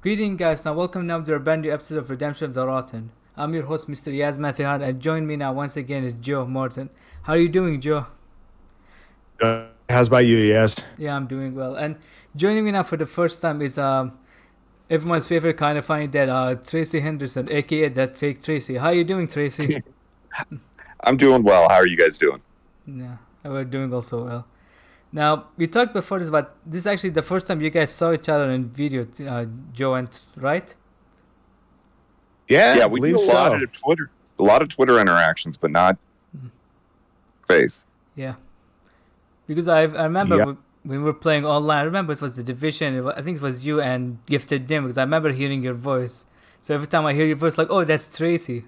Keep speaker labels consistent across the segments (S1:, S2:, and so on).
S1: Greeting guys, now welcome now to a brand new episode of Redemption of the Rotten. I'm your host MrYazMan300 and join me now once again is Joe Mertens. How are you doing, Joe?
S2: How's about you, Yes?
S1: Yeah, I'm doing well. And joining me now for the first time is everyone's favorite kind of funny dad, Tracey Henderson, aka that fake Tracy. How are you doing, Tracy?
S3: I'm doing well. How are you guys doing?
S1: Yeah, we're doing also well. Now, we talked before this, but this is actually the first time you guys saw each other in video, Joe, and right?
S3: Yeah, we do a lot of Twitter interactions, but not face.
S1: Yeah, because I remember when we were playing online. I remember it was the Division. I think it was you and Gifted Dim, because I remember hearing your voice. So every time I hear your voice, like, oh, that's Tracy.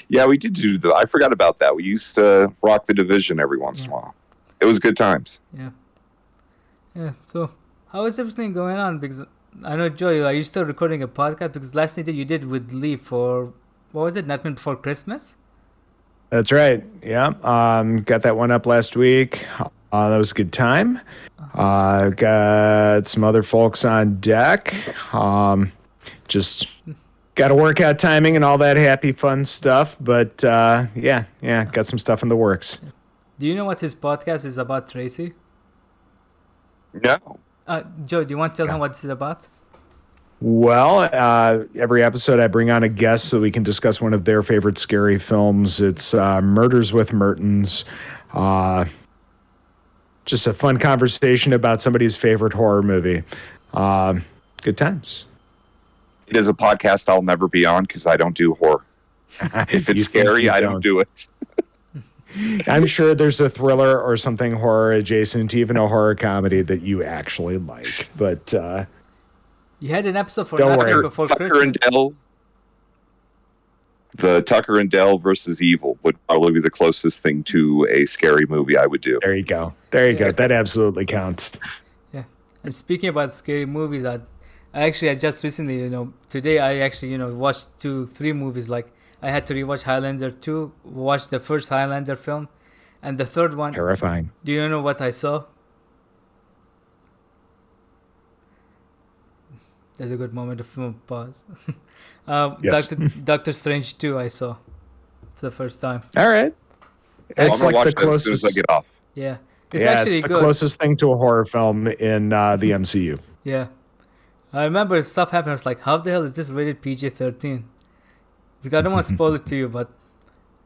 S3: Yeah, we did do that. I forgot about that. We used to rock the Division every once in a while. It was good times.
S1: Yeah. So how is everything going on? Because I know, Joe, are you still recording a podcast? Because last night you did with Lee for, what was it, Nightmare Before Christmas?
S2: That's right. Yeah. Got that one up last week. That was a good time. Got some other folks on deck. Just got to work out timing and all that happy, fun stuff. But got some stuff in the works.
S1: Do you know what his podcast is about, Tracy?
S3: No.
S1: Joe, do you want to tell him what it's about?
S2: Well, every episode I bring on a guest so we can discuss one of their favorite scary films. It's Murders with Mertens. Just a fun conversation about somebody's favorite horror movie. Good times.
S3: It is a podcast I'll never be on because I don't do horror. If it's scary, I don't do it.
S2: I'm sure there's a thriller or something horror adjacent, even a horror comedy that you actually like. But
S1: you had an episode for
S2: Nightmare
S1: Before Christmas.
S3: The Tucker and Dale versus Evil would probably be the closest thing to a scary movie I would do.
S2: There you go. That absolutely counts.
S1: Yeah. And speaking about scary movies, I just recently, today I actually, watched 2-3 movies. Like, I had to rewatch Highlander 2, watch the first Highlander film, and the third one.
S2: Terrifying.
S1: Do you know what I saw? There's a good moment of pause.
S2: Yes.
S1: Doctor Strange 2 I saw for the first time.
S2: All right. It's like the closest.
S3: As soon as I get off.
S1: Yeah.
S2: It's the closest thing to a horror film in the MCU.
S1: Yeah. I remember stuff happened. I was like, how the hell is this rated PG-13? Because I don't want to spoil it to you, but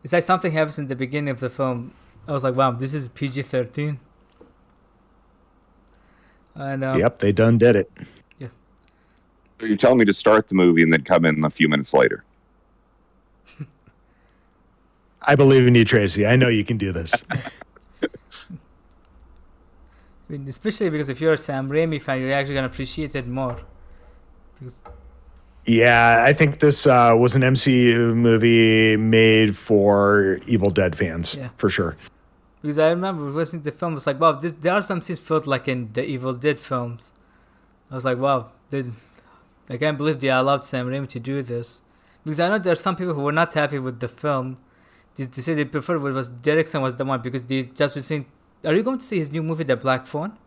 S1: it's like something happens in the beginning of the film. I was like, wow, this is PG-13. And
S2: yep, they done did it.
S1: Yeah.
S3: So you're telling me to start the movie and then come in a few minutes later.
S2: I believe in you, Tracy. I know you can do this.
S1: I mean, especially because if you're a Sam Raimi fan, you're actually going to appreciate it more. Because
S2: yeah, I think this was an MCU movie made for Evil Dead fans, for sure.
S1: Because I remember listening to the film, I was like, wow, there are some scenes felt like in the Evil Dead films. I was like, wow, I can't believe they allowed Sam Raimi to do this. Because I know there are some people who were not happy with the film. They say they preferred was Derrickson was the one because they just were saying, are you going to see his new movie, The Black Phone?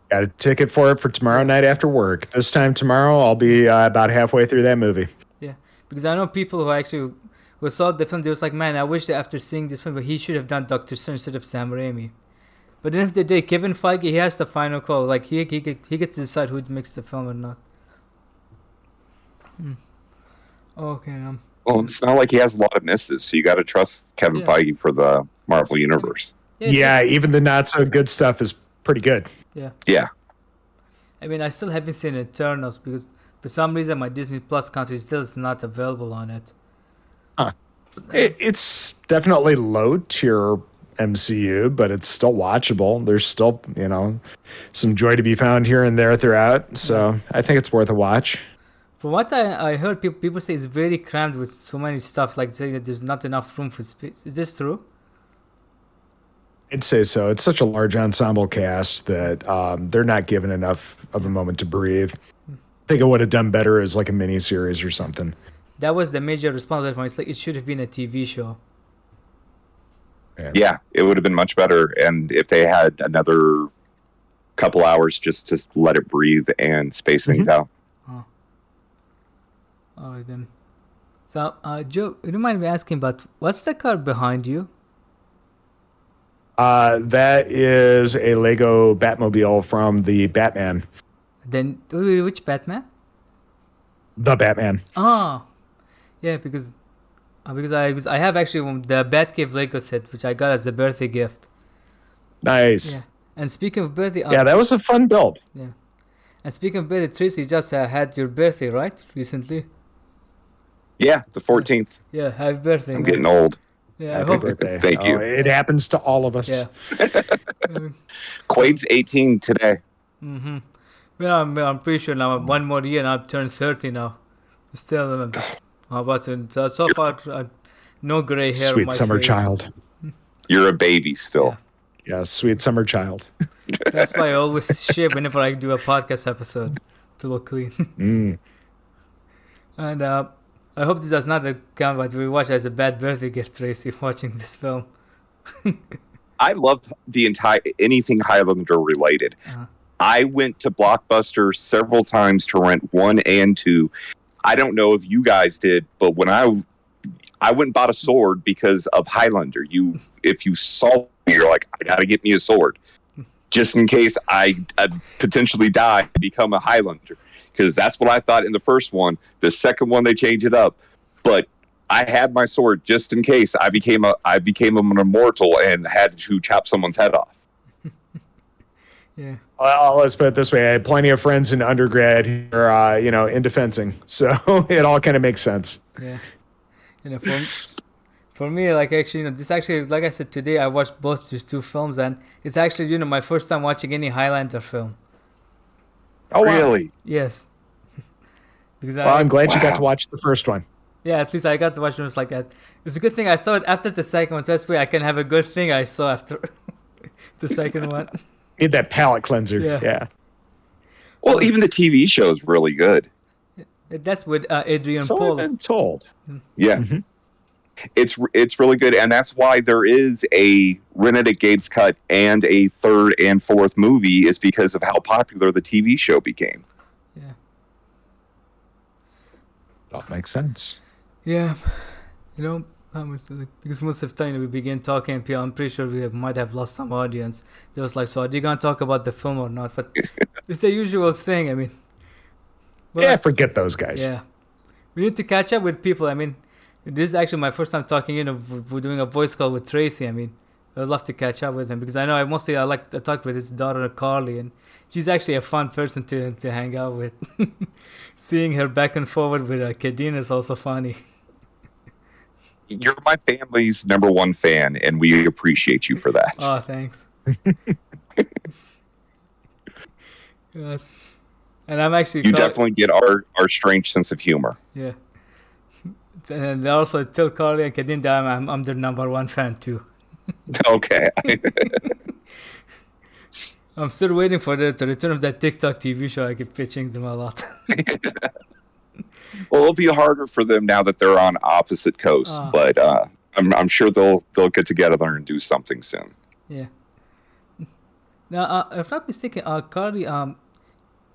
S2: Got a ticket for it for tomorrow night after work. This time tomorrow, I'll be about halfway through that movie.
S1: Yeah, because I know people who saw the film, they was like, man, I wish that after seeing this film, he should have done Doctor Strange instead of Sam Raimi. But at the end of the day, Kevin Feige, he has the final call. Like, he gets to decide who makes the film or not. Okay.
S3: Well, it's not like he has a lot of misses, so you got to trust Kevin Feige for the Marvel Universe.
S2: Yeah, even the not so good stuff is pretty good.
S1: Yeah. I mean, I still haven't seen Eternals because for some reason my Disney Plus account still is not available on it.
S2: It's definitely low tier MCU, but it's still watchable. There's still, some joy to be found here and there throughout. So I think it's worth a watch.
S1: From what I heard, people say it's very crammed with so many stuff, like saying that there's not enough room for space. Is this true?
S2: I'd say so. It's such a large ensemble cast that they're not given enough of a moment to breathe. I think it would have done better as like a mini series or something.
S1: That was the major response. It's like it should have been a TV show.
S3: Yeah, it would have been much better. And if they had another couple hours just to let it breathe and space things out.
S1: Oh. All right then. So, Joe, you don't mind me asking, but what's the car behind you?
S2: That is a Lego Batmobile from the Batman.
S1: Then, which Batman?
S2: The Batman.
S1: Oh, yeah, because I have actually the Batcave Lego set, which I got as a birthday gift.
S2: Nice.
S1: Yeah. And speaking of birthday,
S2: Yeah, that was a fun build.
S1: yeah. And speaking of birthday, Tracy, you just had your birthday, right? Recently.
S3: Yeah, the 14th.
S1: Yeah, happy birthday.
S3: I'm
S1: man.
S3: getting old.
S1: Yeah, I
S2: Happy
S1: hope.
S2: birthday.
S3: Thank you.
S2: It happens to all of us.
S1: Yeah.
S3: Quade's 18 today.
S1: Mm-hmm. Well, I'm pretty sure now one more year and I'll turn 30 now. Still, how about it? So far, no gray hair on
S2: Sweet
S1: my
S2: summer
S1: face.
S2: child.
S3: You're a baby still.
S2: Yeah, sweet summer child.
S1: That's why I always shave whenever I do a podcast episode to look clean.
S2: Mm.
S1: And I hope this does not count what we watch as a bad birthday gift, Tracy, watching this film.
S3: I love the entire anything Highlander related.
S1: Uh-huh.
S3: I went to Blockbuster several times to rent 1 and 2. I don't know if you guys did, but when I went and bought a sword because of Highlander. If you saw me, you're like, I gotta get me a sword, just in case I potentially die and become a Highlander. Because that's what I thought in the first one. The second one they changed it up, but I had my sword just in case I became an immortal and had to chop someone's head off.
S1: Yeah.
S2: Well, let's put it this way: I had plenty of friends in undergrad who are, into fencing, so it all kind of makes sense.
S1: Yeah. For me, like actually, this actually, like I said today, I watched both these two films, and it's actually, my first time watching any Highlander film.
S2: Oh, wow.
S3: Really?
S1: Yes. Because
S2: Well, I'm glad you got to watch the first one.
S1: yeah, at least I got to watch it like that. It's a good thing I saw it after the second one, so that's why I can have a good thing I saw after the second one.
S2: Need that palate cleanser.
S1: Yeah.
S2: Yeah.
S3: Well, even the TV show is really good.
S1: That's with Adrian
S2: So
S1: Paul.
S2: I've been told.
S3: Yeah.
S2: Mhm.
S3: It's really good, and that's why there is a Renegade's cut and a third and fourth movie is because of how popular the TV show became.
S1: Yeah.
S2: That makes sense.
S1: Yeah. Because most of the time we begin talking, I'm pretty sure we might have lost some audience. They was like, so are you going to talk about the film or not? But it's the usual thing, I mean. Well,
S2: Yeah, forget those guys.
S1: Yeah. We need to catch up with people. I mean, this is actually my first time talking, we're doing a voice call with Tracy. I mean, I'd love to catch up with him because I know I talk with his daughter, Carly, and she's actually a fun person to hang out with. Seeing her back and forward with Kadeen is also funny.
S3: You're my family's number one fan, and we appreciate you for that.
S1: Oh, thanks. And I'm actually...
S3: You definitely get our strange sense of humor.
S1: Yeah. And also tell Carly and Kadeen that I'm their number one fan too.
S3: Okay.
S1: I'm still waiting for the return of that TikTok TV show. I keep pitching them a lot.
S3: Well, it'll be harder for them now that they're on opposite coasts, but I'm sure they'll get together and do something soon.
S1: Yeah. Now, if I'm not mistaken, Carly,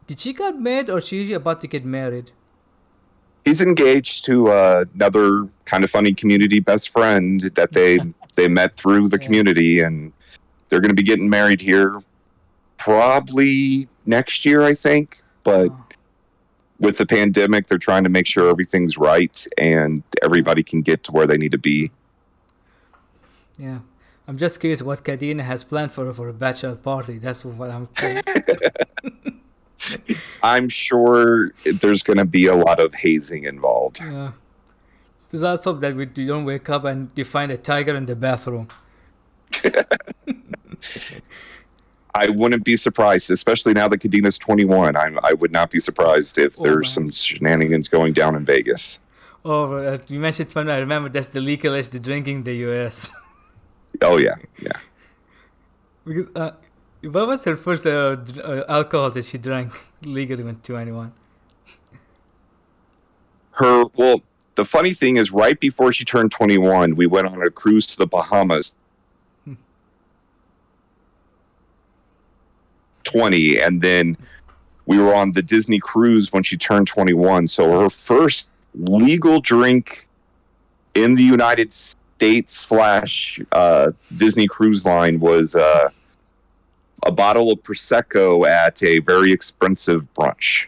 S1: did she get married or she about to get married?
S3: He's engaged to another kind of funny community best friend that they met through the community, and they're going to be getting married here probably next year, I think. But with the pandemic, they're trying to make sure everything's right and everybody can get to where they need to be.
S1: Yeah. I'm just curious what Kadeen has planned for a bachelor party. That's what I'm curious.
S3: I'm sure there's going to be a lot of hazing involved.
S1: Yeah. So let's hope that you don't wake up and you find a tiger in the bathroom.
S3: I wouldn't be surprised, especially now that Kadeena's 21. I would not be surprised if there's some shenanigans going down in Vegas.
S1: Oh, you mentioned fun. I remember that's the legalish the drinking in the U.S.
S3: Oh, yeah, yeah.
S1: Because what was her first alcohol that she drank legally when 21?
S3: Well, the funny thing is, right before she turned 21, we went on a cruise to the Bahamas. 20, and then we were on the Disney cruise when she turned 21. So her first legal drink in the United States slash Disney Cruise Line was a bottle of Prosecco at a very expensive brunch.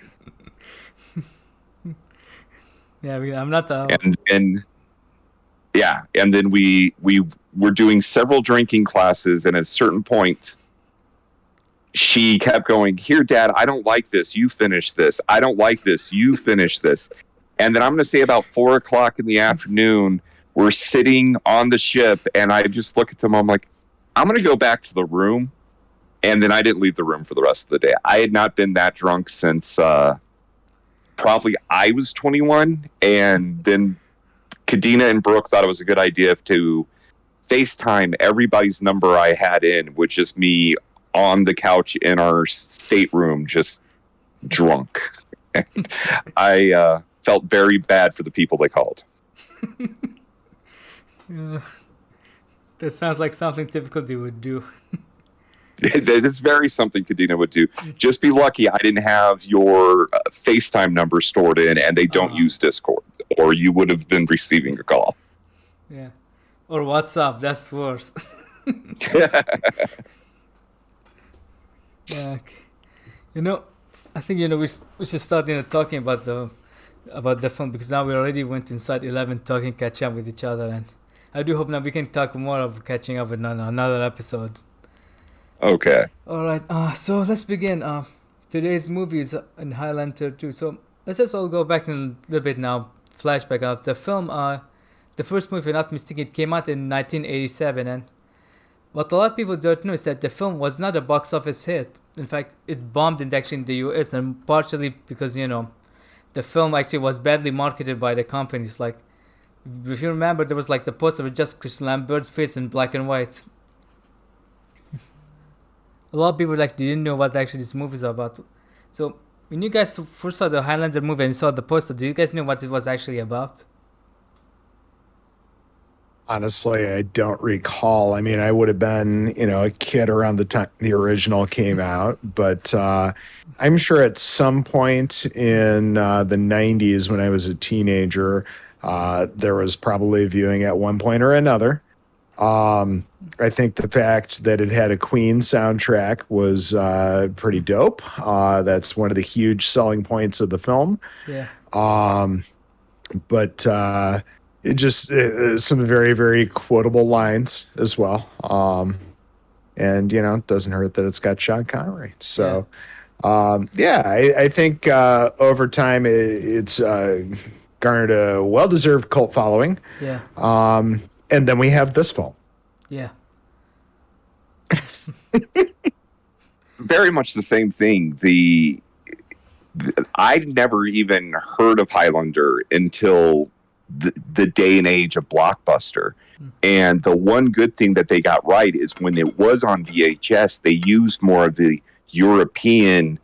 S1: Yeah, I'm not the.
S3: And then we were doing several drinking classes, and at a certain point, she kept going, "Here, Dad, I don't like this. You finish this. I don't like this. You finish this." And then I'm going to say about 4:00 in the afternoon, we're sitting on the ship, and I just look at them. I'm like, I'm going to go back to the room. And then I didn't leave the room for the rest of the day. I had not been that drunk since probably I was 21. And then Kadena and Brooke thought it was a good idea to FaceTime everybody's number I had in, which is me on the couch in our stateroom, just drunk. And I felt very bad for the people they called.
S1: That sounds like something typical they would do.
S3: It's very something Kadena would do. Just be lucky I didn't have your FaceTime number stored in, and they don't use Discord, or you would have been receiving a call.
S1: Yeah. Or WhatsApp, that's worse. Yeah. I think we should start talking about the film, because now we already went inside 11 talking, catch up with each other, and I do hope now we can talk more of catching up with another episode.
S3: Okay.
S1: All right. So let's begin. Today's movie is in Highlander 2. So let's just all go back in a little bit now. Flashback of the film. The first movie, if I'm not mistaken, it came out in 1987, and what a lot of people don't know is that the film was not a box office hit. In fact, it bombed in the US, and partially because the film actually was badly marketed by the companies. Like, if you remember, there was like the poster with just Chris Lambert's face in black and white. A lot of people didn't know what actually this movie is about. So when you guys first saw the Highlander movie and you saw the poster, do you guys know what it was actually about?
S2: Honestly, I don't recall. I mean, I would have been, a kid around the time the original came out, but I'm sure at some point in the 90s when I was a teenager, there was probably viewing at one point or another. I think the fact that it had a Queen soundtrack was pretty dope. That's one of the huge selling points of the film.
S1: Yeah.
S2: But it just some very, very quotable lines as well. And, it doesn't hurt that it's got Sean Connery. So, I think over time it's garnered a well-deserved cult following.
S1: Yeah.
S2: And then we have this film.
S1: Yeah.
S3: Very much the same thing. I'd never even heard of Highlander until the day and age of Blockbuster. And the one good thing that they got right is when it was on VHS, they used more of the European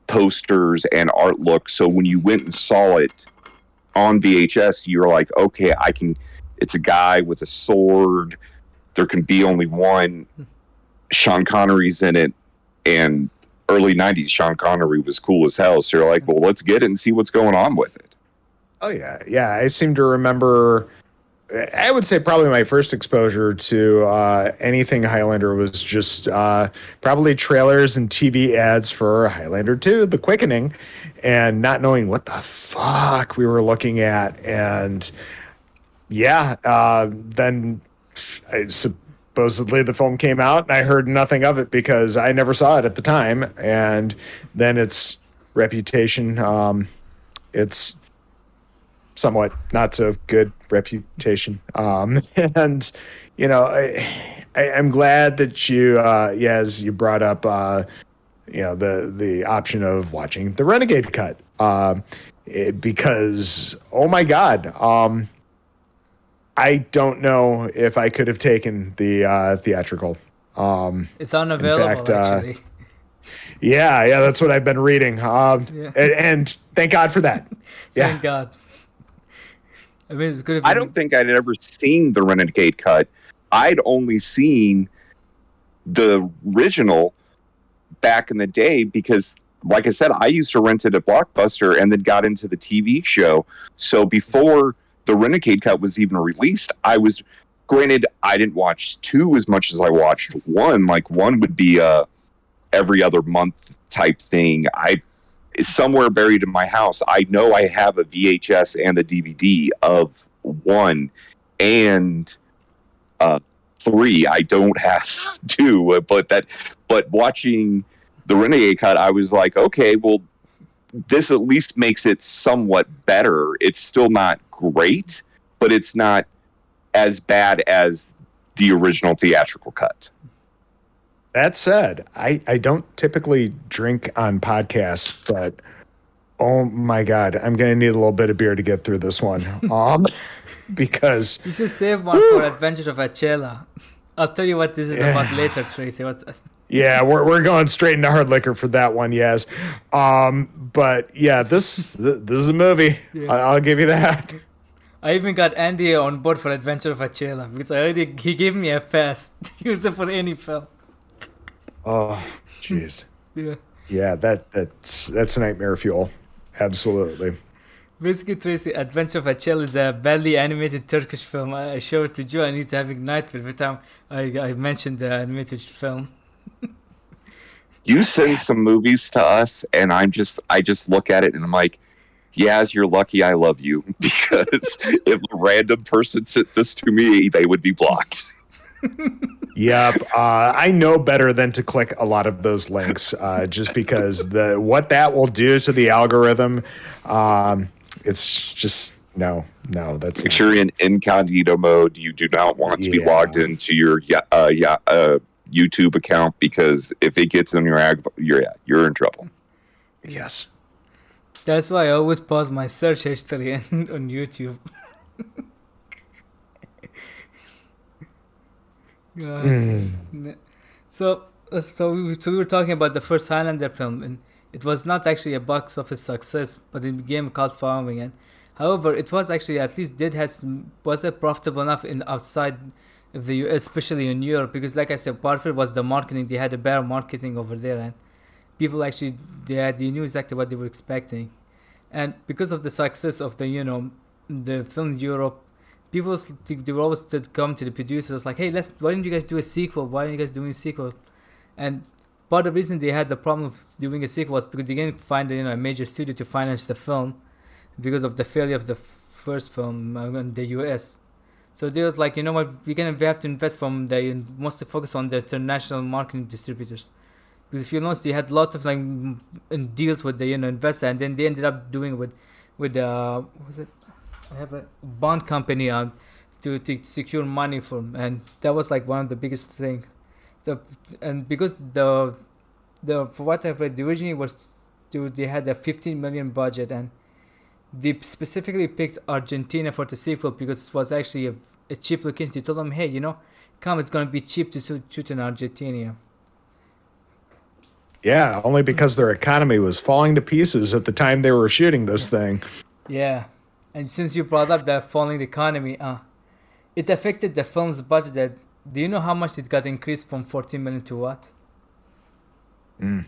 S3: posters and art look. So when you went and saw it on VHS, you're like, okay, it's a guy with a sword. There can be only one. Sean Connery's in it, and early 90s Sean Connery was cool as hell. So you're like, well, let's get it and see what's going on with it.
S2: Oh, yeah. Yeah, I seem to remember, I would say probably my first exposure to anything Highlander was just probably trailers and TV ads for Highlander 2, The Quickening, and not knowing what the fuck we were looking at. And then supposedly the film came out, and I heard nothing of it because I never saw it at the time. And then its reputation, it's somewhat not so good reputation. And, I'm glad that you, as you brought up, the option of watching the Renegade cut, because, oh my God, I don't know if I could have taken the theatrical.
S1: It's unavailable, actually.
S2: Yeah, that's what I've been reading. And thank God for that. Yeah.
S1: Thank God. I mean, it's good.
S3: I don't think I'd ever seen the Renegade cut. I'd only seen the original back in the day because, like I said, I used to rent it at Blockbuster and then got into the TV show. So before the Renegade cut was even released, granted, I didn't watch 2 as much as I watched 1. Like 1 would be every other month type thing. Somewhere buried in my house, I know I have a VHS and a DVD of 1 and 3. I don't have 2, but watching the Renegade cut, I was like, okay, well, this at least makes it somewhat better. It's still not great, but it's not as bad as the original theatrical cut.
S2: That said, I don't typically drink on podcasts, but oh my God, I'm going to need a little bit of beer to get through this one. Because
S1: you should save one for Adventures of Achela. I'll tell you what this is about later, Tracy.
S2: Yeah, we're going straight into hard liquor for that one, yes. But yeah, this is a movie. Yeah. I'll give you that.
S1: I even got Andy on board for Adventure of Achela because he gave me a pass to use it for any film.
S2: Oh, jeez.
S1: Yeah.
S2: Yeah, that's nightmare fuel. Absolutely.
S1: Basically, Tracy, Adventure of Achela is a badly animated Turkish film. I showed it to Joe and he's having nightmare every time I mentioned the animated film.
S3: You send some movies to us and I just look at it and I'm like, Yaz, you're lucky I love you, because if a random person sent this to me, they would be blocked.
S2: Yep. I know better than to click a lot of those links, just because what that will do to the algorithm, it's just no. That's
S3: make sure you're in incognito mode. You do not want to be logged into your YouTube account, because if it gets on you're in trouble.
S2: Yes.
S1: That's why I always pause my search history on YouTube. So we were talking about the first Highlander film, and it was not actually a box office success, but it became a cult following. And however, it was actually at least was it profitable enough outside of the US, especially in Europe, because like I said, part of it was the marketing. They had a better marketing over there, and people actually they knew exactly what they were expecting. And because of the success of the film in Europe, people they were always to come to the producers like, hey, why didn't you guys do a sequel? Why aren't you guys doing a sequel? And part of the reason they had the problem of doing a sequel was because they didn't find a major studio to finance the film because of the failure of the first film in the US. So they was like, you know what, we have to invest mostly focus on the international marketing distributors. Because if you notice, they had lots of deals with the investor, and then they ended up doing with what was it? I have a bond company to secure money from, and that was like one of the biggest things. And because for what I've read, originally they had a 15 million budget, and they specifically picked Argentina for the sequel because it was actually a cheap location. They told them, hey, come, it's gonna be cheap to shoot in Argentina.
S2: Yeah, only because their economy was falling to pieces at the time they were shooting this thing.
S1: Yeah, and since you brought up the falling economy, it affected the film's budget. Do you know how much it got increased from 14 million to what? How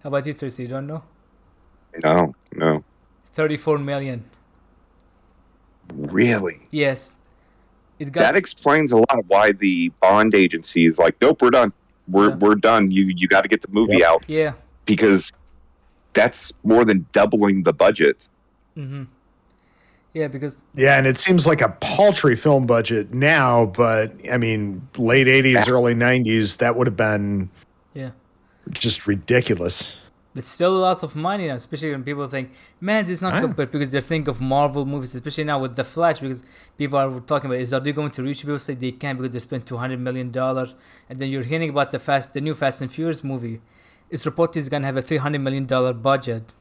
S1: about you, Tracy? You don't know?
S3: No.
S1: 34 million.
S3: Really?
S1: Yes.
S3: That explains a lot of why the bond agency is like, nope, we're done. We're done. You got to get the movie out.
S1: Yeah.
S3: Because that's more than doubling the budget.
S1: Mm-hmm. Yeah, because...
S2: Yeah, and it seems like a paltry film budget now, but, I mean, late 80s, early 90s, that would have been just ridiculous.
S1: It's still lots of money now, especially when people think, man, this is not good, but because they think of Marvel movies, especially now with The Flash, because people are talking about, are they going to reach? People say they can't because they spent $200 million. And then you're hearing about the new Fast and Furious movie. It's reported it's going to have a $300 million budget.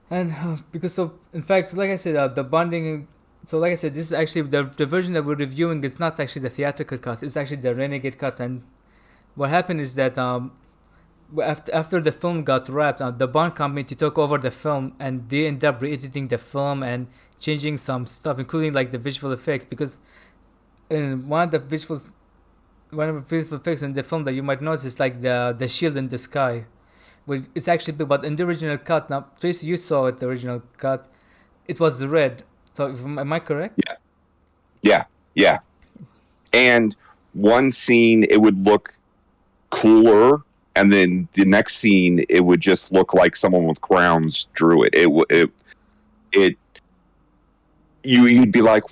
S1: And because of, in fact, like I said, the bonding... So like I said, this is actually, the version that we're reviewing is not actually the theatrical cut. It's actually the Renegade cut. And what happened is that after the film got wrapped, the Bond company took over the film, and they ended up re-editing the film and changing some stuff, including like the visual effects, because in one of the visual effects in the film that you might notice is like the shield in the sky. Well, it's actually big, but in the original cut, now Tracy, you saw it, the original cut, it was red. So am I correct?
S3: Yeah. And one scene it would look cooler, and then the next scene it would just look like someone with crowns drew it. You'd be like,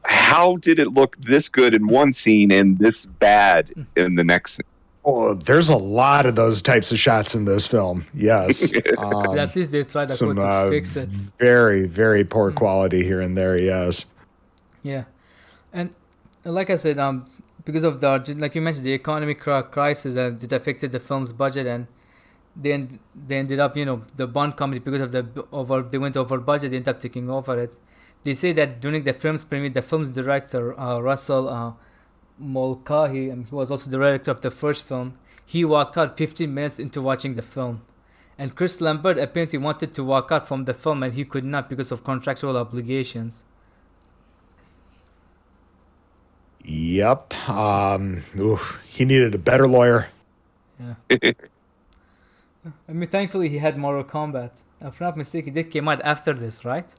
S3: how did it look this good in one scene and this bad in the next scene?
S2: Well, there's a lot of those types of shots in this film. Yes.
S1: At least they tried to fix it.
S2: Very, very poor quality here and there. Yes.
S1: Yeah, and like I said, because of like you mentioned, the economic crisis and it affected the film's budget, and then they ended up, the Bond company, because of they went over budget, they ended up taking over it. They say that during the film's premiere, the film's director, Russell Mulcahy, who was also the director of the first film, he walked out 15 minutes into watching the film. And Chris Lambert apparently wanted to walk out from the film, and he could not because of contractual obligations.
S2: Yep. He needed a better lawyer.
S1: Yeah. Thankfully, he had Mortal Kombat. If I'm not mistaken, it came out after this, right?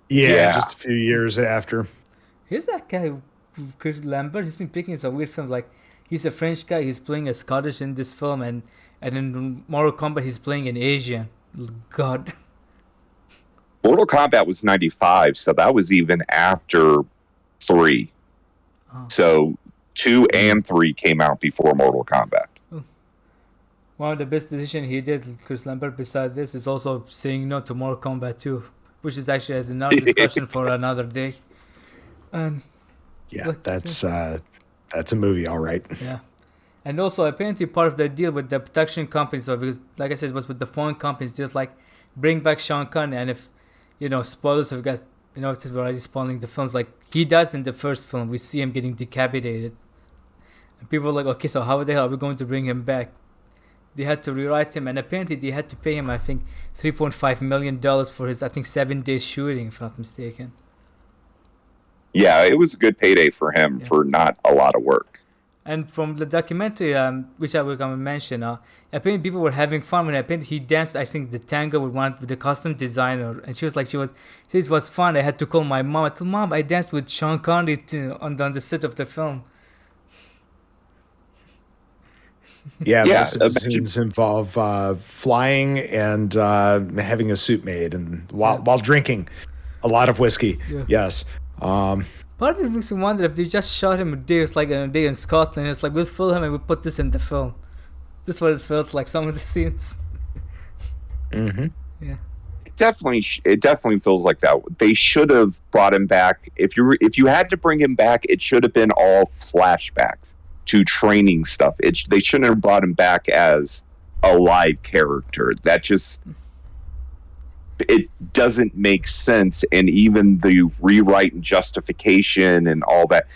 S2: Yeah, just a few years after.
S1: Here's that guy, Chris Lambert. He's been picking some weird films. Like, he's a French guy. He's playing a Scottish in this film, and in Mortal Kombat, he's playing an Asian. God.
S3: Mortal Kombat was 95, so that was even after 3. Oh. So 2 and 3 came out before Mortal Kombat.
S1: One of the best decisions he did, Chris Lambert, beside this, is also saying no to Mortal Kombat 2, which is actually another discussion for another day. And
S2: yeah, that's a movie, all right.
S1: Yeah. And also, apparently, part of the deal with the production companies, because, like I said, it was with the foreign companies, just like bring back Sean Connery, and if, spoilers, if you guys, it's already spoiling the films, like he does in the first film, we see him getting decapitated. And people are like, okay, so how the hell are we going to bring him back? They had to rewrite him, and apparently they had to pay him, I think, $3.5 million for his, 7-day shooting, if I'm not mistaken.
S3: Yeah, it was a good payday for him for not a lot of work.
S1: And from the documentary, which I was going to mention, apparently people were having fun when apparently he danced, I think, the tango with the costume designer. And she was like, it was fun. I had to call my mom. I told Mom, I danced with Sean Connery on the set of the film.
S2: Yeah, most of the scenes involve flying and having a suit made, and while drinking a lot of whiskey. Yeah. Yes.
S1: Part of it makes me wonder if they just shot him a day in Scotland. It's like, we'll film him and we'll put this in the film. This is what it felt like, some of the scenes.
S2: Mm-hmm.
S1: Yeah.
S3: It definitely feels like that. They should have brought him back. If you had to bring him back, it should have been all flashbacks to training stuff. They shouldn't have brought him back as a live character. That just, it doesn't make sense. And even the rewrite and justification and all that.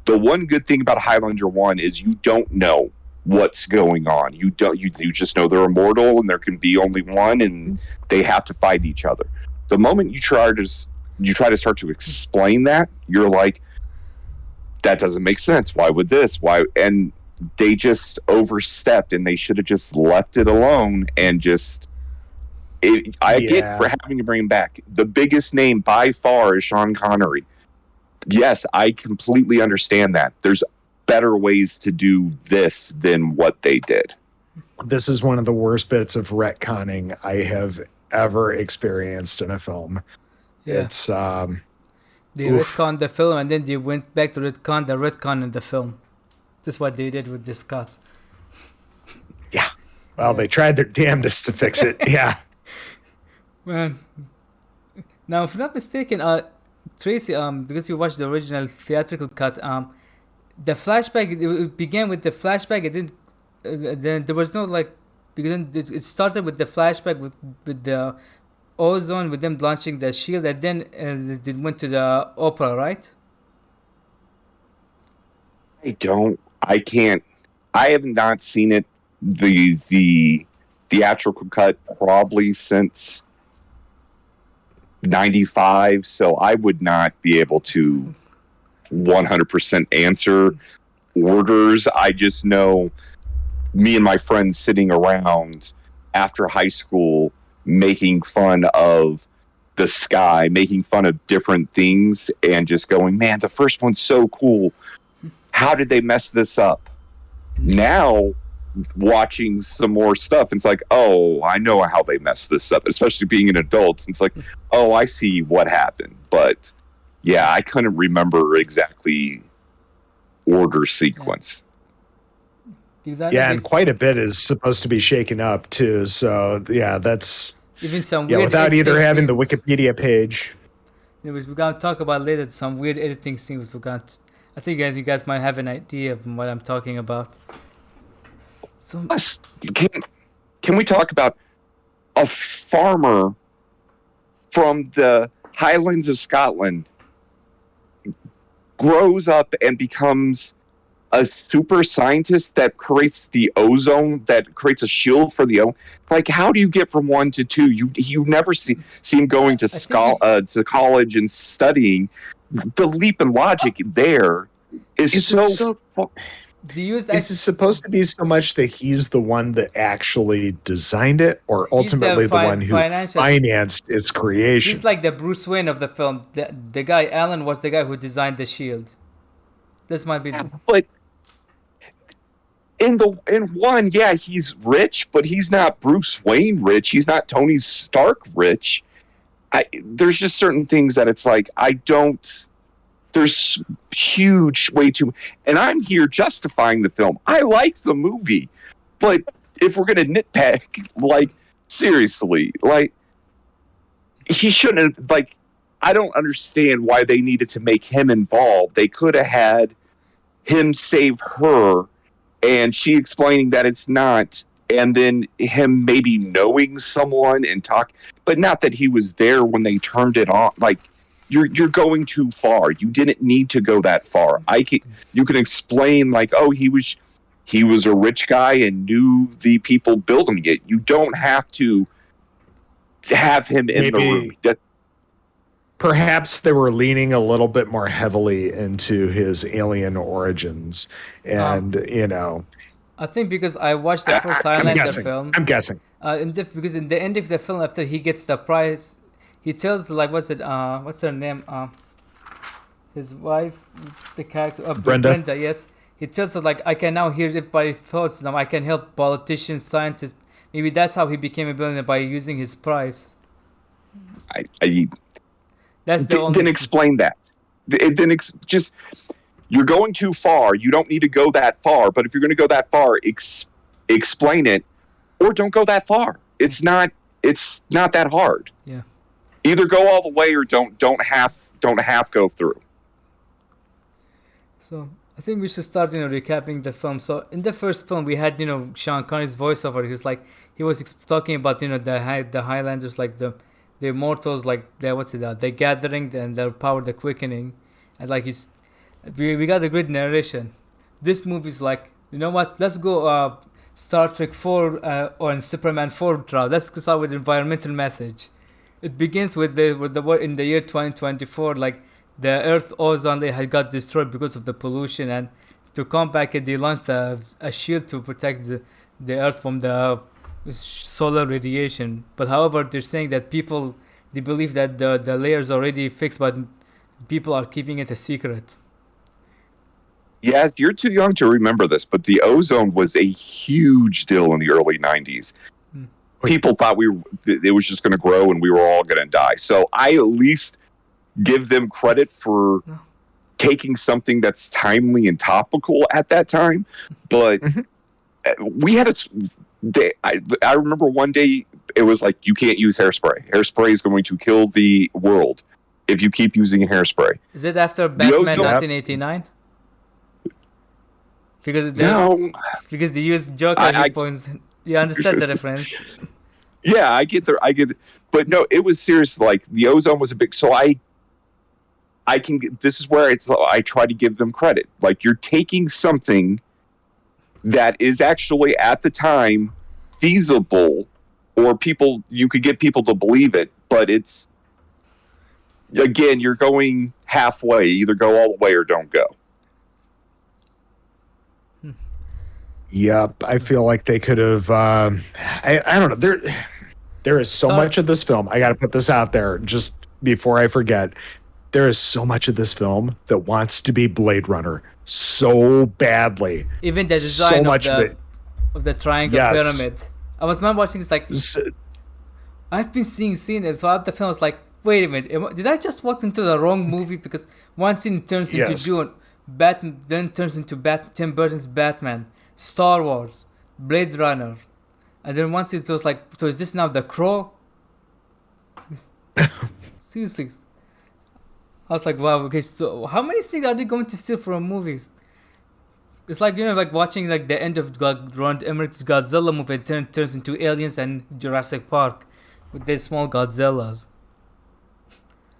S3: The one good thing about Highlander 1 is you don't know what's going on. You just know they're immortal and there can be only one and they have to fight each other. The moment you try to start to explain that, you're like, that doesn't make sense. Why would this? Why? And they just overstepped, and they should have just left it alone and just. I get for having to bring him back. The biggest name by far is Sean Connery. Yes, I completely understand that. There's better ways to do this than what they did.
S2: This is one of the worst bits of retconning I have ever experienced in a film. Yeah. It's
S1: they retconned the film, and then they went back to retcon in the film. This is what they did with this cut.
S2: Yeah. Well, they tried their damnedest to fix it. Yeah.
S1: Man. Now, if I'm not mistaken, Tracy, because you watched the original theatrical cut, the flashback, it began with the flashback. It didn't. Then there was no because it started with the flashback with the ozone, with them launching the shield, and then it went to the opera, right?
S3: I have not seen it, the theatrical cut, probably since 95, so I would not be able to 100% answer orders. I just know me and my friends sitting around after high school making fun of the sky, making fun of different things, and just going, man, the first one's so cool. How did they mess this up? Now, watching some more stuff, it's like, oh, I know how they messed this up, especially being an adult. It's like, oh, I see what happened. But yeah, I couldn't remember exactly order sequence.
S2: Yeah, and quite a bit is supposed to be shaken up too. So yeah, that's
S1: even some weird
S2: without either having the
S1: scenes.
S2: Wikipedia page.
S1: We're gonna talk about later some weird editing scenes. I think you guys might have an idea of what I'm talking about. So,
S3: can we talk about a farmer from the Highlands of Scotland grows up and becomes a super scientist that creates the ozone, that creates a shield for the ozone? Like, how do you get from 1 to 2? You never see him going to college and studying. The leap in logic there is so
S2: Is it supposed to be so much that he's the one that actually designed it, or ultimately the one who financed its creation?
S1: He's like the Bruce Wayne of the film. The guy, Alan, was the guy who designed the shield. This might be...
S3: But in one, yeah, he's rich, but he's not Bruce Wayne rich. He's not Tony Stark rich. There's just certain things that it's like, there's huge way too, and I'm here justifying the film. I like the movie, but if we're gonna nitpick, like, seriously, like, he shouldn't have, like, I don't understand why they needed to make him involved. They could have had him save her, and she explaining that it's not, and then him maybe knowing someone and talk, but not that he was there when they turned it on. Like, you're going too far. You didn't need to go that far. You can explain, like, oh, he was a rich guy and knew the people building it. You don't have to have him in the room.
S2: Perhaps they were leaning a little bit more heavily into his alien origins, and
S1: I think because I watched the first Highlander film.
S2: I'm guessing.
S1: Because in the end of the film, after he gets the prize, he tells, like, what's her name? His wife, the character, Brenda. Yes, he tells her, like, I can now hear everybody's thoughts. Now I can help politicians, scientists. Maybe that's how he became a billionaire, by using his prize.
S3: That's the only. Then explain that. Then just, you're going too far. You don't need to go that far. But if you're going to go that far, explain it, or don't go that far. It's not that hard.
S1: Yeah.
S3: Either go all the way or don't half go through.
S1: So I think we should start, recapping the film. So in the first film, we had, Sean Connery's voiceover. He was talking about, the Highlanders, like the immortals, like the gathering and their power, the quickening, and like we got a great narration. This movie's like, you know what? Let's go Star Trek 4 or Superman 4 route. Let's start with the environmental message. It begins with the word in the year 2024, like the Earth ozone layer had got destroyed because of the pollution, and to combat it, they launched a shield to protect the Earth from the solar radiation. But however, they're saying that they believe that the layer is already fixed, but people are keeping it a secret.
S3: Yeah, you're too young to remember this, but the ozone was a huge deal in the early 90s. People thought it was just going to grow and we were all going to die. So I at least give them credit for taking something that's timely and topical at that time. But we had I remember one day it was like, you can't use hairspray. Hairspray is going to kill the world if you keep using hairspray.
S1: Is it after Batman 1989? Because they used Joker points. You understand the reference?
S3: Yeah, I get it. But no, it was serious. Like, the ozone was a big. So this is where I try to give them credit. Like, you're taking something that is actually at the time feasible, or you could get people to believe it, but Again, you're going halfway. Either go all the way or don't go.
S2: Yep, I feel like they could have. I don't know. There is so much of this film. I got to put this out there just before I forget. There is so much of this film that wants to be Blade Runner so badly.
S1: Even the design
S2: so
S1: of the triangle pyramid. I was watching. It's like I've been seeing throughout the film. I was like, wait a minute, did I just walk into the wrong movie? Because one scene turns into Dune, Batman, then turns into Tim Burton's Batman, Star Wars, Blade Runner, and then once it was like, so is this now The Crow? Seriously. I was like, wow, okay, so how many things are they going to steal from movies? It's like, like watching like the end of Ron Emmerich's Godzilla movie, it turns into Aliens and Jurassic Park with the small Godzillas.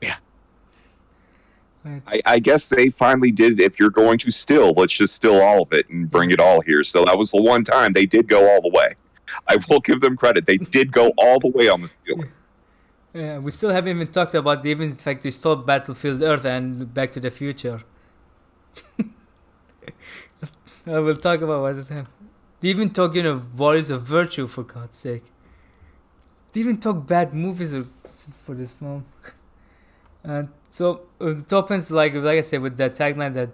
S2: Yeah.
S3: I guess they finally did. If you're going to steal, let's just steal all of it and bring it all here. So that was the one time they did go all the way. I will give them credit. They did go all the way on the stealing.
S1: Yeah, we still haven't even talked about even the fact they stole Battlefield Earth and Back to the Future. I will talk about what is happening. They even talk, Warriors of Virtue, for God's sake. They even talk bad movies for this film. And so it opens, like I said, with the tagline that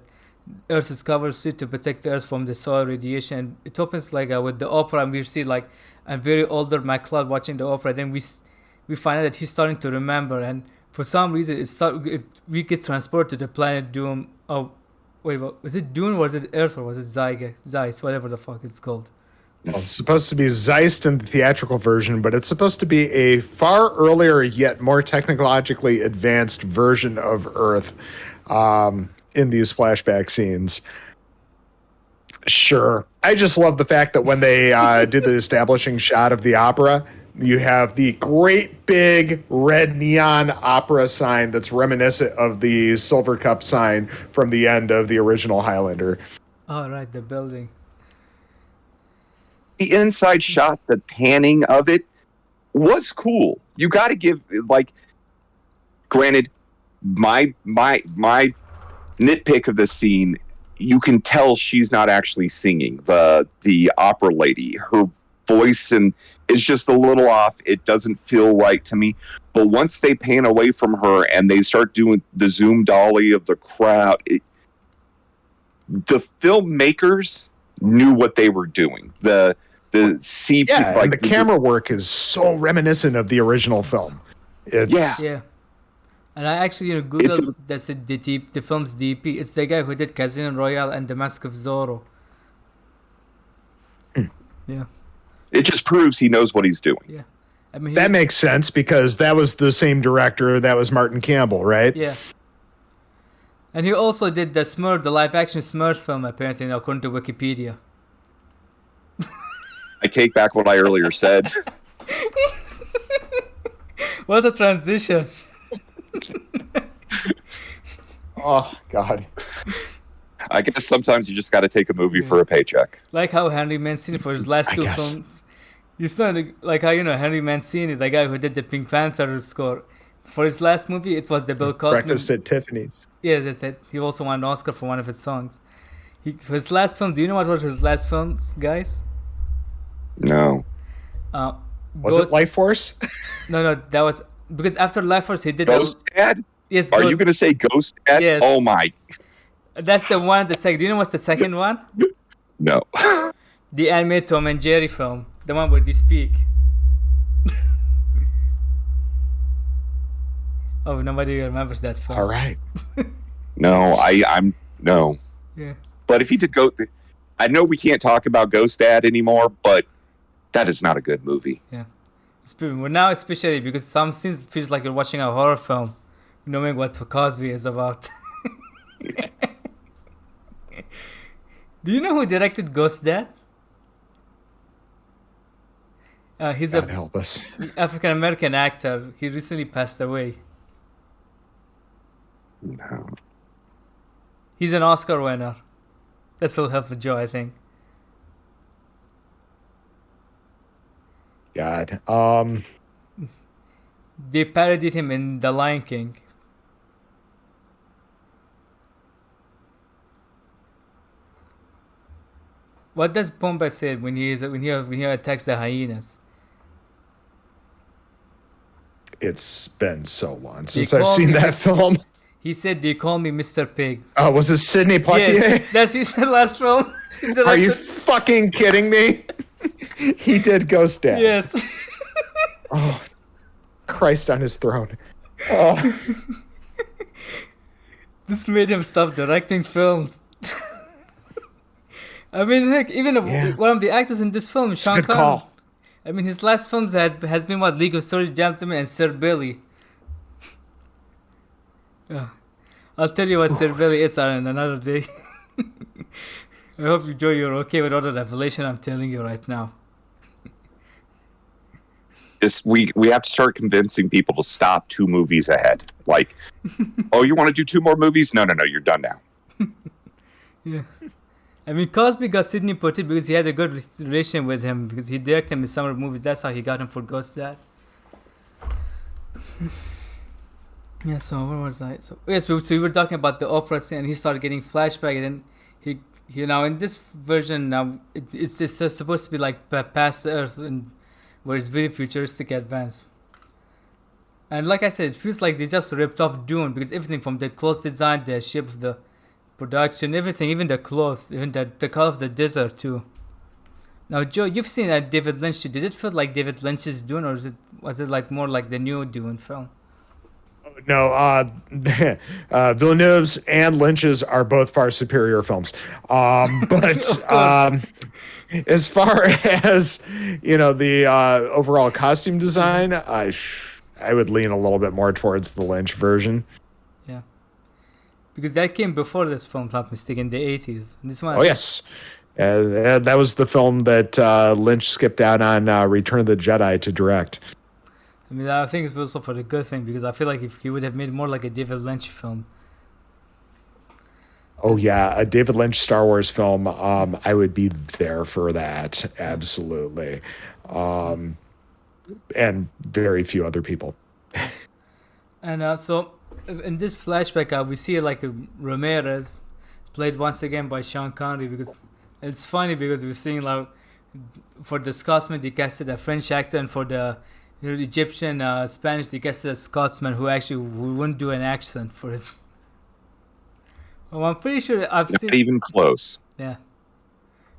S1: Earth is covered suit to protect the Earth from the solar radiation. It opens like with the opera, and we see like a very older MacLeod watching the opera. Then we find out that he's starting to remember, and for some reason we get transported to the planet Doom. Oh, wait, was it Dune or was it Earth or was it Zeiss, whatever the fuck it's called?
S2: Well, it's supposed to be Zeist in the theatrical version, but it's supposed to be a far earlier yet more technologically advanced version of Earth in these flashback scenes. Sure. I just love the fact that when they did the establishing shot of the opera, you have the great big red neon opera sign that's reminiscent of the Silver Cup sign from the end of the original Highlander.
S1: Oh, right, the building.
S3: The inside shot, the panning of it was cool. You got to give, like, granted, my nitpick of this scene, you can tell she's not actually singing. The opera lady, her voice is just a little off. It doesn't feel right to me. But once they pan away from her and they start doing the zoom dolly of the crowd, the filmmakers knew what they were doing. The
S2: camera work is so reminiscent of the original film.
S1: Yeah. And I actually Googled the film's DP. It's the guy who did Casino Royale and The Mask of Zorro. Yeah.
S3: It just proves he knows what he's doing.
S1: Yeah. I mean,
S2: that makes sense because that was the same director. That was Martin Campbell, right?
S1: Yeah. And he also did the live action Smurf film, apparently, according to Wikipedia.
S3: I take back what I earlier said.
S1: What a transition.
S2: Oh, God.
S3: I guess sometimes you just got to take a movie for a paycheck.
S1: Like how Henry Mancini, for his last two films, you saw like how, Henry Mancini, the guy who did the Pink Panther score, for his last movie, it was the Bill Cosby.
S2: Breakfast at Tiffany's.
S1: Yes, that's it. He also won an Oscar for one of his songs. His last film, do you know what was his last film, guys?
S3: No.
S2: Was it Life Force?
S1: No, that was... Because after Life Force, he did...
S3: Ghost Dad?
S1: Yes.
S3: Are you going to say Ghost Dad?
S1: Yes.
S3: Oh, my...
S1: That's the one, the second. Do you know what's the second one?
S3: No.
S1: The animated Tom and Jerry film. The one where they speak. Oh, nobody remembers that film.
S2: All right.
S3: No, I'm... No.
S1: Yeah.
S3: But if he did go... I know we can't talk about Ghost Dad anymore, but that is not a good movie.
S1: Yeah. Well, now especially because some scenes feels like you're watching a horror film, knowing what Cosby is about. Do you know who directed Ghost Dad? He's
S2: God help us.
S1: African American actor. He recently passed away.
S3: No.
S1: He's an Oscar winner. That will help with Joe, I think.
S2: God.
S1: They parodied him in The Lion King. What does Pumbaa say when he attacks the hyenas?
S2: It's been so long since
S1: They
S2: I've
S1: call
S2: seen
S1: me
S2: that
S1: Mr.
S2: film.
S1: He said, "They call me Mr. Pig."
S2: Oh, was it Sidney Poitier?
S1: Yes, that's his last film.
S2: Are you fucking kidding me? He did Ghost Dad.
S1: Yes.
S2: Oh, Christ on his throne. Oh.
S1: This made him stop directing films. I mean, heck, even one of the actors in this film, Sean
S2: Good
S1: Connery.
S2: call.
S1: I mean, his last films has been what, League of Stories Gentlemen and Sir Billy. I'll tell you what Sir Billy is on another day. I hope you're okay with all the revelation I'm telling you right now.
S3: We have to start convincing people to stop 2 movies ahead. Like, oh, you want to do 2 more movies? No, you're done now.
S1: Yeah. I mean, Cosby got Sidney Poitier because he had a good relation with him because he directed him in summer movies. That's how he got him for Ghost Dad. Yeah, so what was that? So yes, so we were talking about the opera scene, and he started getting flashback, and then he now in this version now it's supposed to be like past Earth, and where it's very futuristic advanced. And like I said, it feels like they just ripped off Dune because everything from the clothes design, the shape of the production, everything, even the cloth, even the color of the desert too. Now, Joe, you've seen David Lynch. Did it feel like David Lynch's Dune, or was it like more like the new Dune film?
S2: No, Villeneuve's and Lynch's are both far superior films. But as far as the overall costume design, I would lean a little bit more towards the Lynch version.
S1: Yeah, because that came before this film, if I'm not mistaken, in the 80s. This one.
S2: Oh yes, that was the film that Lynch skipped out on Return of the Jedi to direct.
S1: I mean, I think it's also for the good thing because I feel like if he would have made more like a David Lynch film.
S2: Oh yeah, a David Lynch Star Wars film. I would be there for that, absolutely, and very few other people.
S1: And so, in this flashback, we see like Ramirez, played once again by Sean Connery, because it's funny because we're seeing like for the Scotsman they casted a French actor, and for the Egyptian Spanish they casted a Scotsman who wouldn't do an accent for his. Well, I'm pretty sure I've seen.
S3: Not even close.
S1: Yeah.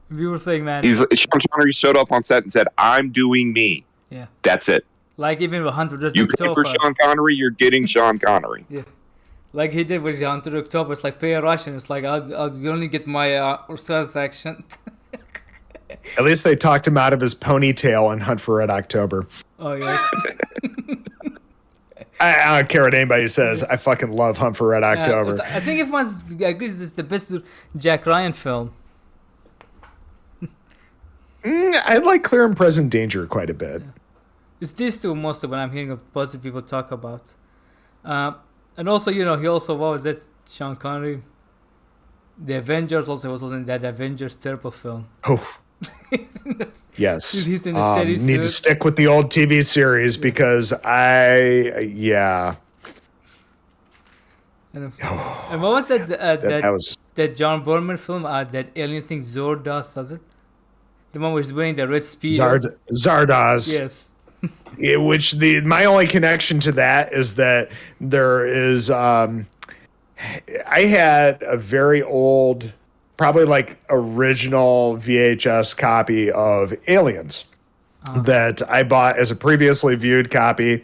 S1: We were saying, man.
S3: Sean Connery showed up on set and said, "I'm doing me."
S1: Yeah.
S3: That's it.
S1: Like even with Hunter
S3: You pay for Sean Connery, you're getting Sean Connery.
S1: Yeah. Like he did with Hunter October. It's like pay a Russian. It's like I'll only get my Australian accent.
S2: At least they talked him out of his ponytail in Hunt for Red October.
S1: Oh yes.
S2: I don't care what anybody says. I fucking love Hunt for Red October.
S1: I think everyone agrees this is the best Jack Ryan film.
S2: I like Clear and Present Danger quite a bit.
S1: Yeah. It's these two mostly when I'm hearing positive people talk about. And also, he also, what was that, Sean Connery? The Avengers also was in that Avengers terrible film.
S2: Oh. Yes.
S1: He's in a teddy
S2: need
S1: suit.
S2: to stick with the old TV series because yeah.
S1: And what was that? That John Borman film, that alien thing, Zordas, was it? The one where he's wearing the red speed.
S2: Zardoz.
S1: Yes.
S2: Which my only connection to that is that there is I had a very old, probably like original VHS copy of Aliens that I bought as a previously viewed copy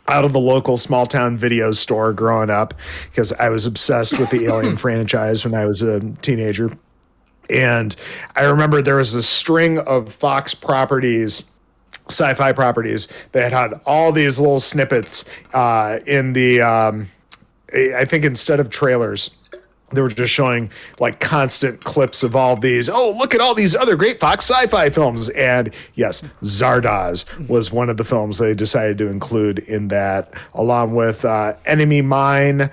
S2: out of the local small town video store growing up because I was obsessed with the Alien franchise when I was a teenager. And I remember there was a string of Fox properties, sci-fi properties, that had all these little snippets in the, I think instead of trailers, they were just showing like constant clips of all these. Oh, look at all these other great Fox sci-fi films. And yes, Zardoz was one of the films they decided to include in that, along with Enemy Mine.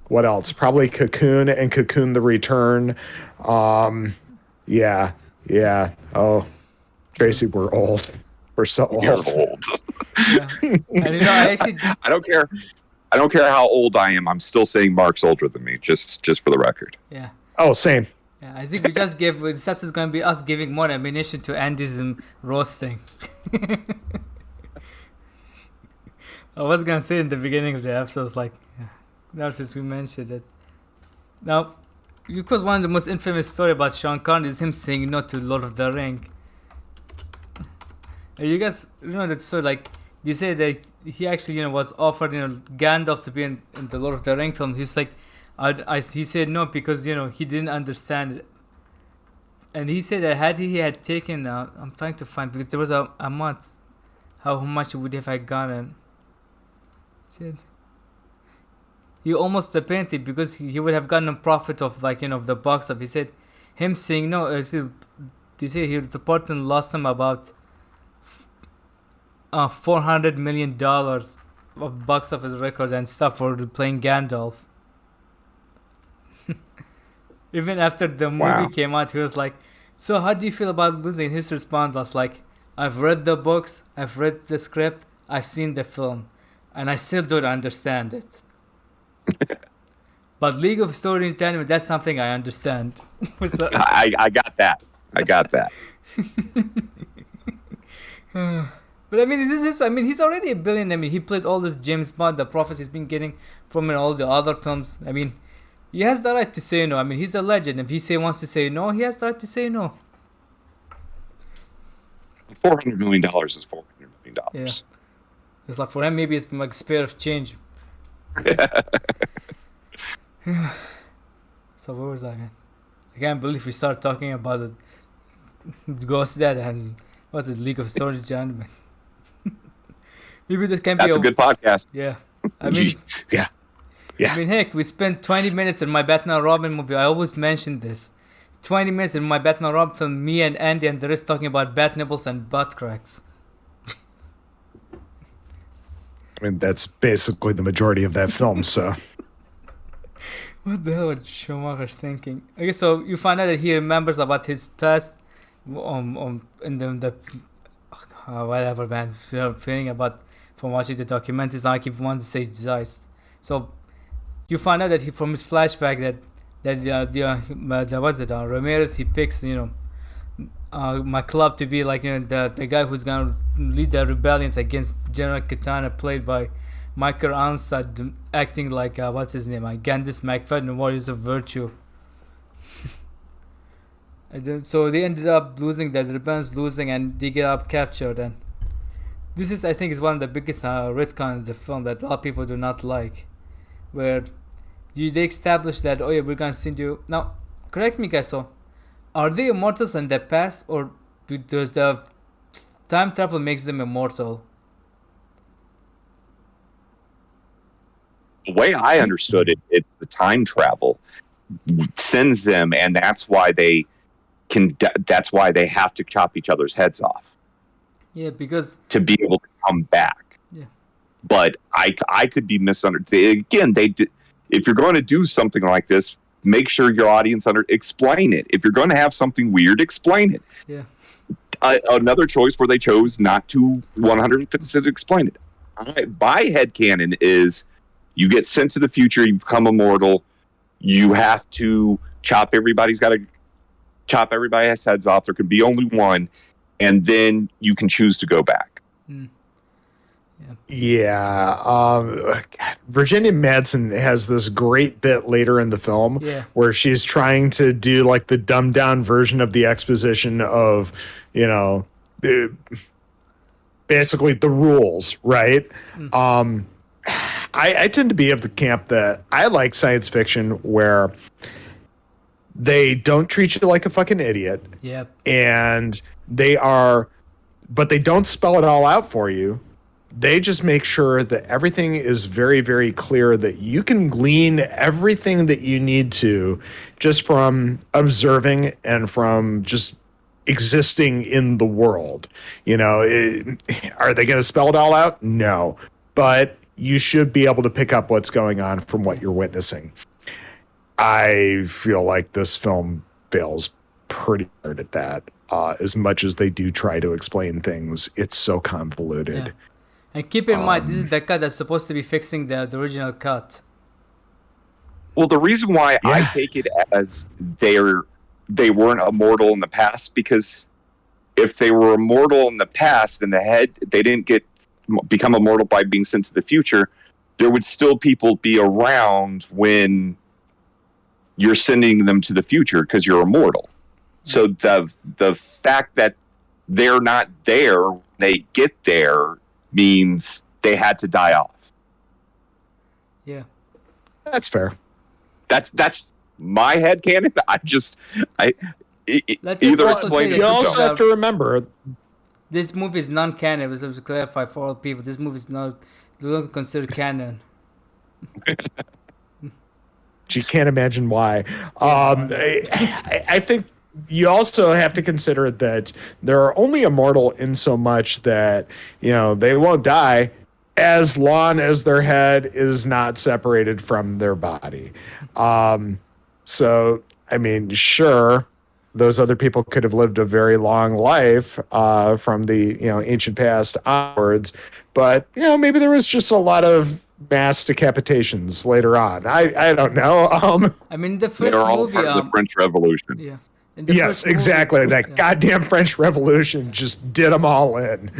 S2: What else? Probably Cocoon and Cocoon the Return. Yeah. Oh, Tracy, we're old. We're so old.
S3: You're old.
S1: Yeah. And
S3: I don't care. I don't care how old I am. I'm still saying Mark's older than me, just for the record.
S1: Yeah.
S2: Oh, same.
S1: Yeah, I think we just gave. The steps is going to be us giving more ammunition to Andy's roasting. I was gonna say in the beginning of the episode, like, now since we mentioned it. Now, because one of the most infamous story about Sean Connery is him saying no to Lord of the Ring. You guys remember that story? Like, they say that he actually, was offered, Gandalf to be in the Lord of the Ring film. He's like, he said no because, he didn't understand it. And he said that had he had taken, I'm trying to find, because there was a month, how much would have I gotten? He said, he almost repented because he would have gotten a profit of, the box office. He said, him saying no, they say the partner lost him about $400 million of box office records and stuff for playing Gandalf. Even after the movie came out, he was like, so how do you feel about losing? His response was like, I've read the books, I've read the script, I've seen the film, and I still don't understand it. But League of Historians, that's something I understand.
S3: I got that.
S1: But I mean, he's already a billion. I mean, he played all this James Bond, the profits he's been getting from all the other films. I mean, he has the right to say no. I mean, he's a legend. If he wants to say no, he has the right to say no.
S3: $400 million is $400 million.
S1: Yeah. It's like, for him, maybe it's like a spare of change. So where was I, man? I can't believe we started talking about it. Ghost Dad and what's it, League of Stories, gentlemen. Maybe that can
S3: That's
S1: be
S3: a good podcast.
S1: Yeah. I mean,
S2: yeah.
S1: I mean, heck, we spent 20 minutes in my Batman Robin movie. I always mention this. 20 minutes in my Batman Robin film, me and Andy and the rest talking about bat nibbles and butt cracks.
S2: I mean, that's basically the majority of that film, so.
S1: What the hell was Schumacher's thinking? Okay, so you find out that he remembers about his past in the whatever, man, feeling about from watching the documentaries. Now I keep wanting to say Zeist. So you find out that he, from his flashback, that what's it? Ramirez, he picks my club to be like the guy who's gonna lead the rebellions against General Katana, played by Michael Arnstad, acting like what's his name? Gandis McFadden, Warriors of Virtue. And then, so they ended up losing, the rebellions losing, and they get up captured. And this is, I think, is one of the biggest retcons in the film that a lot of people do not like, where they establish that, oh yeah, we're gonna send you. Now, correct me, guys. So, are they immortals in the past, or does the time travel makes them immortal?
S3: The way I understood it, it's the time travel sends them, and that's why they can. That's why they have to chop each other's heads off.
S1: Yeah, because
S3: to be able to come back.
S1: Yeah.
S3: But I could be misunderstood. Again, if you're going to do something like this, make sure your audience explain it. If you're going to have something weird, explain it.
S1: Yeah.
S3: Another choice where they chose not to 100% explain it. My headcanon is you get sent to the future, you become immortal, you have to everybody's heads off. There can be only one, and then you can choose to go back.
S1: Mm.
S2: Yeah. Virginia Madsen has this great bit later in the film where she's trying to do like the dumbed down version of the exposition of, basically the rules, right? Mm. I tend to be of the camp that I like science fiction where they don't treat you like a fucking idiot.
S1: Yep.
S2: And but they don't spell it all out for you. They just make sure that everything is very, very clear, that you can glean everything that you need to just from observing and from just existing in the world. Are they going to spell it all out? No. But you should be able to pick up what's going on from what you're witnessing. I feel like this film fails pretty hard at that. As much as they do try to explain things, it's so convoluted.
S1: Yeah. And keep in mind, this is the cut that's supposed to be fixing the original cut.
S3: Well, the reason why I take it as they're they weren't immortal in the past, because if they were immortal in the past and they didn't become immortal by being sent to the future, there would still people be around when you're sending them to the future because you're immortal. So the fact that they're not there when they get there means they had to die off.
S1: Yeah.
S2: That's fair.
S3: That's my headcanon.
S1: You
S2: also have to remember,
S1: this movie is non-canon. So to clarify for all people, this movie is not considered canon.
S2: you can't imagine why. I think you also have to consider that they're only immortal in so much that, they won't die as long as their head is not separated from their body. So, I mean, sure, those other people could have lived a very long life from the, ancient past onwards, but, maybe there was just a lot of mass decapitations later on. I don't know.
S1: I mean, the first
S3: they're all
S1: movie,
S3: part of the French Revolution.
S1: Yeah.
S2: Yes, exactly. That goddamn French Revolution just did them all in.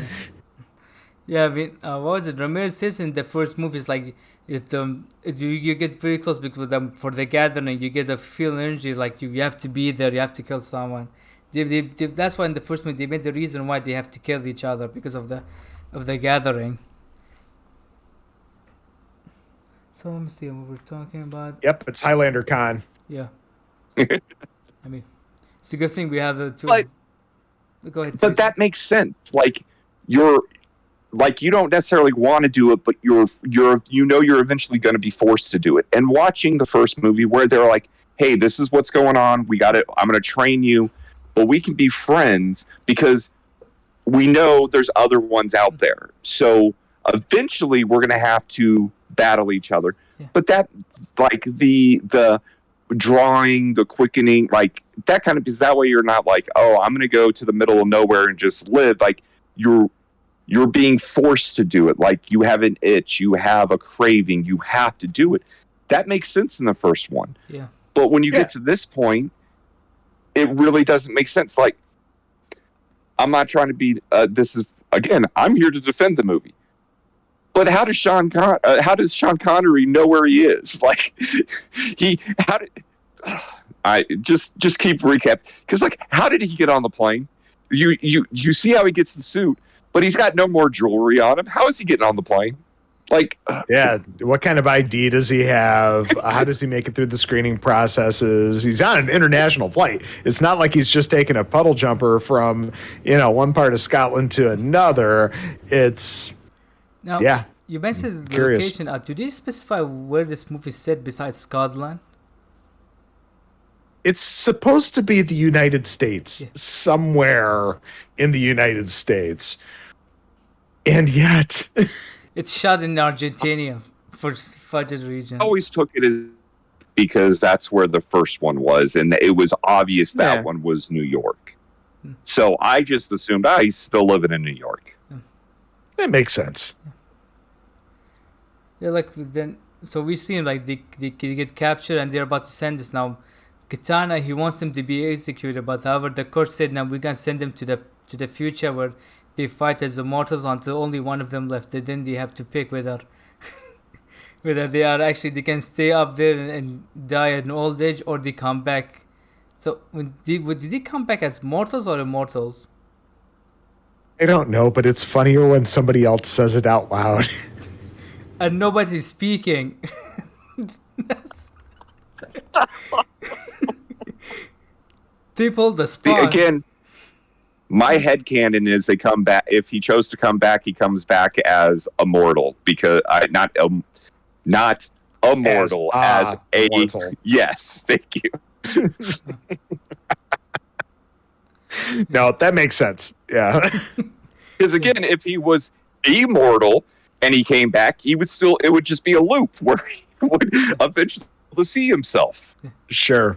S1: Yeah, I mean, what was it? Ramirez says in the first movie, it's like you get very close because for the gathering, you get a feel energy like you have to be there, you have to kill someone. That's why in the first movie they made the reason why they have to kill each other because of the gathering. So let me see what we're talking about.
S2: Yep, it's Highlander Con.
S1: Yeah. I mean, it's a good thing we have the two.
S3: But,
S1: go ahead.
S3: But that makes sense. You don't necessarily want to do it, but you're eventually going to be forced to do it. And watching the first movie where they're like, "Hey, this is what's going on. We got it. I'm going to train you, but we can be friends because we know there's other ones out there. So eventually, we're going to have to battle each other."
S1: Yeah.
S3: But that, the drawing, the quickening, that kind of, is that way you're not like, "Oh, I'm going to go to the middle of nowhere and just live." You're being forced to do it. You have an itch, you have a craving, you have to do it. That makes sense in the first one.
S1: Yeah.
S3: But when you get to this point, it really doesn't make sense. I'm not trying to be. I'm here to defend the movie. But how does Sean Connery know where he is? I just keep recap, because how did he get on the plane? You see how he gets the suit, but he's got no more jewelry on him. How is he getting on the plane?
S2: What kind of ID does he have? How does he make it through the screening processes? He's on an international flight. It's not like he's just taking a puddle jumper from, one part of Scotland to another.
S1: Now, you mentioned the location. Do they specify where this movie is set besides Scotland?
S2: It's supposed to be the United States, somewhere in the United States. And yet...
S1: It's shot in Argentina for budget reasons.
S3: I always took it as because that's where the first one was, and it was obvious that one was New York. So I just assumed, he's still living in New York.
S2: That makes sense.
S1: Yeah, so we see him they get captured and they're about to send us now. Katana, he wants them to be executed, but however the court said now we're gonna send them to the future where they fight as immortals until only one of them left. Then they have to pick whether they can stay up there and die at an old age or they come back. So did they come back as mortals or immortals?
S2: I don't know, but it's funnier when somebody else says it out loud.
S1: And nobody's speaking. They pulled the spawn.
S3: Again, my headcanon is they come back. If he chose to come back, he comes back as immortal because not immortal as a mortal. Yes, thank you.
S2: No, that makes sense. Yeah.
S3: Because again, if he was immortal and he came back, it would just be a loop where he would eventually see himself.
S2: Sure.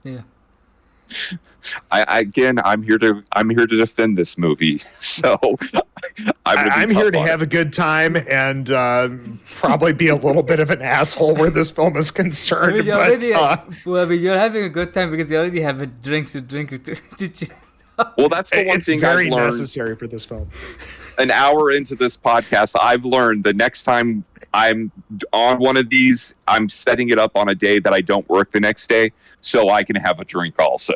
S1: Yeah.
S3: I'm here to defend this movie. So
S2: I'm here to have a good time and probably be a little bit of an asshole where this film is concerned.
S1: You're having a good time because you already have a drink to drink to
S3: Well, that's the one
S2: it's
S3: thing
S2: very
S3: I've learned.
S2: necessary for this film.
S3: An hour into this podcast, I've learned the next time I'm on one of these, I'm setting it up on a day that I don't work the next day, so I can have a drink also.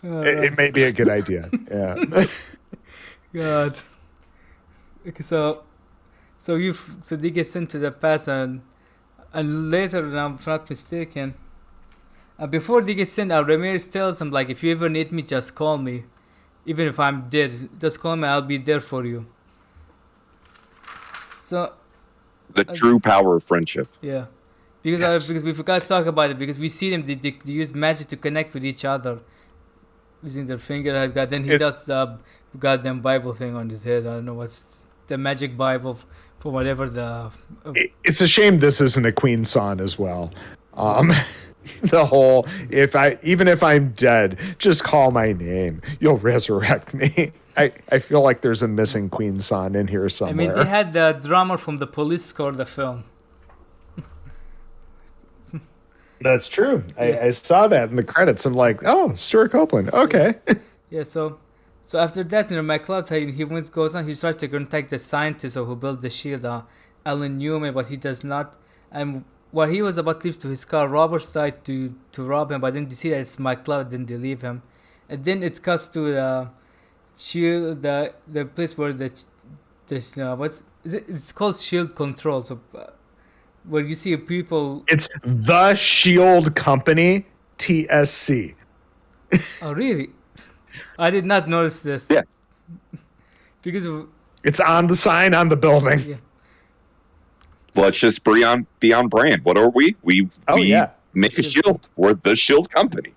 S2: It may be a good idea. Yeah.
S1: God. Okay, so they get sent to the past, and later, if I'm not mistaken, before they get sent, Ramirez tells him, like, if you ever need me, just call me. Even if I'm dead, just call me, I'll be there for you. So
S3: the true power of friendship.
S1: Yeah. Because we forgot to talk about it, because we see them, they use magic to connect with each other. Using their finger, then he does the goddamn Bible thing on his head. I don't know what's the magic Bible for whatever the...
S2: It's a shame this isn't a Queen song as well. The whole, even if I'm dead, just call my name. You'll resurrect me. I feel like there's a missing Queen song in here somewhere.
S1: I mean, they had the drummer from The Police score the film.
S2: That's true. I saw that in the credits. I'm like, oh, Stuart Copeland. Okay.
S1: Yeah, so after that, McLeod, he goes on, he tries to contact the scientist who built the shield, Alan Newman, but he does not. And while he was about to leave to his car, robbers tried to rob him, but then they see that it's McLeod, then they leave him. And then it cuts to the shield, the place where it's called Shield Control. So where you see people.
S2: It's the Shield Company, TSC.
S1: Oh, really? I did not notice this.
S3: Yeah.
S1: Because
S2: it's on the sign on the building.
S1: Yeah.
S3: Let's just be on brand. What are we? We make a shield. We're the Shield Company.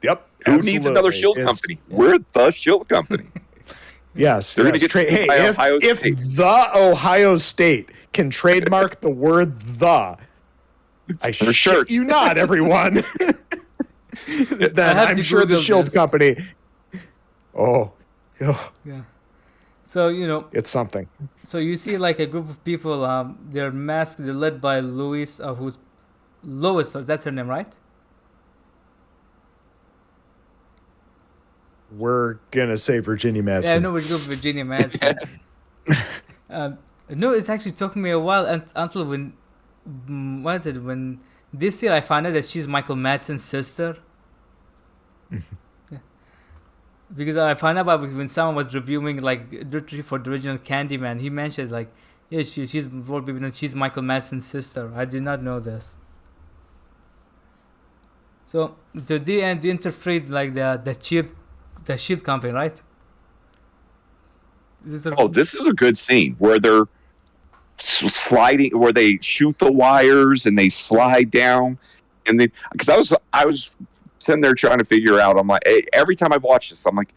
S2: Yep.
S3: Who needs another Shield Company? Yeah. We're the Shield Company.
S2: Yes.
S3: They're going to get
S2: if the Ohio State can trademark the word "the," I shit you not, everyone. Then I'm sure the Shield Company. Oh.
S1: Yeah. So,
S2: it's something.
S1: So you see like a group of people, they're masked, they're led by Lois, that's her name, right?
S2: We're going to say Virginia Madsen.
S1: Yeah, I know we go Virginia Madsen. No, it's actually took me a while until when this year I found out that she's Michael Madsen's sister. Because I found out about when someone was reviewing like for the original Candyman, he mentioned like, yeah, she's more people know she's Michael Madsen's sister. I did not know this. So they interfered like the Shield Company, right?
S3: This is a good scene where they're sliding, where they shoot the wires and they slide down, and because I was sitting there trying to figure out. I'm like, every time I've watched this, I'm like,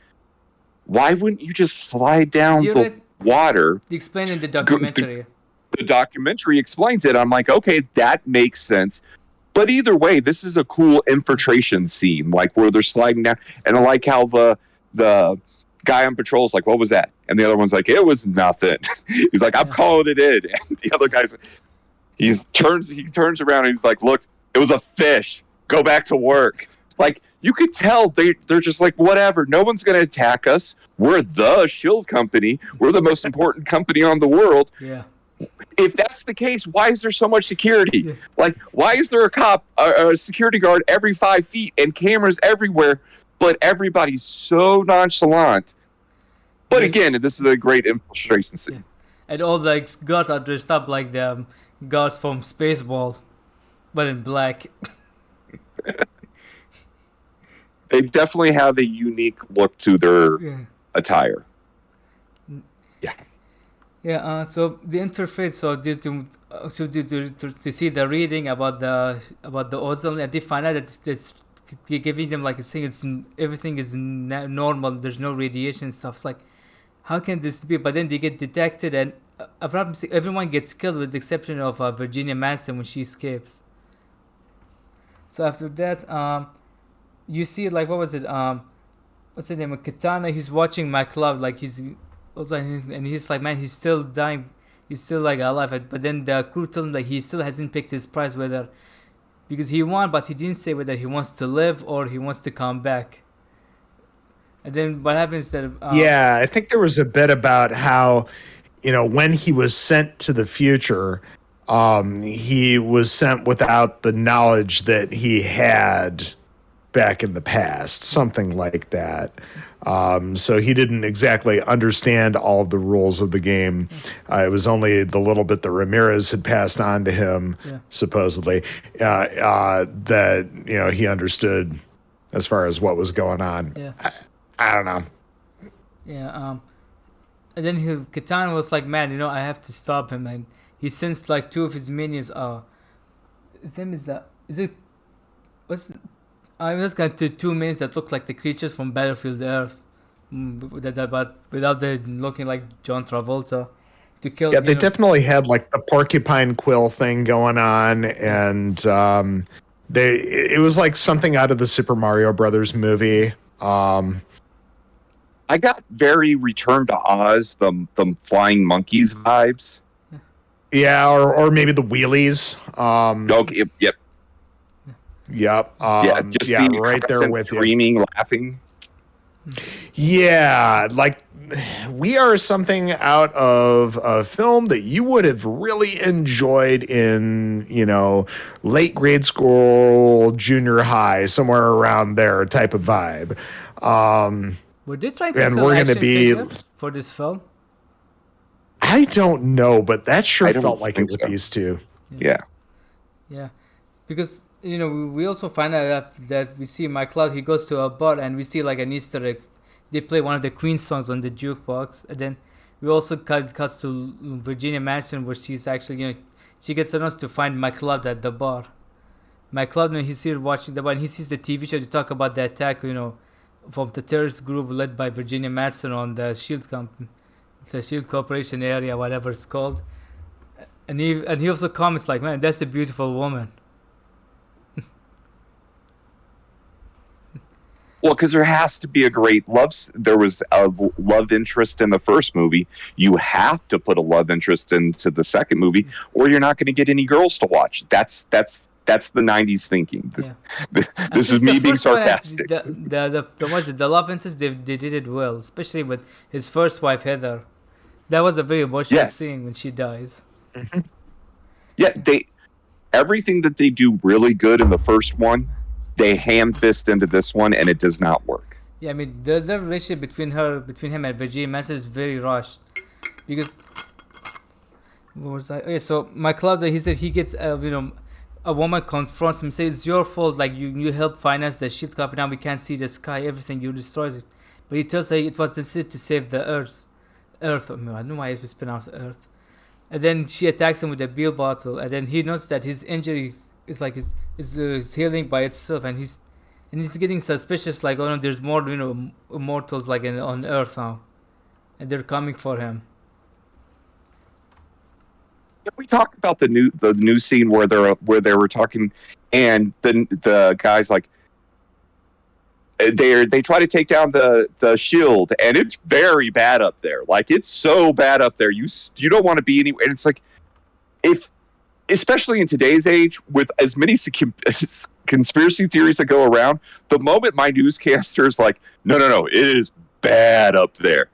S3: why wouldn't you just slide down the water?
S1: They explain in the documentary.
S3: The documentary explains it. I'm like, okay, that makes sense. But either way, this is a cool infiltration scene, like where they're sliding down. And I like how the guy on patrol is like, what was that? And the other one's like, it was nothing. He's like, I'm calling it in. And the other guy's, he turns around and he's like, look, it was a fish. Go back to work. Like, you could tell they're just like, whatever. No one's going to attack us. We're the Shield Company. We're the most important company on the world.
S1: Yeah.
S3: If that's the case, why is there so much security?
S1: Yeah.
S3: Like, why is there a security guard every 5 feet and cameras everywhere, but everybody's so nonchalant? But again, this is a great infiltration scene.
S1: Yeah. And all the guards are dressed up like the guards from Spaceball, but in black.
S3: They definitely have a unique look to their attire.
S2: Yeah.
S1: Yeah. So the interface. So to see the reading about the ozone, and they find out that it's giving them like a thing. It's everything is normal. There's no radiation stuff. It's like, how can this be? But then they get detected, and everyone gets killed with the exception of Virginia Madsen when she escapes. So after that, you see like what was it? What's the name? Katana. He's watching McLeod like he's also, and he's like, man, he's still dying. He's still like alive. But then the crew told him like he still hasn't picked his prize whether because he won, but he didn't say whether he wants to live or he wants to come back. And then what happens that?
S2: Yeah, I think there was a bit about how, when he was sent to the future, he was sent without the knowledge that he had back in the past, something like that. So he didn't exactly understand all of the rules of the game. It was only the little bit that Ramirez had passed on to him, supposedly, that he understood as far as what was going on.
S1: Yeah.
S2: I don't know.
S1: Yeah. And then Katana was like, man, I have to stop him, and he sends like two of his minions. His name is I was got two minions that look like the creatures from Battlefield Earth, but without them looking like John Travolta, to kill.
S2: Yeah, they definitely had like the porcupine quill thing going on, and it was like something out of the Super Mario Brothers movie.
S3: I got very Return to Oz, the flying monkeys vibes.
S2: Yeah, or maybe the wheelies.
S3: Okay, yep.
S2: Yep.
S3: Just
S2: right there with
S3: screaming, laughing.
S2: Yeah, like we are something out of a film that you would have really enjoyed in, late grade school, junior high, somewhere around there type of vibe.
S1: Were they trying to sell action figures for this film?
S2: I don't know, but that sure felt like it with these two.
S3: Yeah.
S1: Yeah. Because, we also find out that we see McLeod, he goes to a bar and we see like an Easter egg. They play one of the Queen songs on the jukebox. And then we also cuts to Virginia Mansion where she's actually, she gets announced to find McLeod at the bar. McLeod, when he's here watching the bar, and he sees the TV show to talk about the attack, from the terrorist group led by Virginia Madsen on the Shield Company. It's a Shield Corporation area, whatever it's called. And he also comments like, man, that's a beautiful woman.
S3: Well, because there has to be a great there was a love interest in the first movie. You have to put a love interest into the second movie, or you're not going to get any girls to watch. That's the 90s thinking.
S1: Yeah.
S3: This is me being sarcastic.
S1: The love interest, they did it well, especially with his first wife, Heather. That was a very emotional scene when she dies.
S3: Mm-hmm. Yeah, everything that they do really good in the first one, they ham-fist into this one, and it does not work.
S1: Yeah, I mean, the relationship between him and Virginia Madsen is very rushed. Because, what was I? Okay, so McLeod, he said he gets, a woman confronts him, says, it's your fault, like, you helped finance the Shield Company, now we can't see the sky, everything, you destroyed it. But he tells her it was necessary to save the Earth. I don't know why it's pronounced Earth. And then she attacks him with a beer bottle, and then he notes that his injury is like is healing by itself, and he's getting suspicious, like, oh no, there's more immortals like on Earth now, and they're coming for him.
S3: Can we talk about the new scene where they were talking, and the guys like they try to take down the shield, and it's very bad up there. Like, it's so bad up there. You don't want to be anywhere. And it's like, especially in today's age, with as many conspiracy theories that go around, the moment my newscaster is like, no, it is bad up there,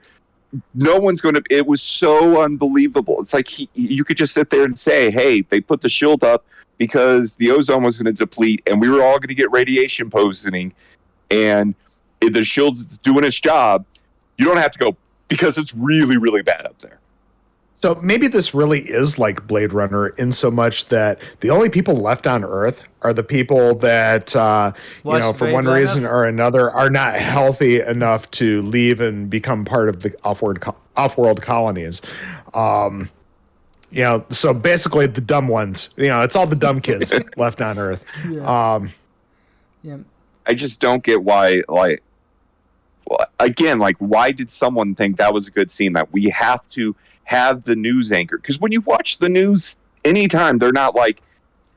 S3: no one's going to. It was so unbelievable. It's like you could just sit there and say, hey, they put the shield up because the ozone was going to deplete, and we were all going to get radiation poisoning, and if the shield's doing its job, you don't have to go because it's really, really bad up there.
S2: So maybe this really is like Blade Runner in so much that the only people left on Earth are the people that, for one reason or another, are not healthy enough to leave and become part of the off-world colonies. So basically the dumb ones, it's all the dumb kids left on Earth.
S1: Yeah.
S3: I just don't get why, why did someone think that was a good scene, that we have to have the news anchor? Because when you watch the news anytime, they're not like,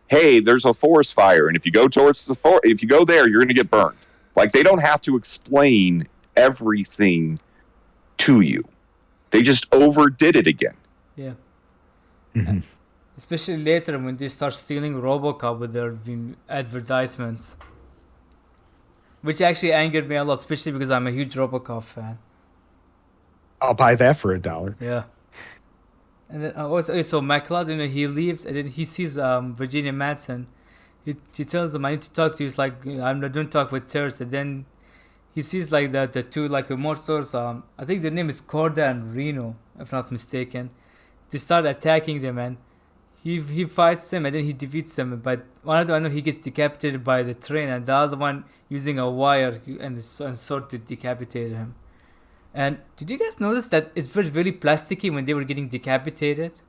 S3: hey, there's a forest fire, and if you go towards if you go there, you're going to get burned. Like, they don't have to explain everything to you. They just overdid it again.
S1: Yeah.
S2: Mhm.
S1: Especially later when they start stealing RoboCop with their advertisements. Which actually angered me a lot, especially because I'm a huge RoboCop fan.
S2: I'll buy that for $1.
S1: Yeah. And then also, so McCloud, he leaves and then he sees Virginia Madsen. She tells him, I need to talk to you. He's like, I'm not doing talk with terrorists. And then he sees like the two like immortals. I think their name is Corda and Reno, if not mistaken. They start attacking them and he fights them and then he defeats them. But one of them, I know he gets decapitated by the train, and the other one using a wire and sword to decapitate him. And did you guys notice that it felt very plasticky when they were getting decapitated?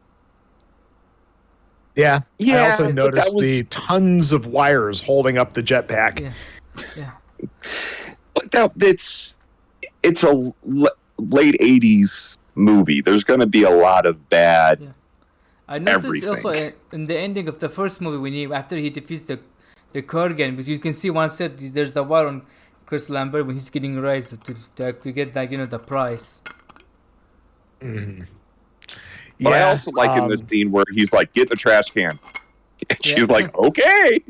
S2: Yeah. I
S3: Yeah,
S2: also
S3: but
S2: noticed
S3: that was-
S2: the tons of wires holding up the jetpack.
S1: Yeah. Yeah.
S3: But it's a late 80s movie. There's going to be a lot of bad.
S1: Yeah. I noticed
S3: Everything.
S1: also in the ending of the first movie when after he defeats the Kurgan, because you can see one set there's the war on Chris Lambert when he's getting raised to get that the prize.
S2: Mhm.
S3: But I also like in this scene where he's like, get the trash can. And
S1: Yeah.
S3: she's like, okay.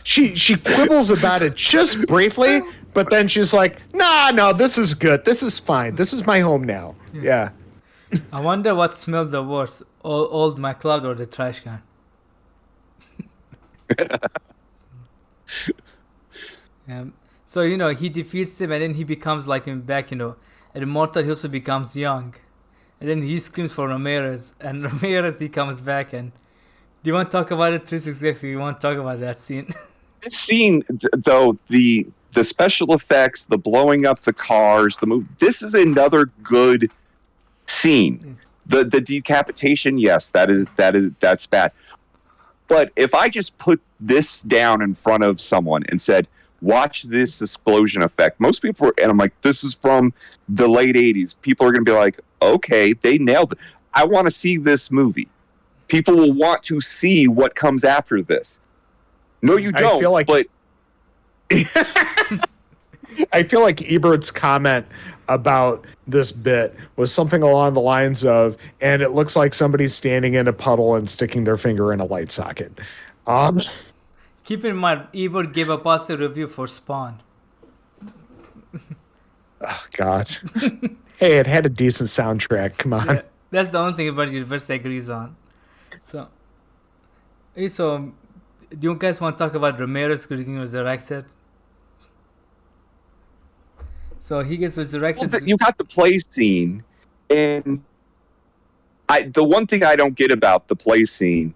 S2: She quibbles about it just briefly, but then she's like, no, this is good. This is fine. This is my home now. Yeah.
S1: I wonder what smelled the worst, old McCloud or the trash can. So he defeats them and then he becomes like him back. And Immortal, he also becomes young, and then he screams for Ramirez, and Ramirez he comes back. And do you want to talk about it, 366? You want to talk about that scene?
S3: This scene, though, the special effects, the blowing up the cars, the move. This is another good scene. The decapitation, yes, that's bad. But if I just put this down in front of someone and said, watch this explosion effect, most people, and I'm like, this is from the late 80s, people are going to be like, okay, they nailed it. I want to see this movie. People will want to see what comes after this. No, you don't.
S2: I feel like,
S3: but
S2: I feel like Ebert's comment about this bit was something along the lines of, and it looks like somebody's standing in a puddle and sticking their finger in a light socket.
S1: Keep in mind, Ebert gave a positive review for Spawn.
S2: Oh, God. Hey, it had a decent soundtrack. Come on.
S1: Yeah, that's the only thing about Universe agrees on. So, do you guys want to talk about Ramirez getting resurrected? So he gets resurrected.
S3: well, you got the play scene, and the one thing I don't get about the play scene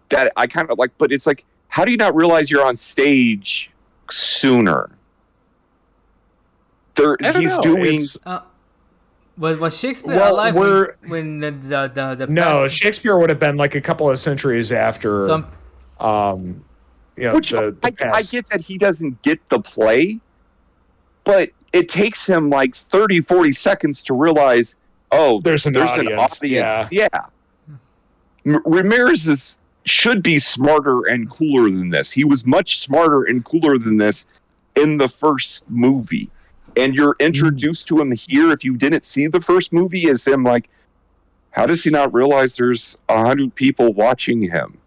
S3: that I kind of like, but it's like, how do you not realize you're on stage sooner?
S2: I don't know.
S3: Doing.
S1: Was Shakespeare
S2: Well,
S1: alive
S2: we're-
S1: when the
S2: No,
S1: past-
S2: Shakespeare would have been like a couple of centuries after.
S1: Some,
S3: Which
S2: the
S3: I
S2: past.
S3: get that he doesn't get the play, but it takes him like 30, 40 seconds to realize, oh,
S2: There's an audience, yeah.
S3: Ramirez should be smarter and cooler than this. He was much smarter and cooler than this in the first movie. And you're introduced to him here, if you didn't see the first movie, as him like, how does he not realize there's 100 people watching him?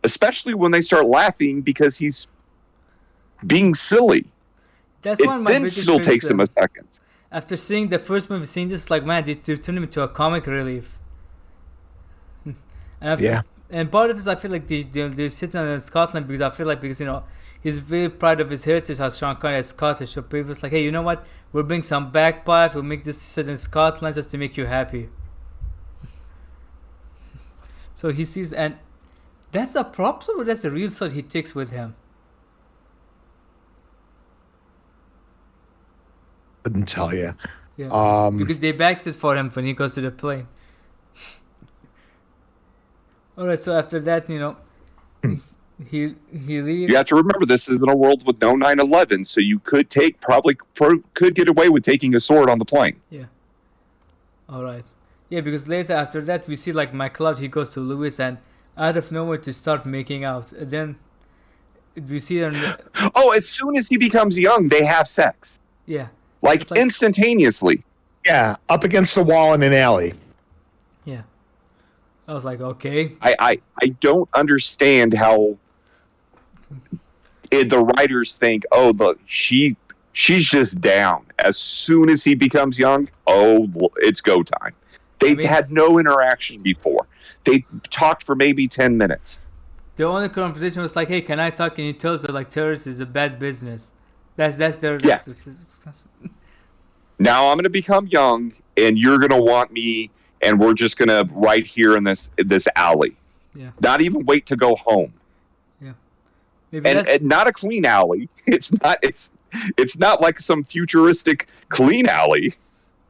S3: Especially when they start laughing because he's being silly.
S1: that's
S3: It
S1: one of my
S3: then
S1: biggest
S3: still takes him a
S1: criticisms.
S3: second.
S1: After seeing the first movie, seeing this, like, man, they turned him into a comic relief. And part of this, I feel like they sit in Scotland because I feel like he's very proud of his heritage as Sean Connery is Scottish. So people like, hey, you know what? We'll bring some bagpipes. We'll make this set in Scotland just to make you happy. So he sees, and that's a prop, or that's a real sword he takes with him.
S2: Couldn't tell you.
S1: Yeah. Because they bags it for him when he goes to the plane. Alright, so after that, he leaves.
S3: You have to remember, this is in a world with no 9/11, so you could could get away with taking a sword on the plane.
S1: Yeah. Alright. Yeah, because later after that we see like McCloud, he goes to Lewis and out of nowhere to start making out. And then Do you see her?
S3: Oh, as soon as he becomes young, they have sex.
S1: Yeah.
S3: Like
S1: It's like-
S3: instantaneously.
S2: Yeah, up against a wall in an alley.
S1: Yeah. I was like, okay.
S3: I don't understand how the writers think, oh, she's just down. As soon as he becomes young, oh, it's go time. They had no interaction before. They talked for maybe 10 minutes.
S1: The only conversation was like, hey, can I talk? And he tells her, like, terrorist is a bad business. That's their...
S3: Yeah. Now I'm going to become young, and you're going to want me, and we're just going to right here in this alley.
S1: Yeah.
S3: Not even wait to go home.
S1: Yeah. Maybe
S3: and not a clean alley. It's not like some futuristic clean alley.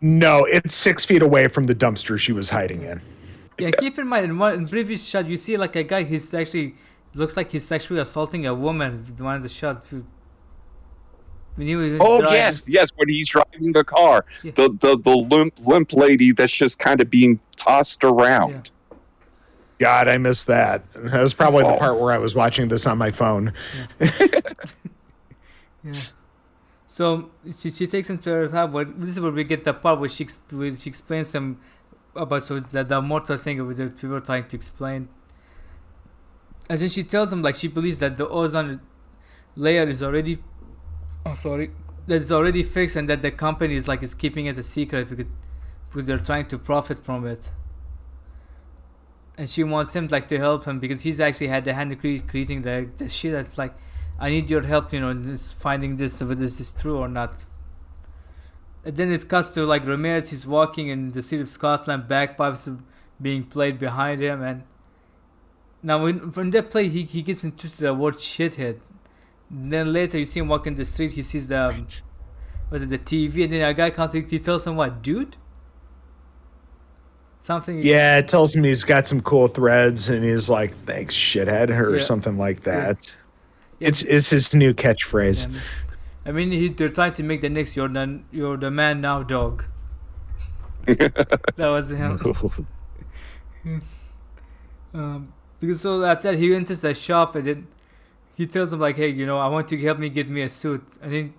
S2: No, it's 6 feet away from the dumpster she was hiding in.
S1: Yeah, keep in mind, in previous shot, you see like a guy, he's actually, looks like he's sexually assaulting a woman, the one in the shot. When he was driving.
S3: yes, when he's driving the car.
S1: Yeah.
S3: The limp lady that's just kind of being tossed around.
S1: Yeah.
S2: God, I missed that. That was probably the part where I was watching this on my phone.
S1: Yeah. So she takes him to her house, but this is where we get the part where she explains them about the mortal thing that we were trying to explain. And then she tells him like she believes that the ozone layer is already fixed, and that the company is keeping it a secret because they're trying to profit from it. And she wants him to help him because he's actually had the hand in creating the shit. That's like, I need your help, in this, finding this, whether this is true or not. And then it cuts to Ramirez. He's walking in the city of Scotland, bagpipes being played behind him, and now when they play, he gets interested in the word shithead. And then later you see him walking the street. He sees the TV, and then a guy comes. He tells him, "What, dude?" Something.
S2: Yeah, it tells him he's got some cool threads, and he's like, "Thanks, shithead," or something like that. Yeah. It's his new catchphrase.
S1: Yeah. I mean, they're trying to make the next "You're the man now, dog." That was him. Because so that's that. He enters the shop, and then he tells him "Hey, I want you to help me get me a suit." And then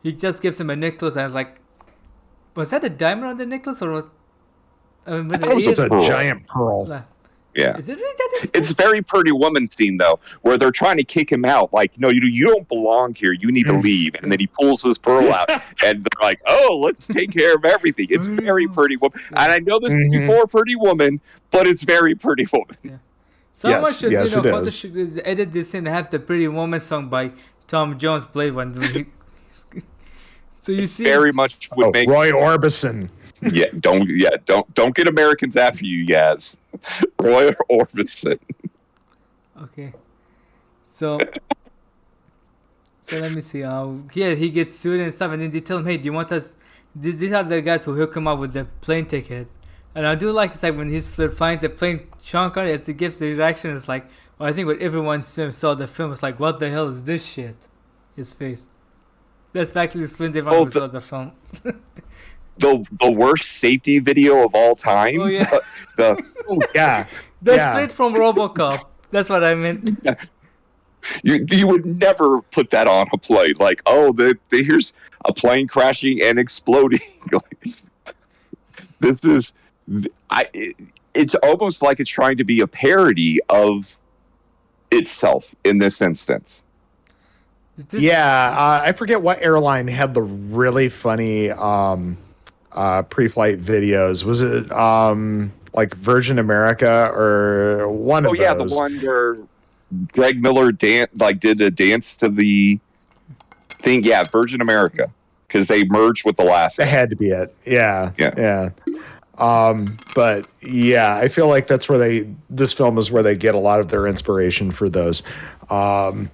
S1: he just gives him a necklace, and I was like, "Was that a diamond on the necklace, or was?"
S2: I thought it was just a giant pearl.
S3: Yeah.
S1: Is it really that expensive?
S3: It's very Pretty Woman scene, though, where they're trying to kick him out. Like, no, you don't belong here. You need to leave. And then he pulls his pearl out. And they're like, oh, let's take care of everything. It's very Pretty Woman. And I know this is before Pretty Woman, but it's very Pretty Woman.
S1: Yeah. Someone should,
S2: should
S1: edit this and have the Pretty Woman song by Tom Jones played one. So you see,
S3: very much would make
S2: Roy Orbison.
S3: Don't get Americans after you, Yaz. Roy Orbison.
S1: Okay. So let me see. He gets sued and stuff, and then they tell him, "Hey, do you want us?" These are the guys who hook him up with the plane tickets. And I do like it's when he's flying the plane, Sean Connery, as he gives the reaction, it's like, well, I think when everyone saw the film, it's like, what the hell is this shit? His face. That's practically explained everyone who saw the film.
S3: The worst safety video of all time.
S1: Oh yeah.
S3: That's
S1: straight from RoboCop. That's what I meant.
S3: You would never put that on a plane. Like, oh, here's a plane crashing and exploding. It's almost like it's trying to be a parody of itself in this instance.
S2: I forget what airline had the really funny pre-flight videos. Was it like Virgin America or one of those? Oh yeah,
S3: the one where Greg Miller did a dance to the thing. Yeah, Virgin America, because they merged with Alaska.
S2: That had to be it. Yeah. But yeah, I feel like that's where this film is where they get a lot of their inspiration for those. But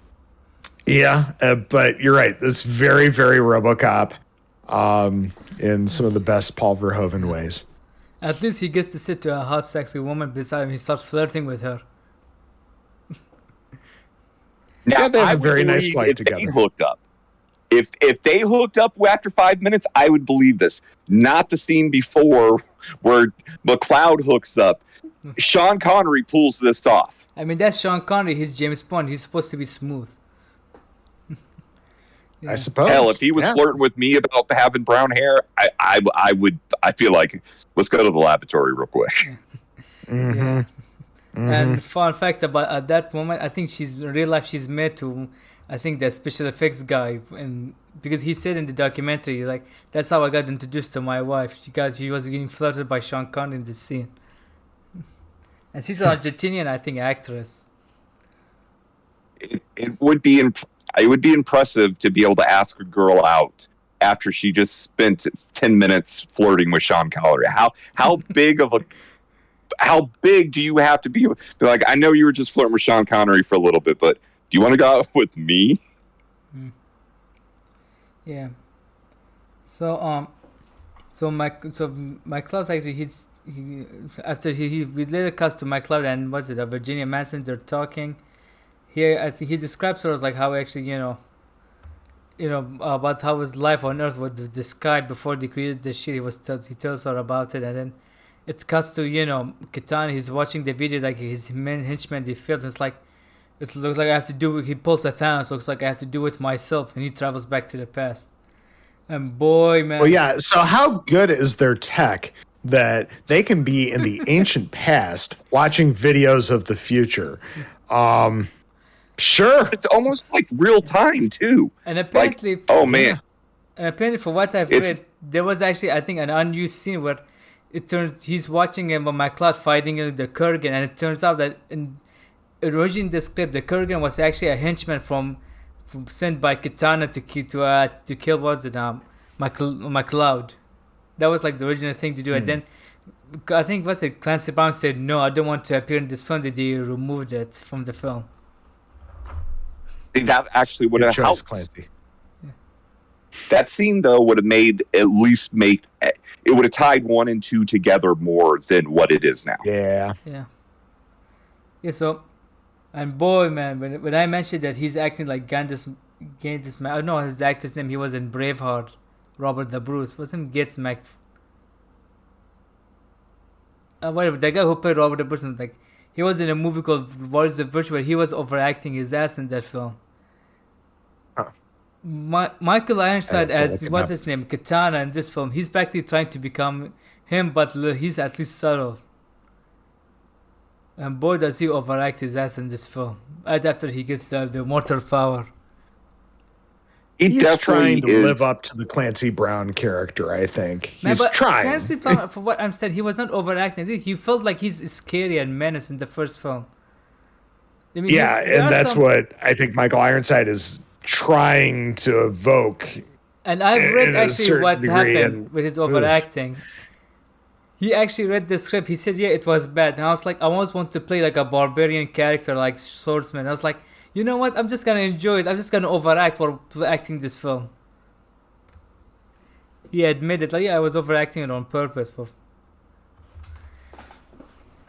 S2: you're right. It's very, very RoboCop in some of the best Paul Verhoeven ways.
S1: At least he gets to sit to a hot, sexy woman beside him. He starts flirting with her.
S3: Now,
S2: they have a very nice flight together.
S3: They hooked up. If they hooked up after 5 minutes, I would believe this. Not the scene before where McLeod hooks up. Sean Connery pulls this off.
S1: I mean, that's Sean Connery. He's James Bond. He's supposed to be smooth. Yeah.
S2: I suppose.
S3: Hell, if he was
S2: Yeah.
S3: flirting with me about having brown hair, I would. I feel like let's go to the lavatory real quick.
S2: Mm-hmm.
S1: Yeah.
S2: Mm-hmm.
S1: And fun fact about at that moment, I think she's in real life she's married to, I think the special effects guy, and because he said in the documentary like that's how I got introduced to my wife. She was getting flirted by Sean Connery in this scene, and she's an Argentinian, I think, actress.
S3: It would be impressive to be able to ask a girl out after she just spent 10 minutes flirting with Sean Connery. How big do you have to be? They're like, I know you were just flirting with Sean Connery for a little bit, but do you want to go out with me?
S1: Yeah. So my class actually we later cuts to my club and what's it, Virginia Madsen, they're talking. Here I think he describes her as like how actually about how his life on Earth with the sky before they created the shit. He tells her about it, and then it cuts to Kitana. He's watching the video like his main henchman. He feels it looks like I have to do it. He pulls a Thanos. Looks like I have to do it myself, and he travels back to the past. And boy, man.
S2: Well, yeah. So how good is their tech that they can be in the ancient past watching videos of the future? Sure.
S3: It's almost like real time too.
S1: And apparently,
S3: like, oh man.
S1: And apparently, for what I've read, there was actually I think an unused scene where it turns he's watching him on McLeod fighting the Kurgan, and it turns out that originally in the script, the Kurgan was actually a henchman from sent by Kitana to kill was it McLeod. That was like the original thing to do, and then I think Clancy Brown said no, I don't want to appear in this film. That they removed it from the film.
S3: That actually would have helped.
S2: Clancy.
S3: Yeah. That scene though would have it would have tied 1 and 2 together more than what it is now.
S2: Yeah.
S1: Yeah. Yeah. So, and boy, man, when I mentioned that he's acting like Gandalf man, I don't know his actor's name. He was in Braveheart. Robert the Bruce wasn't Gates Mac. Whatever, the guy who played Robert the Bruce, like he was in a movie called Warriors of Virtue where he was overacting his ass in that film.
S2: Huh.
S1: Michael Ironside as what's his name, Kitana in this film. He's practically trying to become him, but he's at least subtle. And boy, does he overact his ass in this film. Right after he gets the mortal power.
S2: He's trying to live up to the Clancy Brown character, I think. He's trying.
S1: Clancy Brown, for what I'm saying, he was not overacting. He felt like he's scary and menace in the first film. I mean,
S2: yeah, and that's what I think Michael Ironside is trying to evoke.
S1: And I've read actually what happened with his overacting. He actually read the script. He said, yeah, it was bad. And I was like, I almost want to play like a barbarian character, like swordsman. I was like, you know what? I'm just going to enjoy it. I'm just going to overact for acting this film. He admitted, like, yeah, I was overacting it on purpose. But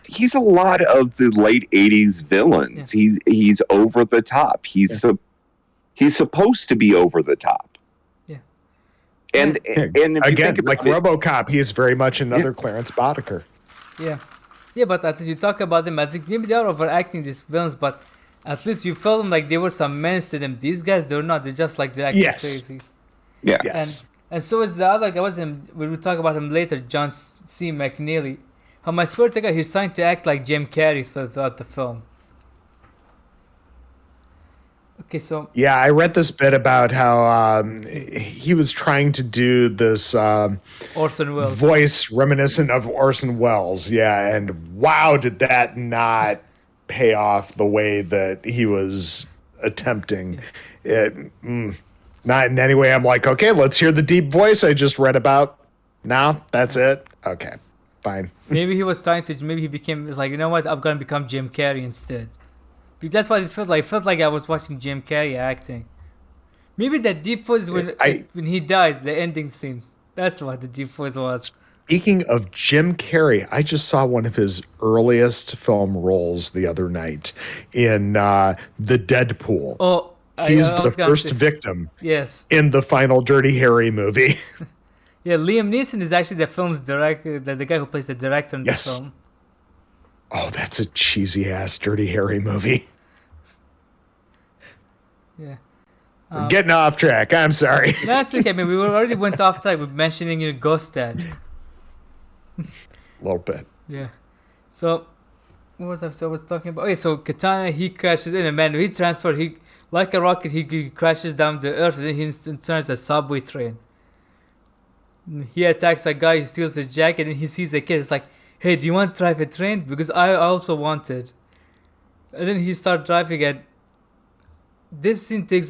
S3: he's a lot of the late 80s villains. Yeah. He's over the top. He's supposed to be over the top.
S1: Yeah.
S3: And
S2: again, like RoboCop, he is very much another Clarence Boddicker.
S1: Yeah. Yeah, but as you talk about them, I think maybe they are overacting these villains, but at least you felt them like they were some menace to them. These guys, they're not. They're just like they're acting crazy.
S3: Yeah.
S1: Yes. And so is the other guy. We will talk about him later. John C. McNeely. How I swear to God, he's trying to act like Jim Carrey throughout the film. Okay, so
S2: yeah, I read this bit about how he was trying to do this
S1: Orson Welles
S2: voice reminiscent of Orson Welles. Yeah, and wow, did that not pay off the way that he was attempting it. Not in any way. I'm like, okay, let's hear the deep voice I just read about. Now that's it. Okay, fine.
S1: Maybe he was trying to. Maybe he became. It's like, you know what? I'm gonna become Jim Carrey instead. Because that's what it felt like. It felt like I was watching Jim Carrey acting. Maybe that deep voice when he dies, the ending scene. That's what the deep voice was.
S2: Speaking of Jim Carrey, I just saw one of his earliest film roles the other night in The Deadpool.
S1: Oh,
S2: he's the first victim.
S1: Yes.
S2: In the final Dirty Harry movie.
S1: Yeah, Liam Neeson is actually the film's director, the guy who plays the director in the film.
S2: Oh, that's a cheesy ass Dirty Harry movie.
S1: Yeah.
S2: Getting off track. I'm sorry.
S1: That's okay. I mean, we already went off track with mentioning Ghost Dad.
S2: A little bit.
S1: Yeah. So, what was I was talking about? Okay, so Katana, he crashes in, and man, he transferred, like a rocket, he crashes down the earth, and then he turns a subway train. He attacks a guy, he steals his jacket, and he sees a kid. It's like, hey, do you want to drive a train? Because I also wanted. And then he starts driving, and this scene stays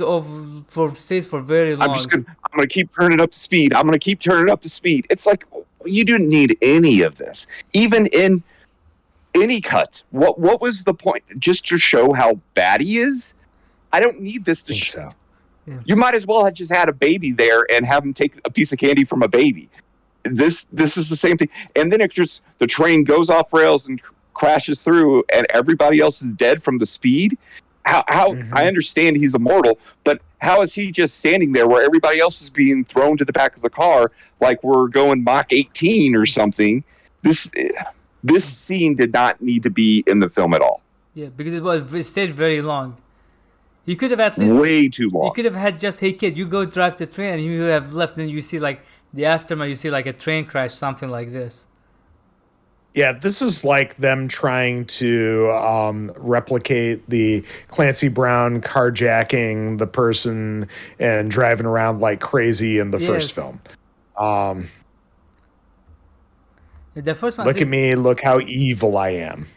S1: for very long.
S3: I'm gonna keep turning up the speed. It's like, you didn't need any of this. Even in any cut. What was the point? Just to show how bad he is? I don't need this to show.
S2: So.
S1: Yeah.
S3: You might as well have just had a baby there and have him take a piece of candy from a baby. This is the same thing. And then the train goes off rails and crashes through, and everybody else is dead from the speed. How I understand he's immortal, but how is he just standing there where everybody else is being thrown to the back of the car like we're going Mach 18 or something? This scene did not need to be in the film at all.
S1: Yeah, because it stayed very long. You could have at least
S3: way too long.
S1: You could have had just, hey kid, you go drive the train, and you have left, and you see like the aftermath. You see like a train crash, something like this.
S2: Yeah, this is like them trying to replicate the Clancy Brown carjacking the person and driving around like crazy in the first film.
S1: The first one.
S2: Look at me! Look how evil I am.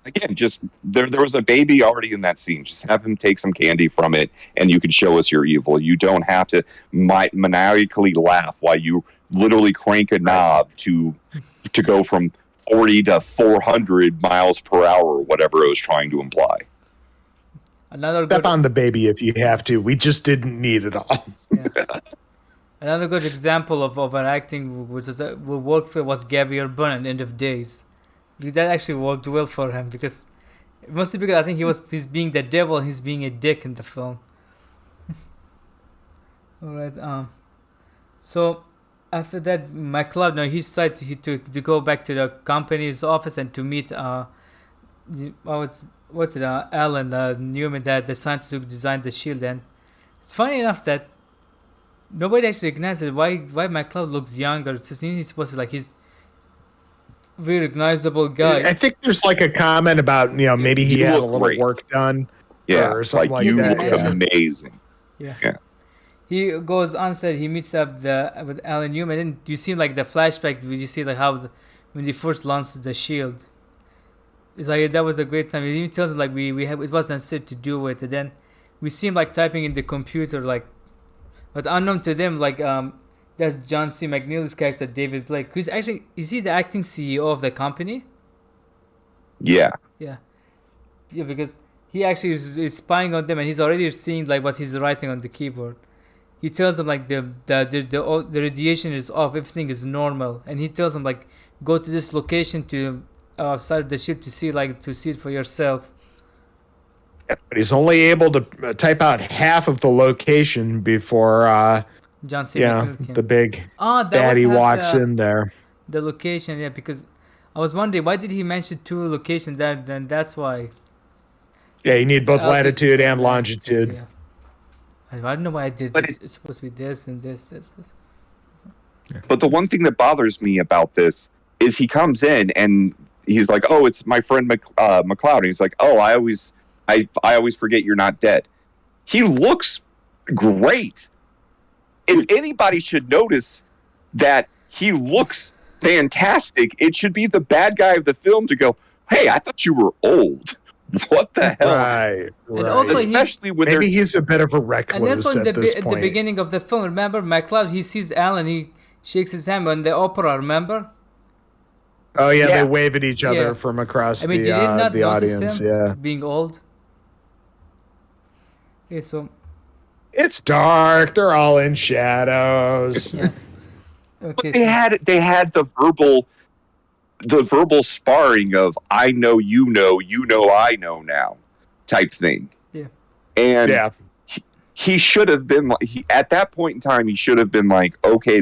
S3: Again, just there was a baby already in that scene. Just have him take some candy from it, and you can show us you're evil. You don't have to maniacally laugh while you literally crank a knob to go from 40 to 400 miles per hour, or whatever it was trying to imply.
S2: Step on the baby if you have to. We just didn't need it all.
S1: Yeah. Another good example of an acting which worked for was Gabriel Byrne in End of Days. Because that actually worked well for him, mostly because I think he's being the devil and he's being a dick in the film. Alright, so after that, McLeod, now he started to go back to the company's office and to meet Alan Newman, the scientist who designed the shield. And it's funny enough that nobody actually recognizes why McLeod looks younger. He's supposed to be like he's very recognizable guy.
S2: I think there's like a comment about maybe he had a little work done, or something like
S3: you
S2: that.
S3: Look amazing.
S1: Yeah. He goes on set. He meets up with Alan Newman, and you see like the flashback. You see like how when they first launched the shield. It's like that was a great time. He even tells him like we have it wasn't set to do it, and then we see him like typing in the computer like, but unknown to them like that's John C. McNeil's character, David Blake, who's actually, is he the acting CEO of the company?
S3: Yeah.
S1: Yeah, because he actually is spying on them, and he's already seeing like what he's writing on the keyboard. He tells them like the radiation is off, everything is normal, and he tells them like go to this location to outside the ship to see it for yourself.
S2: Yeah, but he's only able to type out half of the location before
S1: John C.
S2: the big baddie walks in there.
S1: The location, yeah, because I was wondering why did he mention two locations? Then that's why.
S2: Yeah, you need both latitude and longitude.
S1: Yeah. I don't know why I did this. It's supposed to be this and this.
S3: Yeah. But the one thing that bothers me about this is he comes in and he's like, "Oh, it's my friend McLeod." And he's like, "Oh, I always forget you're not dead." He looks great. If anybody should notice that he looks fantastic, it should be the bad guy of the film to go, "Hey, I thought you were old. What the hell?"
S2: Right.
S1: And also
S3: especially when
S2: maybe he's a bit of a recluse at this point.
S1: At the beginning of the film, remember, McLeod, he sees Alan, he shakes his hand on the opera, remember?
S2: Oh, yeah, they wave at each other from across
S1: did he not
S2: the audience.
S1: Him being old? Okay, so...
S2: It's dark. They're all in shadows.
S1: Yeah. Okay.
S3: But they had the verbal sparring of "I know you know I know now" type thing.
S1: Yeah.
S3: And he should have been like at that point in time. He should have been like, "Okay,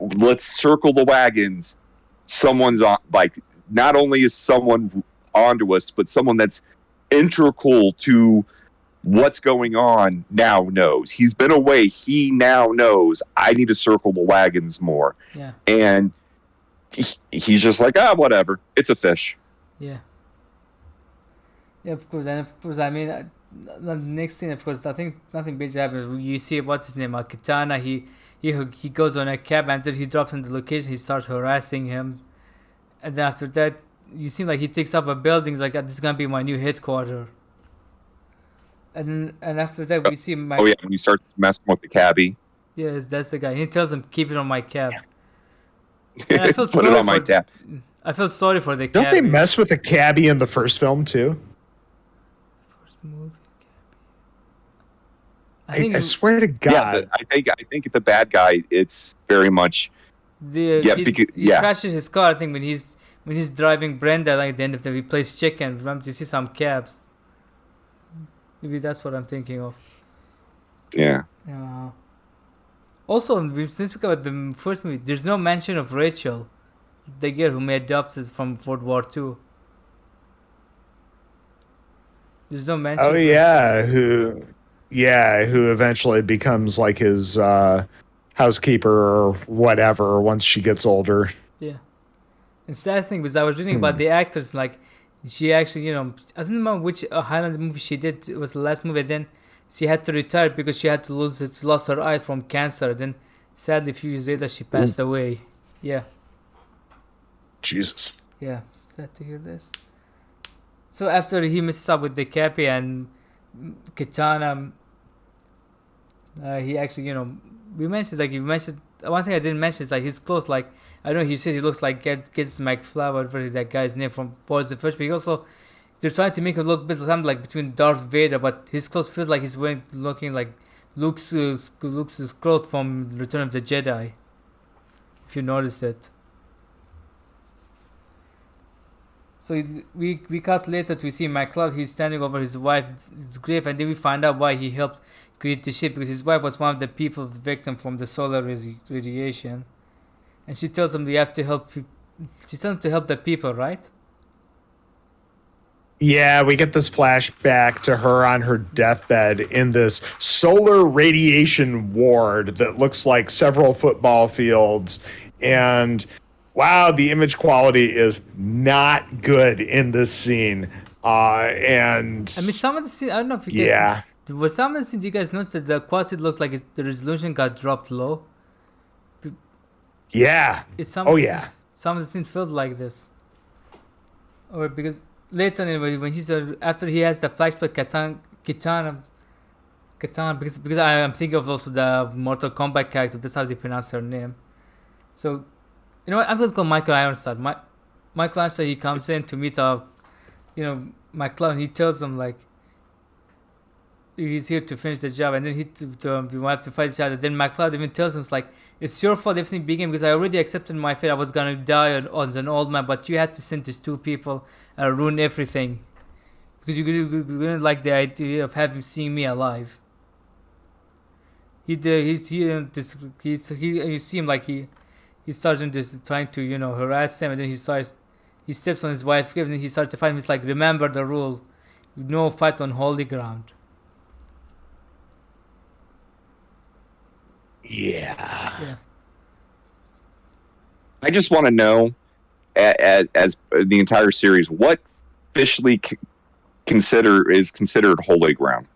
S3: let's circle the wagons. Someone's on. Like, not only is someone onto us, but someone that's integral to what's going on now knows. He's been away. He now knows I need to circle the wagons more.
S1: Yeah.
S3: And he's just like, whatever. It's a fish.
S1: Yeah. Yeah, of course. And of course, I mean, the next thing, of course, I think nothing big happens. You see, what's his name? Kitana, he goes on a cab and then he drops in the location. He starts harassing him. And then after that, you seem like he takes up a building. He's like, this is going to be my new headquarters. And after that, we see
S3: when he starts messing with the cabbie.
S1: Yes, that's the guy. He tells him, keep it on my cab. And I felt
S3: Put it on my tab.
S1: I felt sorry for the
S2: Don't
S1: cabbie.
S2: they mess with a cabbie in the first film too?
S1: First movie,
S2: I swear to God.
S3: Yeah, I think the bad guy. It's very much.
S1: He crashes his car. I think when he's driving Brenda, like at the end of the, he plays chicken. Remember, you see some cabs. Maybe that's what I'm thinking of.
S3: Yeah.
S1: Also, since we covered the first movie, there's no mention of Rachel, the girl who made dubs from World War II. There's no mention.
S2: Oh yeah, who eventually becomes like his housekeeper or whatever once she gets older.
S1: Yeah. And sad thing was I was reading about the actors, like she actually, I don't remember which Highlander movie she did. It was the last movie. Then she had to retire because she had to lost her eye from cancer. Then sadly, a few years later, she passed away. Yeah.
S2: Jesus.
S1: Yeah, sad to hear this. So after he messes up with the Cappy and Kitana, he actually, we mentioned, one thing I didn't mention is like his clothes, like, I don't know, he said he looks like Gets McFly, whatever that guy's name from Boys the First, but he also, they're trying to make him look a bit something like between Darth Vader, but his clothes feels like he's looking like Luke's clothes from Return of the Jedi, if you notice it. So we cut later to see McCloud. He's standing over his wife's grave, and then we find out why he helped create the ship, because his wife was one of the people, the victim from the solar radiation, and she tells him we have to help. She tells him to help the people, right?
S2: Yeah, we get this flashback to her on her deathbed in this solar radiation ward that looks like several football fields, and wow, the image quality is not good in this scene. And
S1: I mean, some of the scenes, I don't know if you
S2: yeah.
S1: Was some of the scenes you guys noticed that the quality looked like the resolution got dropped low?
S2: Yeah.
S1: Some
S2: of
S1: the scenes felt like this. Or because later anyway, when he's after he has the flashback Kitana, because I am thinking of also the Mortal Kombat character. That's how they pronounce her name. So, you know what? I'm just going Michael Ironside. Michael Ironside, he comes in to meet McCloud, and he tells him like he's here to finish the job, and then we want to fight each other. Then McCloud even tells him, like, it's your fault everything began because I already accepted my fate. I was gonna die on an old man, but you had to send these two people and ruin everything because you didn't like the idea of seeing me alive. You see him like he starts just trying to harass him, and then he steps on his wife's grave, and he starts to fight him. He's like, remember the rule, no fight on holy ground.
S2: Yeah.
S3: I just want to know, as the entire series, what officially is considered holy ground?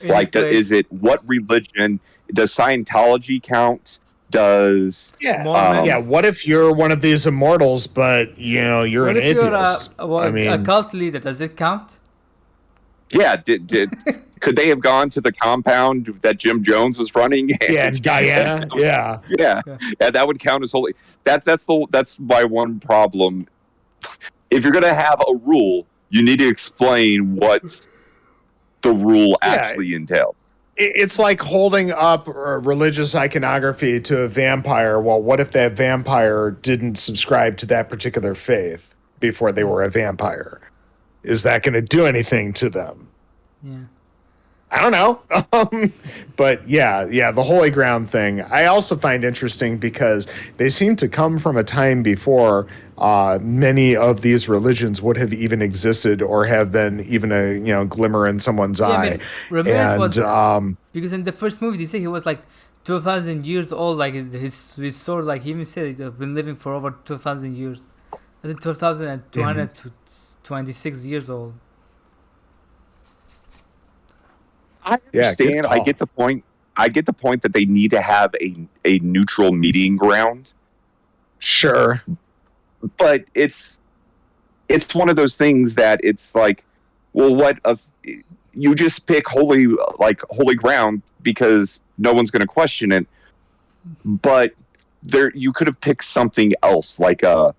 S3: Is it what religion? Does Scientology count? Does
S2: what if you're one of these immortals, but you're an atheist?
S1: A cult leader, does it count?
S3: Yeah, did could they have gone to the compound that Jim Jones was running?
S2: In Guyana.
S3: Yeah, that would count as holy. That's my one problem. If you're gonna have a rule, you need to explain what the rule actually entails.
S2: It's like holding up religious iconography to a vampire. Well, what if that vampire didn't subscribe to that particular faith before they were a vampire? Is that going to do anything to them?
S1: Yeah.
S2: I don't know. But the holy ground thing, I also find interesting because they seem to come from a time before many of these religions would have even existed or have been even a glimmer in someone's eye.
S1: Ramirez was
S2: And
S1: because in the first movie they say he was like 2,000 years old. Like his sword, like he even said he's been living for over 2,000 years. I think 2,226 years old.
S3: I understand. I get the point. I get the point that they need to have a neutral meeting ground.
S2: Sure.
S3: But it's one of those things that it's like, well, what if you just pick holy ground because no one's going to question it. But you could have picked something else, like a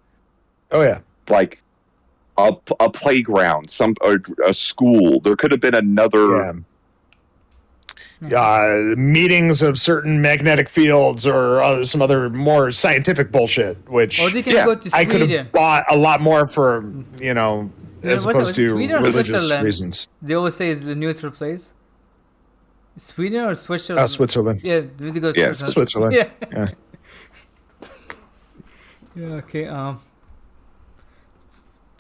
S3: playground, or a school. There could have been another.
S2: Meetings of certain magnetic fields or some other more scientific bullshit, which
S1: or they can go to Sweden.
S2: I could have bought a lot more for, as opposed to religious reasons.
S1: They always say it's the neutral place. Sweden or Switzerland?
S2: Switzerland.
S1: Yeah, we need to go to
S2: Switzerland.
S1: Yeah. Yeah, okay.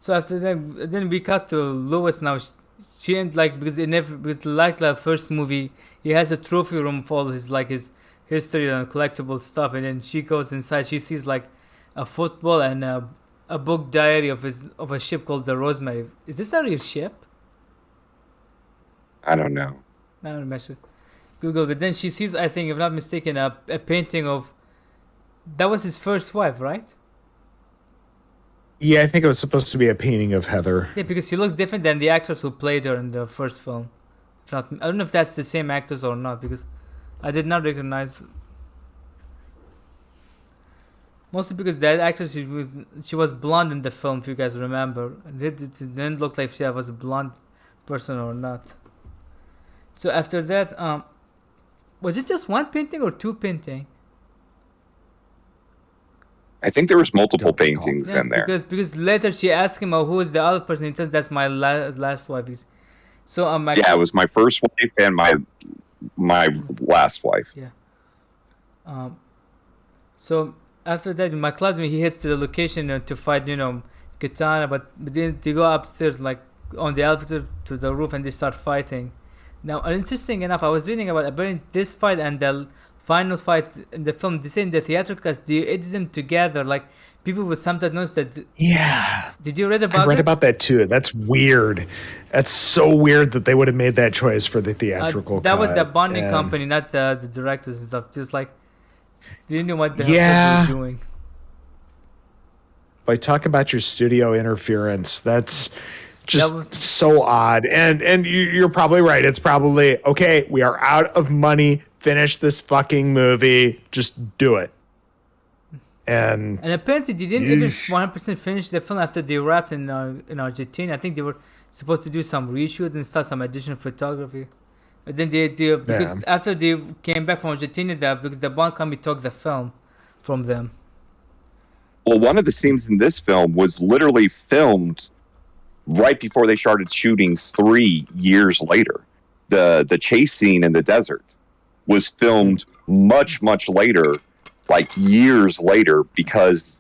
S1: So after that, then we cut to Lois now. She ain't because the first movie, he has a trophy room for his history and collectible stuff, and then she goes inside. She sees like a football and a book diary of a ship called the Rosemary. Is this a real ship?
S3: I don't know.
S1: I don't know. Google, but then she sees, I think, if I'm not mistaken, a painting of. That was his first wife, right?
S2: Yeah, I think it was supposed to be a painting of Heather.
S1: Yeah, because she looks different than the actress who played her in the first film. I don't know if that's the same actress or not, because I did not recognize. Mostly because that actress, she was blonde in the film, if you guys remember. It didn't look like she was a blonde person or not. So after that, was it just one painting or two paintings?
S3: I think there was multiple paintings in there.
S1: Because later she asked him, who is the other person? He says, that's my last wife. So
S3: it was my first wife and my last wife.
S1: Yeah. So after that, McLeod, he heads to the location to fight, Katana, but then they go upstairs, on the elevator to the roof, and they start fighting. Now, interesting enough, I was reading about this fight and the final fight in the film. They say in the theatrical cast, they edit them together. People would sometimes notice that.
S2: Yeah.
S1: Did you read about?
S2: I read about that too. That's weird. That's so weird that they would have made that choice for the theatrical.
S1: That was the bonding company, not the directors and stuff. Just they didn't know what the hell they were doing.
S2: Like, talk about your studio interference. That's just so odd. And you're probably right. It's probably okay. We are out of money. Finish this fucking movie. Just do it. And
S1: apparently they didn't even 100% finish the film after they wrapped in Argentina. I think they were supposed to do some reshoots and stuff, some additional photography. But then because after they came back from Argentina, because the bond company took the film from them.
S3: Well, one of the scenes in this film was literally filmed right before they started shooting 3 years later. The chase scene in the desert was filmed much, much later, years later, because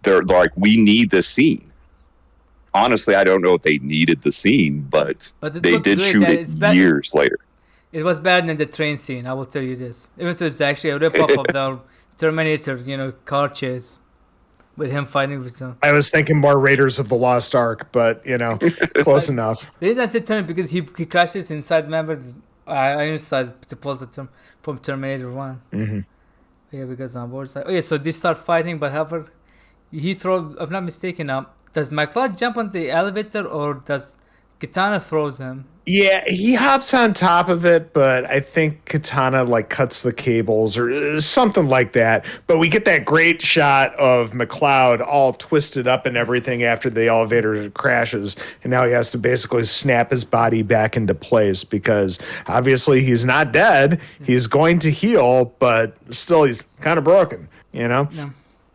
S3: they're like, we need this scene. Honestly, I don't know if they needed the scene, but they did shoot it years later.
S1: It was better than the train scene, I will tell you this. Even though it's actually a rip-off of the Terminator, car chase. With him fighting with them.
S2: I was thinking more Raiders of the Lost Ark, but close enough.
S1: The reason I said Terminator because he crashes inside. Remember, I decided to pause the term from Terminator 1.
S2: Mm-hmm.
S1: Yeah, because on board side. So they start fighting, but however, if I'm not mistaken, does McLeod jump on the elevator or does Katana throws him?
S2: Yeah, he hops on top of it, but I think Katana cuts the cables or something like that. But we get that great shot of McLeod all twisted up and everything after the elevator crashes, and now he has to basically snap his body back into place because obviously he's not dead. He's going to heal, but still he's kind of broken,
S1: Yeah.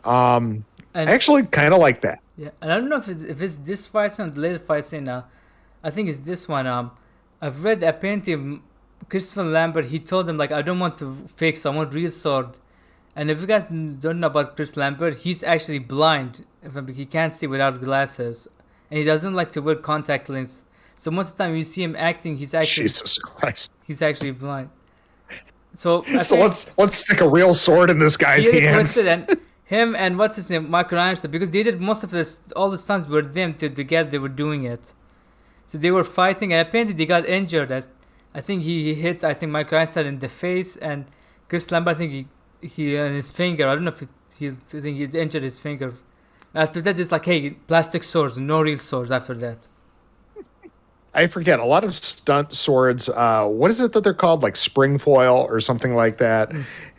S2: I actually kind of like that.
S1: Yeah, and I don't know if it's this fight scene or the later fight scene. I think it's this one. I've read apparently Christopher Lambert. He told him I don't want to fake, so I want real sword. And if you guys don't know about Chris Lambert, he's actually blind. He can't see without glasses, and he doesn't like to wear contact lenses. So most of the time you see him acting, he's actually
S2: Jesus Christ.
S1: He's actually blind. So
S2: let's stick a real sword in this guy's
S1: he
S2: hands.
S1: requested, and him and what's his name, Michael Anderson, because they did most of this, all the stunts were them together. They were doing it. So they were fighting, and apparently they got injured. I think he hit Michael Anderson in the face, and Chris Lambert, I think he on his finger. I don't know if I think he injured his finger. After that, it's like, hey, plastic swords, no real swords. After that.
S2: I forget, a lot of stunt swords, what is it that they're called? Like spring foil or something like that.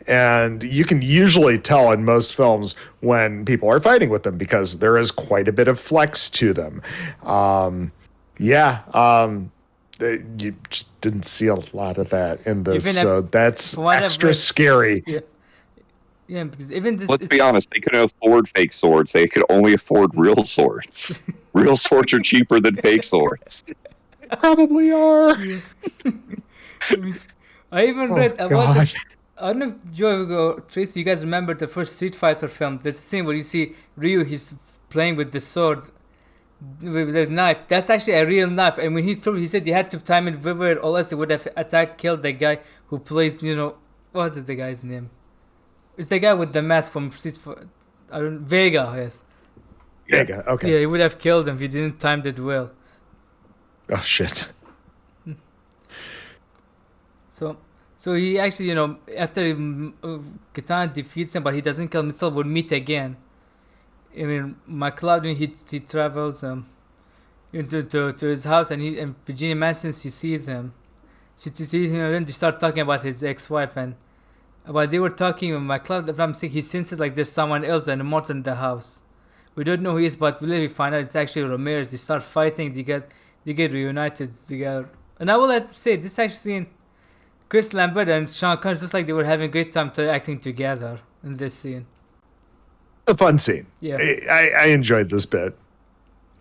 S2: And you can usually tell in most films when people are fighting with them because there is quite a bit of flex to them. You just didn't see a lot of that in this, so that's extra scary.
S1: Yeah, because even this...
S3: Let's be honest, they couldn't afford fake swords. They could only afford real swords. Real swords are cheaper than fake swords.
S2: Probably are.
S1: I even read. I don't know if Joe or Tracy, you guys remember the first Street Fighter film? The scene where you see Ryu, he's playing with the sword, with the knife. That's actually a real knife. And when he threw, he said he had to time it very well, or else it would have killed the guy who plays. What was it? The guy's name? It's the guy with the mask from Street Fighter. Vega. Yes.
S2: Vega. Okay.
S1: Yeah, he would have killed him if he didn't time it well.
S2: Oh shit.
S1: So he actually, after Katana defeats him, but he doesn't kill him, still would meet again. I mean, McCloud, he travels to his house, and Virginia Madsen, she sees him. She sees him, and then they start talking about his ex-wife, and while they were talking with McCloud, if I'm saying, he senses like there's someone else and more in the house. We don't know who he is, but we find out it's actually Ramirez. They start fighting. They get reunited together. And I will have to say, this actually scene, Chris Lambert and Sean Connery, just like they were having a great time acting together in this scene.
S2: A fun scene.
S1: Yeah.
S2: I enjoyed this bit.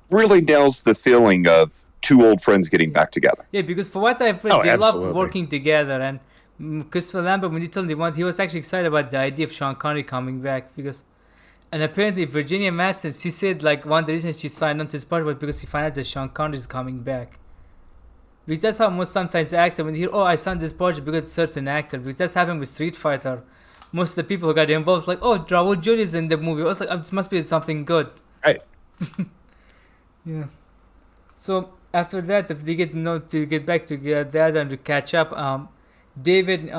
S3: Really nails the feeling of two old friends getting back together.
S1: Yeah, because for what I've read, they
S2: absolutely
S1: loved working together. And Christopher Lambert, when he told him he was actually excited about the idea of Sean Connery coming back. And apparently Virginia Madsen, she said like one of the reasons she signed on to this part was because she found out that Sean Connery is coming back. Because that's how most sometimes actors, when you hear, I signed this project because it's a certain actor. Because that's happened with Street Fighter. Most of the people who got involved like, Raul Julia's in the movie. I was like, this must be something good.
S2: Right.
S1: Yeah. So after that, if they get back together and to catch up, David,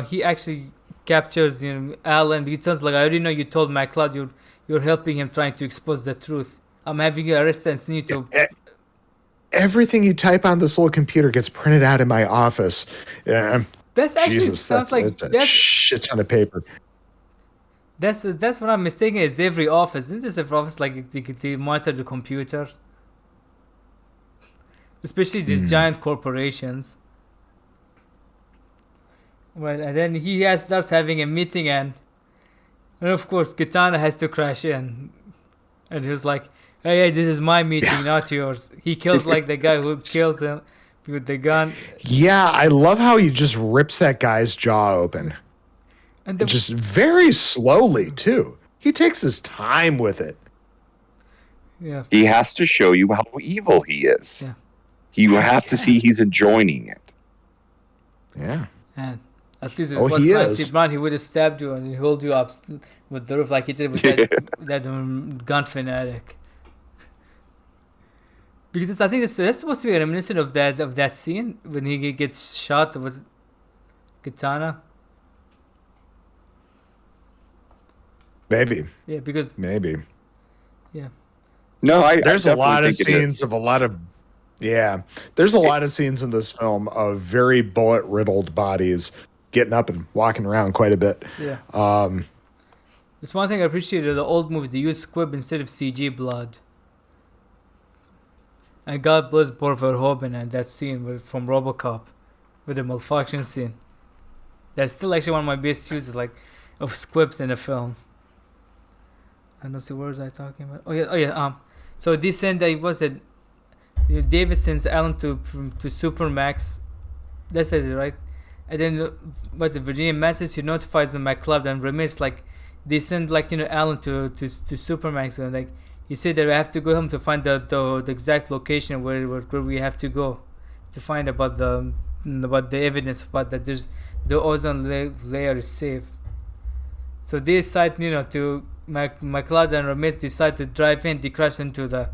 S1: he actually captures Alan. He tells like, I already know you told McCloud you're helping him trying to expose the truth. I'm having you arrested and send you to...
S2: Everything you type on this little computer gets printed out in my office.
S1: That's actually sounds like
S2: that's a shit ton of paper.
S1: That's what I'm mistaken is every office. Isn't this every office like they monitor the computers? Especially these giant corporations. Well, and then he starts having a meeting, and of course Katana has to crash in, and he's like, "Hey, this is my meeting, not yours." He kills like the guy who kills him with the gun.
S2: Yeah, I love how he just rips that guy's jaw open, and just very slowly too. He takes his time with it.
S1: Yeah,
S3: he has to show you how evil he is.
S1: Yeah,
S3: you have to see he's enjoying it.
S2: Yeah,
S1: and at least it was Clancy Brown. He would have stabbed you and hold you up with the roof like he did with that gun fanatic. Because I think that's supposed to be reminiscent of that scene when he gets shot with Katana.
S2: Maybe.
S1: Yeah, because
S2: maybe.
S1: Yeah.
S3: No,
S2: there's a lot of scenes of a lot of. Yeah, there's a lot of scenes in this film of very bullet riddled bodies getting up and walking around quite a bit.
S1: Yeah. It's one thing I appreciated the old movie. They used squib instead of CG blood. And God bless Paul Verhoeven and that scene from RoboCop with the malfunction scene. That's still actually one of my best uses of squibs in a film. I don't see what was I talking about. Oh yeah. So this scene that was it. David sends Alan to Supermax. That's it, right? And then, but the Virginia Madsen, he notifies the McLeod and Ramirez, like, they send, like, Alan to Supermax, and, like, he said that we have to go home to find the exact location where we have to go to find about the evidence about that there's the ozone layer is safe. So they decide, to McLeod and Ramirez decide to drive in. They crash into the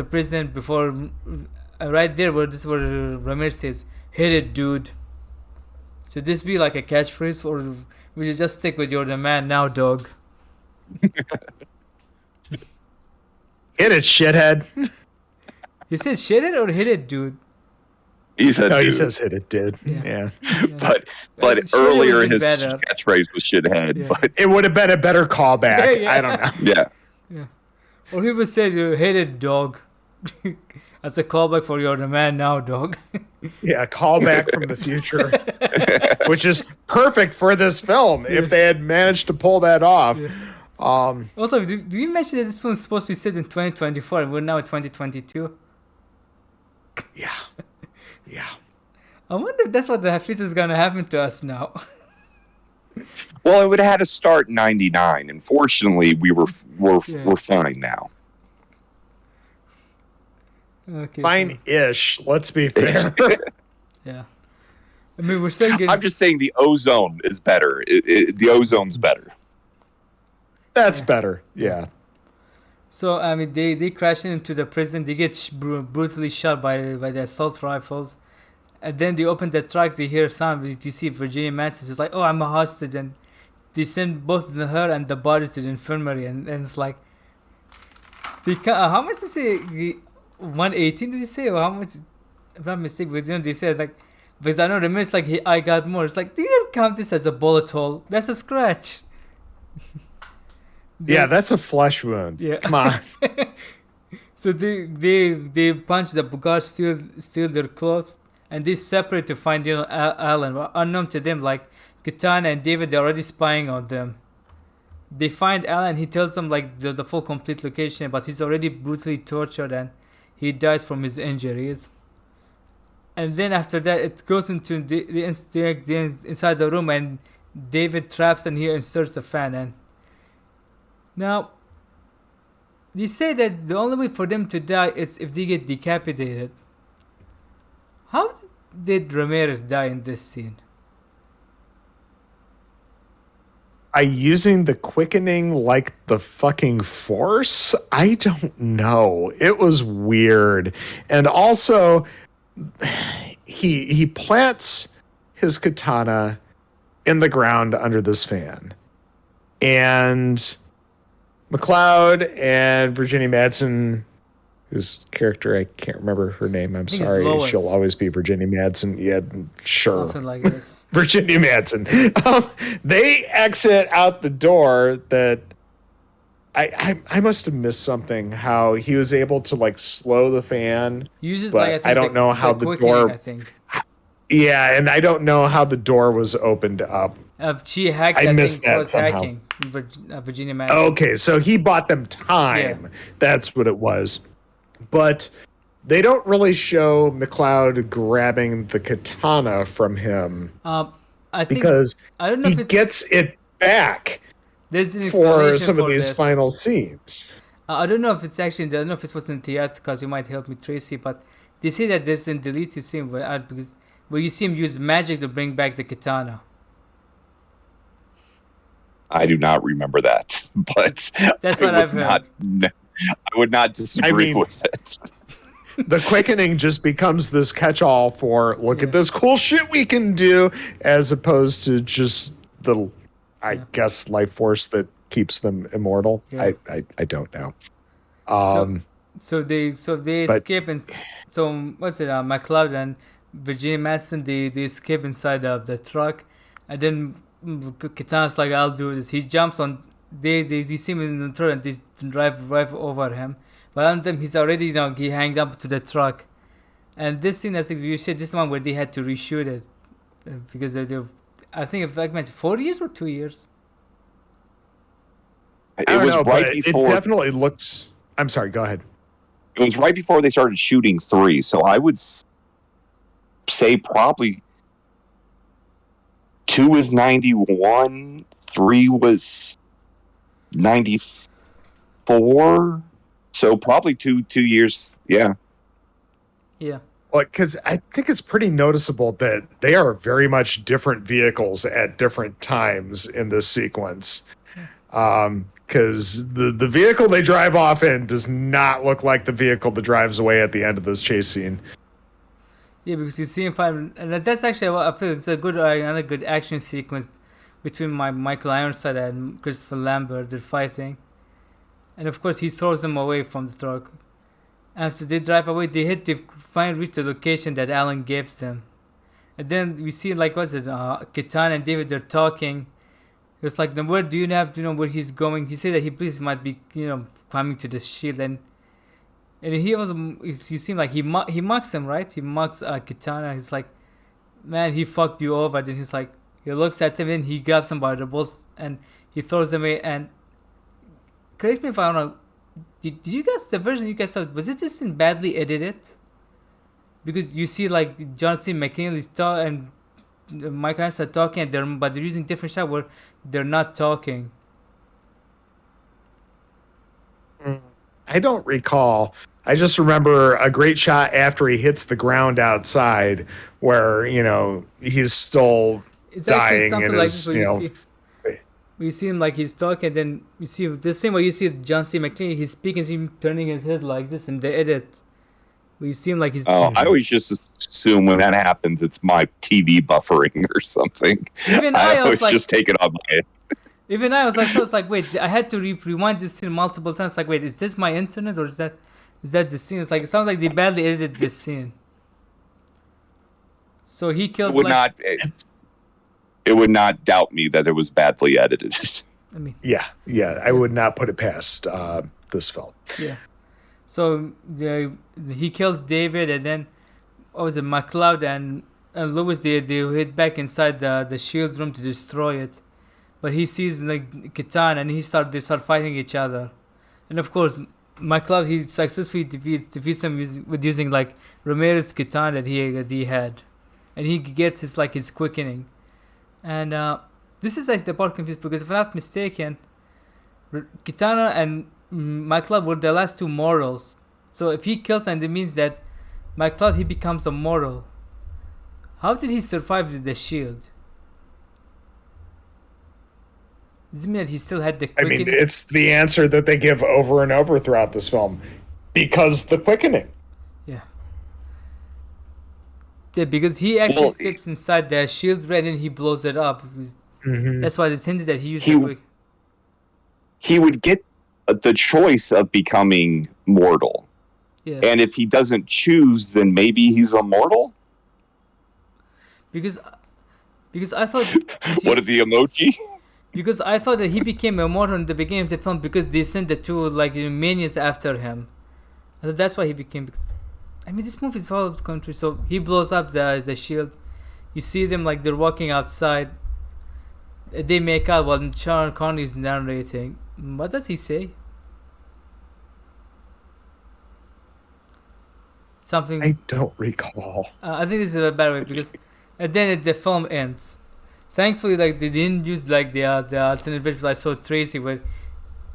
S1: prison before right there where Ramirez says, "Hit it, dude." Should this be like a catchphrase, or will you just stick with "You're the man now, dog"?
S2: Hit it, shithead.
S1: He said "shit it" or "hit it, dude"?
S3: He said,
S2: no,
S3: dude.
S2: he says "hit it, dude." Yeah.
S3: But earlier his catchphrase was "shithead."
S1: Yeah.
S3: But
S2: it would have been a better callback.
S1: Yeah.
S2: I don't know.
S3: Yeah.
S1: Or he would say, "Hit it, dog." As a callback for "You're the man now, dog."
S2: Yeah, callback from the future, which is perfect for this film if they had managed to pull that off.
S1: Yeah. Also, do you mention that this film is supposed to be set in 2024 and we're now in 2022?
S2: Yeah.
S1: I wonder if that's what the future is gonna happen to us now.
S3: Well, it would have had to start in '99, and fortunately, we're fine now.
S1: Okay.
S2: Fine-ish. Let's be fair.
S1: Yeah. I mean, we're still getting.
S3: I'm just saying the ozone is better. The ozone's better.
S2: That's better. Yeah.
S1: So I mean, they crash into the prison. They get brutally shot by the assault rifles, and then they open the truck. They hear sound. You see Virginia Madsen is like, "Oh, I'm a hostage," and they send both her and the body to the infirmary. And it's like, how much did they say? 118? Did you say? Or how much? If I'm not mistaken, but they say it's like, because I know Ramirez like I got more. It's like, do you count this as a bullet hole? That's a scratch.
S2: Yeah, that's a flesh wound.
S1: Yeah.
S2: Come on.
S1: So they punch the guards, steal their clothes, and they separate to find Alan. Unknown to them, like Katana and David, they're already spying on them. They find Alan. He tells them like the full complete location, but he's already brutally tortured and he dies from his injuries. And then after that, it goes into the inside the room, and David traps and he inserts the fan in. Now, they say that the only way for them to die is if they get decapitated. How did Ramirez die in this scene?
S2: By using the quickening like the fucking Force? I don't know. It was weird. And also, he plants his katana in the ground under this fan. And McLeod and Virginia Madsen, whose character I can't remember her name. I'm sorry. She'll always be Virginia Madsen. Yeah, sure.
S1: Something like this.
S2: Virginia Madsen. They exit out the door that I must have missed something. How he was able to like slow the fan.
S1: Uses
S2: but
S1: like I, think
S2: I don't know how the door.
S1: I think.
S2: Yeah, and I don't know how the door was opened up.
S1: She hacked.
S2: I missed that somehow.
S1: Hacking, Virginia Madsen.
S2: Okay, so he bought them time. Yeah. That's what it was. But they don't really show McLeod grabbing the katana from him.
S1: I think
S2: because
S1: I don't know
S2: he gets it back for some of these final scenes.
S1: I don't know if it's actually. I don't know if it was in theater, because you might help me, Tracy. But they say that there's a deleted scene where you see him use magic to bring back the katana.
S3: I do not remember that, but
S1: that's what I've heard.
S3: I would not disagree with it.
S2: The quickening just becomes this catch-all for look at this cool shit we can do, as opposed to just the, I guess, life force that keeps them immortal. Yeah. I don't know.
S1: So they escape, and so what's it? McLeod and Virginia Madsen they escape inside of the truck, and then Katana's like, "I'll do this." He jumps on. They see him in the truck and they drive right over him. But on them, he's already he hanged up to the truck. And this scene, I think you said this one where they had to reshoot it because I think if I mentioned 4 years or 2 years.
S2: I don't know, right before. It definitely looks. I'm sorry. Go ahead.
S3: It was right before they started shooting 3, so I would say probably 2 was 91, 3 was 94. So probably two years. Yeah.
S1: Yeah.
S2: Well, because I think it's pretty noticeable that they are very much different vehicles at different times in this sequence. Because the vehicle they drive off in does not look like the vehicle that drives away at the end of this chase scene.
S1: Yeah, because you see him fight, and that's actually what I feel it's a good another good action sequence between Michael Ironside and Christopher Lambert. They're fighting, and of course he throws them away from the truck. After they drive away, they hit to reach the location that Alan gives them, and then we see like what's it? Kitana and David, they're talking. It's like, where do you have to know where he's going? He said that he believes he might be coming to the shield, and he seemed like he mocks him, right? He mocks Kitana. He's like, man, he fucked you over. Then he's like, he looks at him and he grabs him by the balls and he throws them away. And correct me if I'm wrong. Did you guys, the version you guys saw, was it just badly edited? Because you see like John C. McCain's and Mike Rance are talking, but they're using different shots where they're not talking.
S2: I don't recall. I just remember a great shot after he hits the ground outside where, he's still
S1: It's
S2: dying
S1: something
S2: and
S1: like
S2: is,
S1: this where you see him like he's talking, and then you see the same way you see John C. McClane, he's speaking, see him turning his head like this in the edit. Where you see him like he's.
S3: Oh, I always just assume when that happens, it's my TV buffering or something.
S1: Even
S3: I
S1: was
S3: always
S1: like,
S3: just take it on my head.
S1: Even I was like, so it's like, wait, I had to rewind this scene multiple times. Like, wait, is this my internet or is that the scene? It's like, it sounds like they badly edited this scene. So he kills.
S3: It would not doubt me that it was badly edited.
S1: I mean,
S2: yeah, I would not put it past this film.
S1: Yeah. So he kills David, and then what was it? McLeod and Lewis they hit back inside the shield room to destroy it, but he sees like Kitana and they start fighting each other, and of course McLeod he successfully defeats him using like Ramirez Kitana that he had, and he gets his quickening, and this is like the part confused because if I'm not mistaken, Kitana and McLeod were the last two mortals. So if he kills them, it means that McLeod he becomes a mortal. How did he survive the shield? Does it mean that he still had the quickening?
S2: I mean, it's the answer that they give over and over throughout this film. Because the quickening.
S1: Yeah. Yeah, because he actually steps inside the shield right and he blows it up. That's why it's hinted that he used the quick.
S3: He would get the choice of becoming mortal.
S1: Yeah.
S3: And if he doesn't choose, then maybe he's immortal?
S1: Because I thought...
S3: What are the emoji?
S1: Because I thought that he became immortal in the beginning of the film because they sent the two minions after him. I thought that's why he became... I mean, this movie is all over the country, so he blows up the shield. You see them they're walking outside. They make out while Sean Connery is narrating. What does he say? Something.
S2: I don't recall.
S1: I think this is a better way because, and then the film ends. Thankfully, they didn't use the alternate version. I saw Tracey where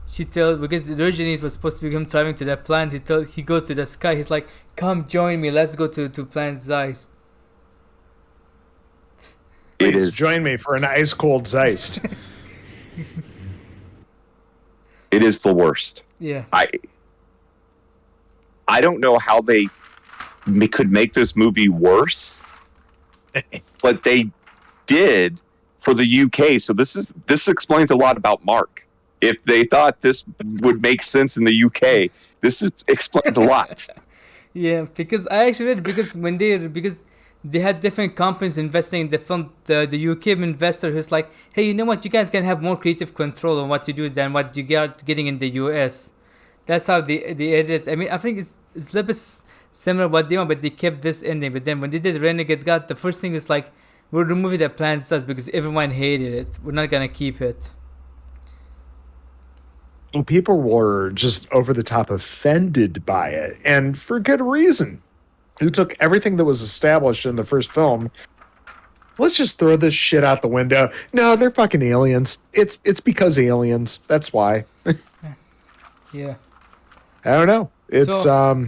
S1: she tells because originally it was supposed to be him traveling to that planet. He goes to the sky. He's like, "Come join me. Let's go to planet Zeist."
S2: Please join me for an ice cold Zeist.
S3: It is the worst.
S1: Yeah.
S3: I don't know how they could make this movie worse, but they did for the UK. So this explains a lot about Mark. If they thought this would make sense in the UK, explains a lot.
S1: Yeah, because I actually read because they had different companies investing in the film. The UK investor who's like, hey, you know what? You guys can have more creative control on what you do than what you getting in the US. That's how they edit. I mean, I think it's a little bit similar to what they want, but they kept this ending. But then when they did Renegade, the first thing is we're removing the plan stuff because everyone hated it. We're not gonna keep it.
S2: Well, people were just over the top offended by it, and for good reason. Who took everything that was established in the first film let's just throw this shit out the window. No, they're fucking aliens. It's because aliens. That's why.
S1: Yeah.
S2: I don't know. It's
S1: So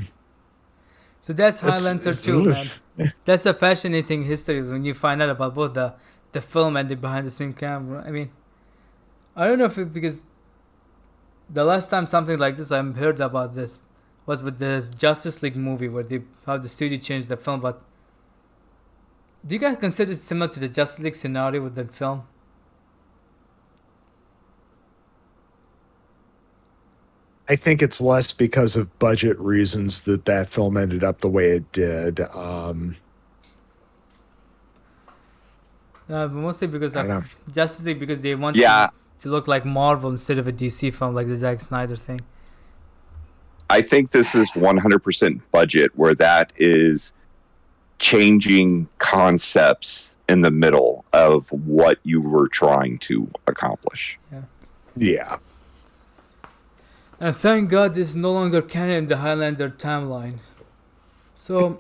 S1: that's
S2: It's-
S1: Highlander
S2: it's
S1: 2,
S2: oof.
S1: man. That's a fascinating history when you find out about both the film and the behind the scene camera. I mean, I don't know if it because the last time something like this I heard about this was with this Justice League movie where they how the studio changed the film. But do you guys consider it similar to the Justice League scenario with the film?
S2: I think it's less because of budget reasons that film ended up the way it did.
S1: But mostly because
S2: I don't know.
S1: of Justice League because they want
S3: Yeah.
S1: to look like Marvel instead of a DC film like the Zack Snyder thing.
S3: I think this is 100% budget, where that is changing concepts in the middle of what you were trying to accomplish.
S2: Yeah.
S1: And thank God this is no longer canon in the Highlander timeline. So,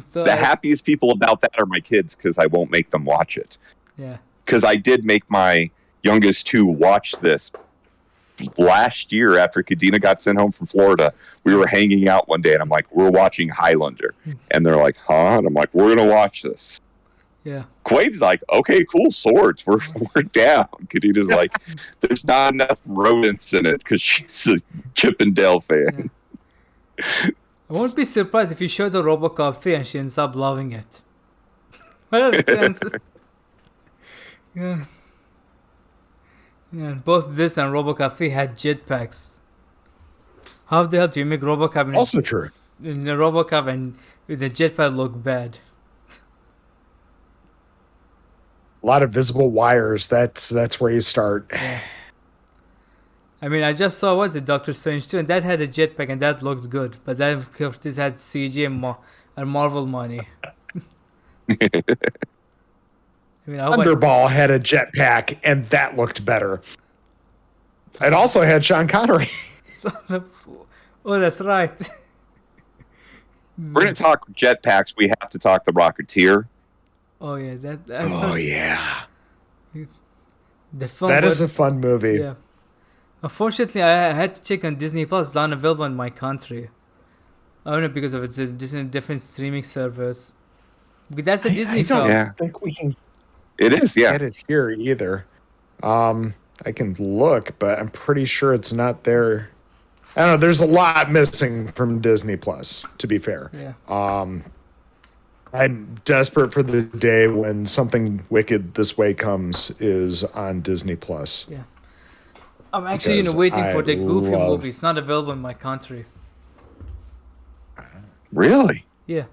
S1: so
S3: The happiest people about that are my kids, because I won't make them watch it.
S1: yeah,
S3: Because I did make my youngest two watch this last year after Kadena got sent home from Florida. We were hanging out one day, and I'm like, we're watching Highlander. And they're like, huh? And I'm like, we're going to watch this.
S1: yeah.
S3: Quaid's like, okay, cool, swords. We're down. Kadena's like, there's not enough rodents in it, because she's a Chip and Dale fan.
S1: I won't be surprised if you show the Robocop 3 and she ends up loving it. What are the chances? Yeah. Yeah, both this and Robocop 3 had jetpacks. How the hell do you make Robocop
S2: Also true.
S1: in the Robocop and with the jetpack look bad?
S2: A lot of visible wires. That's where you start.
S1: I mean, I just saw was it Doctor Strange 2 and that had a jetpack and that looked good, but that of course this had CG and Marvel money. I mean, I hope
S2: Thunderball had a jetpack, and that looked better. It also had Sean Connery.
S1: Oh, that's right.
S3: We're going to talk jetpacks. We have to talk the Rocketeer.
S1: Oh yeah, that
S2: Oh yeah,
S1: the film.
S2: that
S1: was,
S2: is a fun movie.
S1: yeah. Unfortunately, I had to check on Disney Plus. It's not available in my country. I don't know because of it's just in different streaming servers. But that's a Disney
S2: I
S1: film.
S2: don't
S3: Yeah.
S2: think we can
S3: It is, yeah.
S2: get it here either. I can look, but I'm pretty sure it's not there. I don't know. There's a lot missing from Disney Plus, to be fair.
S1: Yeah.
S2: I'm desperate for the day when something wicked this way comes is on Disney Plus.
S1: Yeah. I'm actually
S2: Because
S1: waiting
S2: I
S1: for the Goofy
S2: love-
S1: movie. It's not available in my country.
S3: Really?
S1: Yeah.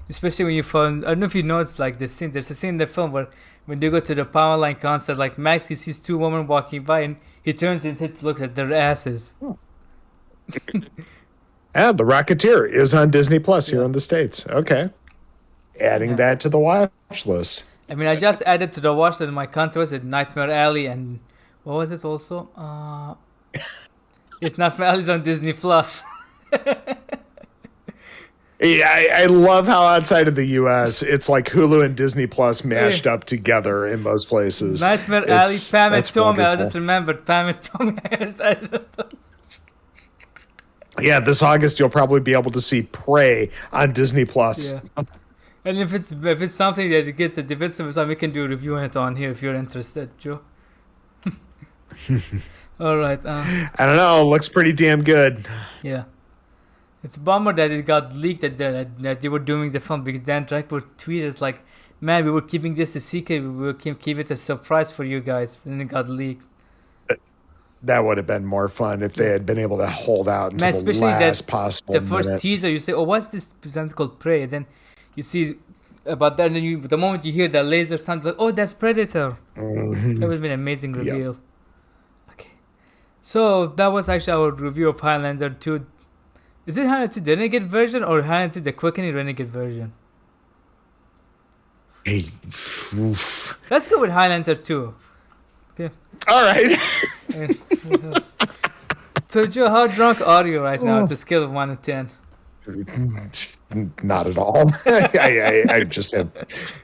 S1: Especially when you find, I don't know if you know, it's like the scene. There's a scene in the film where when they go to the power line concert, like Max, he sees two women walking by and he turns his head to look at their asses.
S2: And The Rocketeer is on Disney Plus here in the States. Okay. Adding that to the watch list.
S1: I mean, I just added to the watch that in my country was it Nightmare Alley and what was it also? It's Nightmare Alley's on Disney Plus.
S2: Yeah, I love how outside of the U.S., it's like Hulu and Disney Plus mashed up together in most places.
S1: Nightmare Alley, Pam and
S2: that's
S1: Tommy. I
S2: wonderful.
S1: just remembered Pam and Tommy.
S2: Yeah, this August you'll probably be able to see Prey on Disney Plus.
S1: Yeah. And if it's something that gets the divisive side, we can do a review on it on here if you're interested, Joe. All right.
S2: I don't know. Looks pretty damn good.
S1: Yeah. It's a bummer that it got leaked that they were doing the film because Dan Draper tweeted like, "Man, we were keeping this a secret. We were keep it a surprise for you guys," and it got leaked.
S2: That would have been more fun if they had been able to hold out until
S1: Man,
S2: the
S1: especially
S2: last possible
S1: The first
S2: minute.
S1: teaser, you say, "Oh, what's this present called Prey?" And then you see about that, and then the moment you hear the laser sound, like, "Oh, that's Predator."
S2: Mhm.
S1: That would have been an amazing reveal. Okay, so that was actually our review of Highlander 2. Is it Highlander 2 the Renegade version or Highlander 2 the Quickening Renegade version?
S2: Hey, oof.
S1: Let's go with Highlander 2.
S2: All right.
S1: So, Joe, how drunk are you right now at the scale of 1 to 10?
S2: Not at all. I just had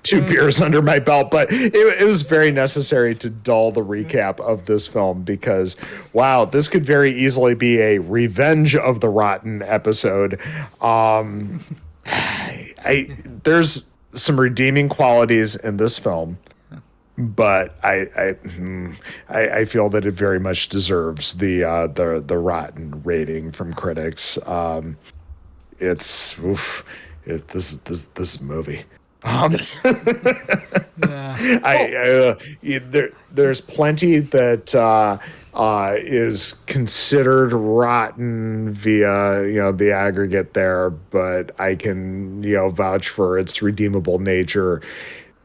S2: 2 beers under my belt, but it was very necessary to dull the recap of this film because, wow, this could very easily be a Revenge of the Rotten episode. There's some redeeming qualities in this film, but I feel that it very much deserves the Rotten rating from critics. It's this movie. There's plenty that is considered rotten via the aggregate there, but I can vouch for its redeemable nature.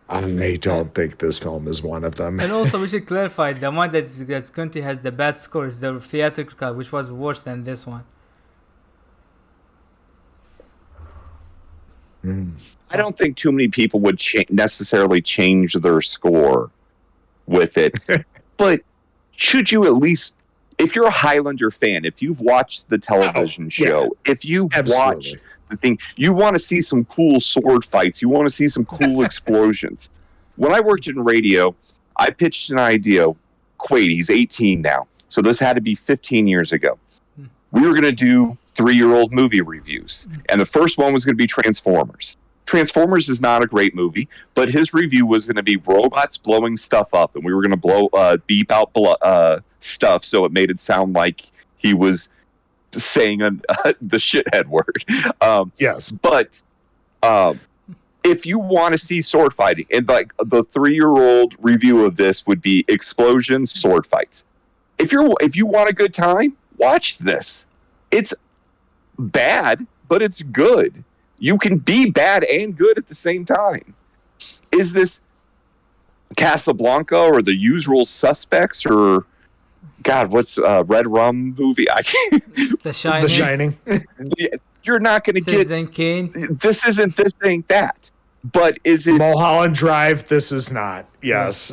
S2: I don't think this film is one of them.
S1: And also, we should clarify the one that's currently has the bad score is the theatrical cut, which was worse than this one.
S3: I don't think too many people would necessarily change their score with it. But should you at least, if you're a Highlander fan, if you've watched the television show, if you've watched the thing, you want to see some cool sword fights, you want to see some cool explosions. When I worked in radio, I pitched an idea. Quaid, he's 18 now, so this had to be 15 years ago. We were going to do 3-year-old movie reviews. And the first one was going to be Transformers. Transformers is not a great movie, but his review was going to be robots blowing stuff up, and we were going to beep out stuff so it made it sound like he was saying the shithead word.
S2: Yes.
S3: But if you want to see sword fighting, and like the 3-year-old review of this would be explosions, sword fights. If you want a good time, watch this. It's bad, but it's good. You can be bad and good at the same time. Is this Casablanca or The Usual Suspects or God, what's Red Rum movie? I can't.
S1: The Shining.
S2: The Shining.
S3: You're not going to get this. Ain't that. But is it
S2: Mulholland Drive? This is not. Yes.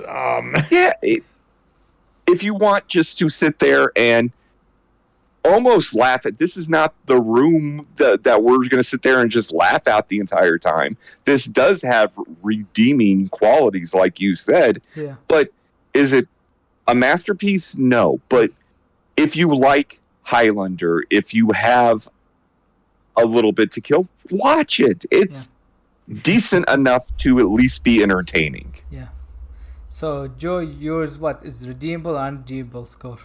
S3: If you want just to sit there and almost laugh at, this is not The Room that we're going to sit there and just laugh at the entire time. This does have redeeming qualities, like you said.
S1: Yeah.
S3: But is it a masterpiece? No. But if you like Highlander, if you have a little bit to kill, watch it. It's decent enough to at least be entertaining.
S1: Yeah. So, Joe, yours, what is redeemable and unredeemable score?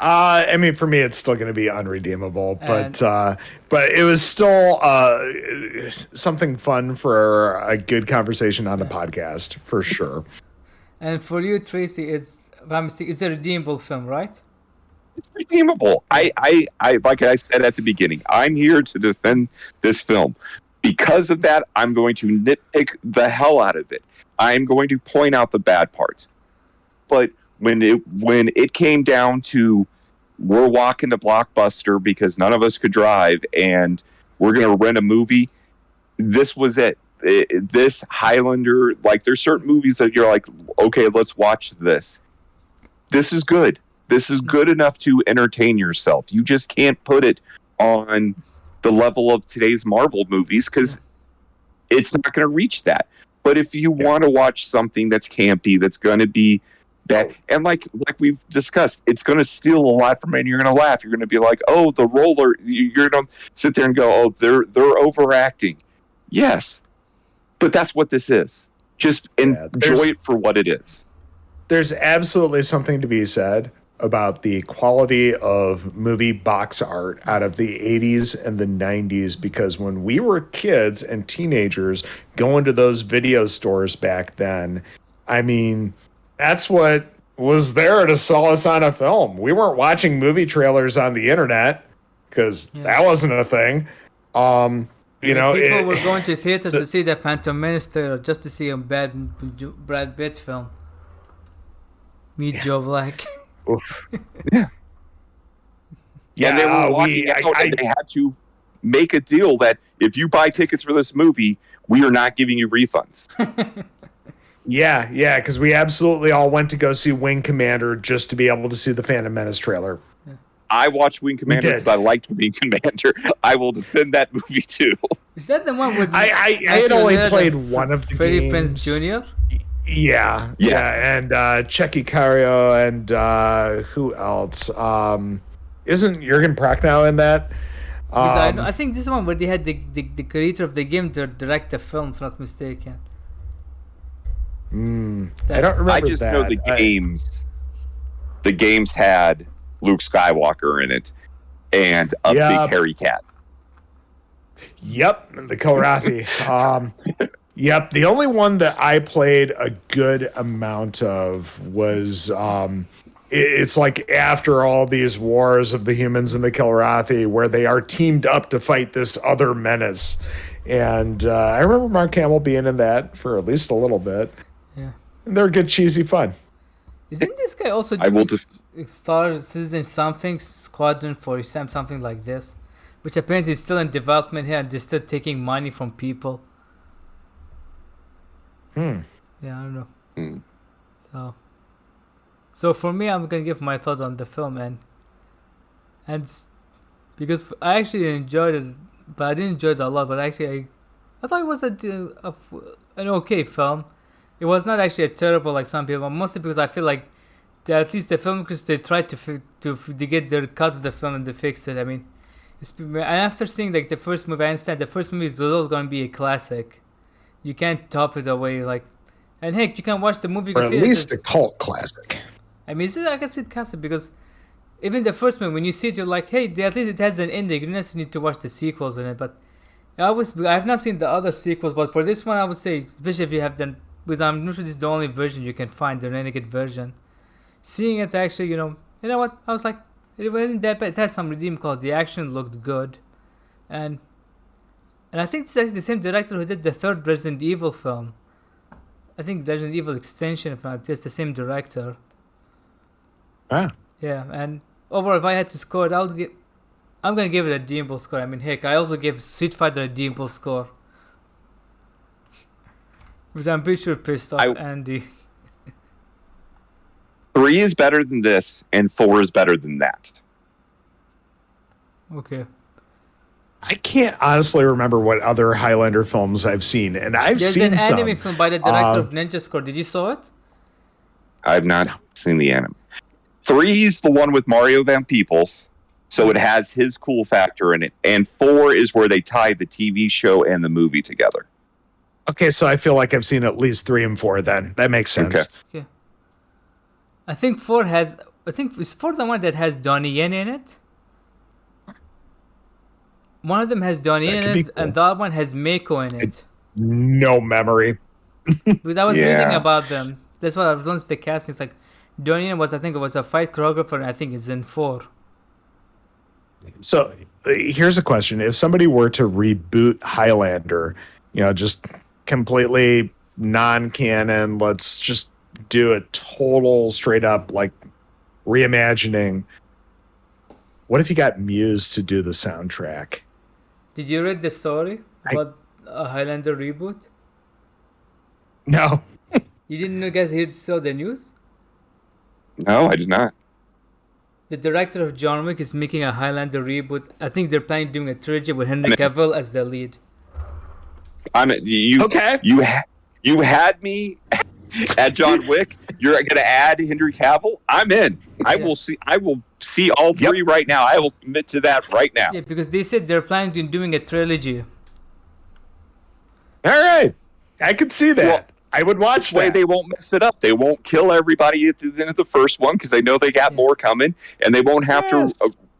S2: I mean, for me, it's still going to be unredeemable, but it was still something fun for a good conversation on the podcast, for sure.
S1: And for you, Tracy, it's a redeemable film, right?
S3: It's redeemable. I like I said at the beginning, I'm here to defend this film. Because of that, I'm going to nitpick the hell out of it. I'm going to point out the bad parts. But when it came down to we're walking to Blockbuster because none of us could drive and we're going to rent a movie, this was it. This Highlander, like there's certain movies that you're like, okay, let's watch this. This is good. This is good enough to entertain yourself. You just can't put it on the level of today's Marvel movies because it's not going to reach that. But if you want to watch something that's campy, that's going to be bad, and like we've discussed, it's going to steal a lot from it, and you're going to laugh. You're going to be like, oh, the roller. You're going to sit there and go, oh, they're overacting. Yes, but that's what this is. Just enjoy it for what it is.
S2: There's absolutely something to be said about the quality of movie box art out of the 80s and the 90s, because when we were kids and teenagers going to those video stores back then, I mean, that's what was there to sell us on a film. We weren't watching movie trailers on the internet because that wasn't a thing.
S1: People were going to theaters to see the Phantom Menace trailer just to see a bad Brad Pitt film. Meet Joe Black.
S3: Yeah. And they were walking out and they had to make a deal that if you buy tickets for this movie, we are not giving you refunds.
S2: Yeah, because we absolutely all went to go see Wing Commander just to be able to see the Phantom Menace trailer.
S3: I watched Wing Commander because I liked Wing Commander. I will defend that movie too.
S1: Is that the one with
S2: I had only played one of the
S1: Freddie
S2: games.
S1: Prinze Jr.?
S2: Yeah, and Checky Cario and who else? Isn't Jurgen Prochnow in that?
S1: I think this is one where they had the creator of the game to direct the film, if I'm not mistaken.
S2: I don't remember.
S3: I just know the games. The games had Luke Skywalker in it, and a big hairy cat.
S2: Yep, the Kilrathi. Yep, the only one that I played a good amount of was it's like after all these wars of the humans and the Kilrathi, where they are teamed up to fight this other menace. And I remember Mark Hamill being in that for at least a little bit.
S1: Yeah,
S2: and they're good, cheesy fun.
S1: Isn't this guy also doing Star Citizen something, Squadron 47, something like this? Which apparently is still in development here and they're still taking money from people. Yeah, I don't know. So for me, I'm gonna give my thought on the film, and because I actually enjoyed it, but I didn't enjoy it a lot. But actually, I thought it was an okay film. It was not actually a terrible like some people, mostly because I feel like at least the filmmakers, they tried to get their cut of the film and they fixed it. I mean, and after seeing like the first movie, I understand the first movie is always gonna be a classic. You can't top it away, like, and heck, you can watch the movie.
S2: Or at least a cult classic.
S1: I mean, I guess it's classic because even the first one, when you see it, you're like, hey, at least it has an ending. You don't necessarily need to watch the sequels in it. But I've not seen the other sequels, but for this one, I would say, especially if you have done, because I'm not sure this is the only version you can find, the Renegade version. Seeing it actually, you know what? I was like, it wasn't that bad. It has some redeem calls. The action looked good, and I think it's actually the same director who did the third Resident Evil film. I think Resident Evil extension, if not, it's the same director.
S2: Ah.
S1: Yeah, and overall, if I had to score it, I'm gonna give it a redeemable score. I mean, heck, I also gave Street Fighter a redeemable score. Because I'm pretty sure pissed off Andy.
S3: 3 is better than this, and 4 is better than that.
S1: Okay.
S2: I can't honestly remember what other Highlander films I've seen, and
S1: There's
S2: seen some.
S1: an anime film by the director of Ninja Score. Did you saw it?
S3: I've not seen the anime. 3 is the one with Mario Van Peebles, so it has his cool factor in it. And 4 is where they tie the TV show and the movie together.
S2: Okay, so I feel like I've seen at least 3 and 4 then. That makes sense.
S1: Okay. I think 4 is 4 the one that has Donnie Yen in it? One of them has Donnie Yen in it, and the other one has Mako in it.
S2: No memory.
S1: Because I was reading about them. That's what I was once the casting. It's like Donnie Yen was a fight choreographer, and I think it's in 4.
S2: So here's a question: if somebody were to reboot Highlander, just completely non-canon, let's just do a total straight up like reimagining. What if you got Muse to do the soundtrack?
S1: Did you read the story about a Highlander reboot?
S2: No.
S1: You didn't know, guys, you saw the news?
S3: No, I did not.
S1: The director of John Wick is making a Highlander reboot. I think they're planning doing a trilogy with Henry Cavill as the lead.
S2: Okay.
S3: You had me at John Wick. You're going to add Henry Cavill? I'm in. I will see all 3 right now. I will commit to that right now.
S1: Yeah, because they said they're planning on doing a trilogy.
S2: All right. I could see that. Well, I would watch that.
S3: Way they won't mess it up. They won't kill everybody at the end of the first one because they know they got more coming, and they won't have to.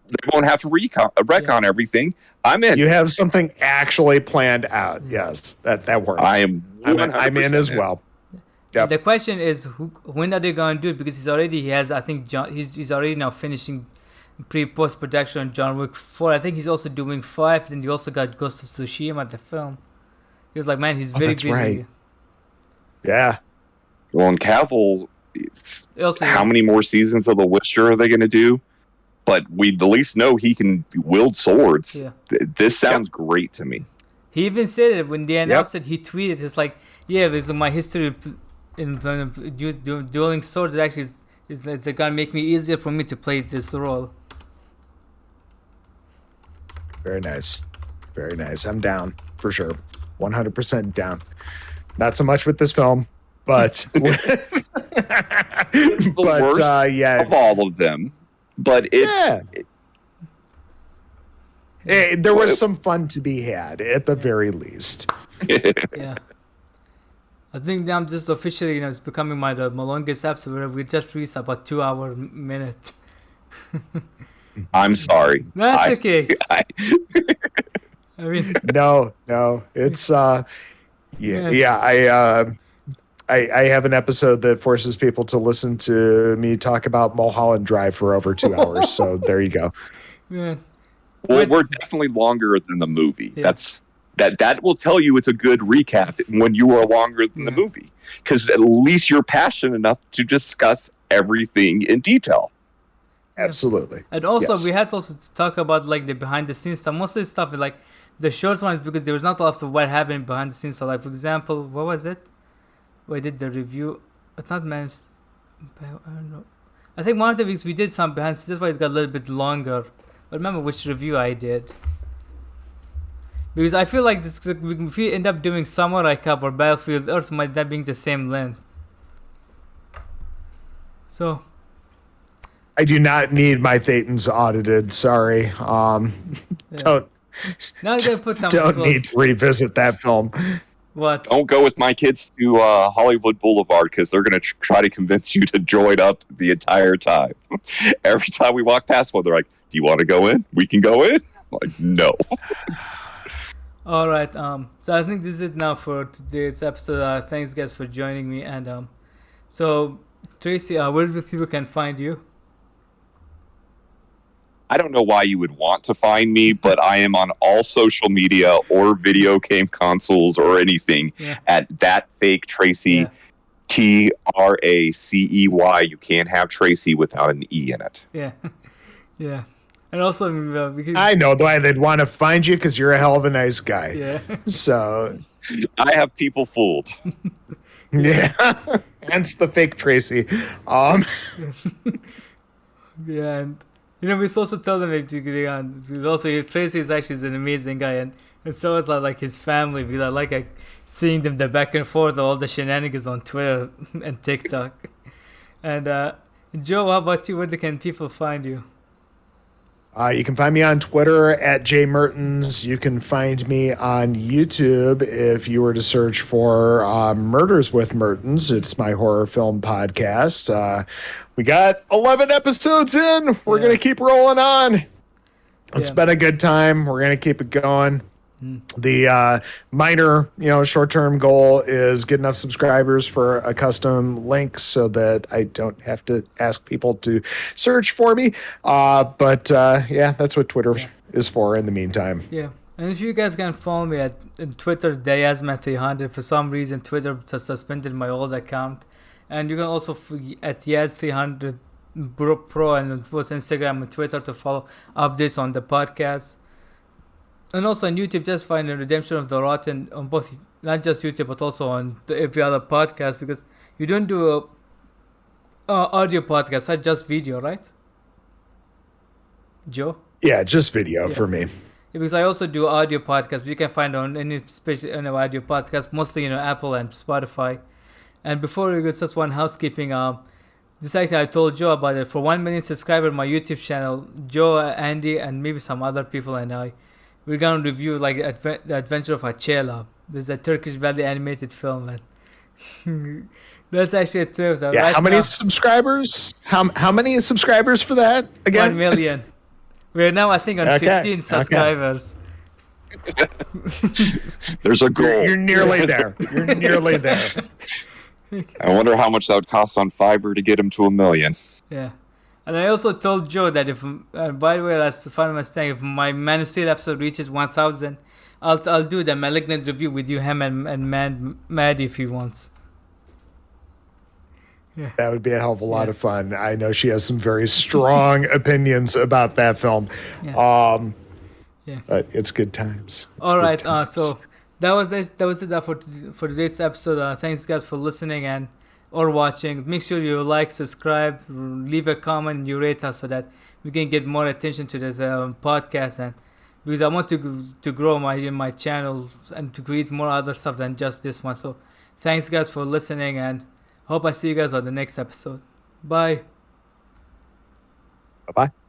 S3: They won't have to retcon everything. I'm in.
S2: You have something actually planned out. Yes, that works.
S3: I'm
S2: in as well. Yep.
S1: The question is, when are they going to do it? Because he's already he's already now finishing post production on John Wick 4. I think he's also doing 5. Then he also got Ghost of Tsushima at the film. He was like, man, he's very busy.
S2: Right. Yeah.
S3: Well, and Cavill, how many more seasons of The Witcher are they going to do? But we at least know he can wield swords. Yeah. This sounds great to me.
S1: He even said it when they announced it. He tweeted, "It's like, yeah, this is my history in dueling swords. It actually is gonna make me easier for me to play this role."
S2: Very nice. Very nice. I'm down for sure. 100% down. Not so much with this film, but
S3: The
S2: but
S3: worst
S2: yeah,
S3: of all of them, but
S2: there was some fun to be had at the very least.
S1: Yeah. I think I'm just officially, it's becoming my longest episode where we just reached about 2 hour minute.
S3: I'm sorry.
S1: That's okay. I mean,
S2: No, it's I have an episode that forces people to listen to me talk about Mulholland Drive for over 2 hours. So there you go.
S1: man.
S3: Well, we're definitely longer than the movie.
S1: Yeah.
S3: That will tell you it's a good recap when you are longer than the movie, because at least you're passionate enough to discuss everything in detail.
S2: Absolutely.
S1: And also,
S2: Yes.
S1: we had to also talk about like the behind the scenes stuff. Most of the stuff, like the short ones, because there was not a lot of what happened behind the scenes. So, like for example, what was it? We did the review. It's not I don't know. I think one of the weeks we did some behind the scenes. That's why it's got a little bit longer. I remember which review I did. Because I feel like this, if we end up doing Samurai Cup or Battlefield Earth, might not being the same length. So.
S2: I do not need my Thetans audited. Sorry. Don't
S1: Now I'm gonna put some.
S2: don't need to revisit that film.
S1: What?
S3: Don't go with my kids to Hollywood Boulevard, because they're going to try to convince you to join up the entire time. Every time we walk past one, they're like, "Do you want to go in? We can go in." I'm like, no.
S1: All right. So I think this is it now for today's episode. Thanks, guys, for joining me. And so Tracey, where do people can find you?
S3: I don't know why you would want to find me, but I am on all social media or video game consoles or anything at that fake Tracey, Tracey. You can't have Tracy without an E in it.
S1: Yeah, yeah. And also,
S2: I know why they'd want to find you, because you're a hell of a nice guy.
S1: Yeah.
S2: So
S3: I have people fooled.
S2: yeah, hence the fake Tracy.
S1: Yeah, and we also tell them because also Tracy is actually an amazing guy, and so is like his family. Because I like seeing them the back and forth, all the shenanigans on Twitter and TikTok. And Joe, how about you? Where can people find you?
S2: You can find me on Twitter at jmertens. You can find me on YouTube if you were to search for Murders with Mertens. It's my horror film podcast. We got 11 episodes in. We're going to keep rolling on. It's been a good time. We're going to keep it going. The minor, short-term goal is get enough subscribers for a custom link so that I don't have to ask people to search for me. But that's what Twitter is for in the meantime.
S1: Yeah. And if you guys can follow me at Twitter, MrYazMan300. For some reason, Twitter just suspended my old account. And you can also at Yaz300 Pro and both Instagram and Twitter to follow updates on the podcast. And also on YouTube, just find the Redemption of the Rotten on both, not just YouTube, but also on every other podcast, because you don't do a audio podcast, not just video, right? Joe?
S2: Yeah, just video for me.
S1: Yeah, because I also do audio podcasts. You can find on any special audio podcast, mostly Apple and Spotify. And before we go, just one housekeeping. This actually I told Joe about it. For 1 million subscribers, my YouTube channel, Joe, Andy, and maybe some other people and we're gonna review like the Adventure of Acela. There's a Turkish badly animated film, and that's actually a trip.
S2: Yeah, right, how many subscribers? How many subscribers for that again?
S1: 1 million. We're now, I think, on 15 subscribers.
S3: There's a goal.
S2: You're nearly there. You're nearly there.
S3: I wonder how much that would cost on Fiverr to get him to 1 million.
S1: Yeah. And I also told Joe that if, by the way, that's the final mistake, if my Man of Steel episode reaches 1,000, I'll do the Malignant review with you, him, and Maddie if he wants. Yeah.
S2: That would be a hell of a lot of fun. I know she has some very strong opinions about that film. Yeah. But it's good times.
S1: All right. So that was it for today's episode. Thanks, guys, for listening or watching. Make sure you like, subscribe, leave a comment, and you rate us so that we can get more attention to this podcast, and because I want to grow my channel and to create more other stuff than just this one. So thanks guys for listening, and hope I see you guys on the next episode. Bye.
S2: Bye-bye.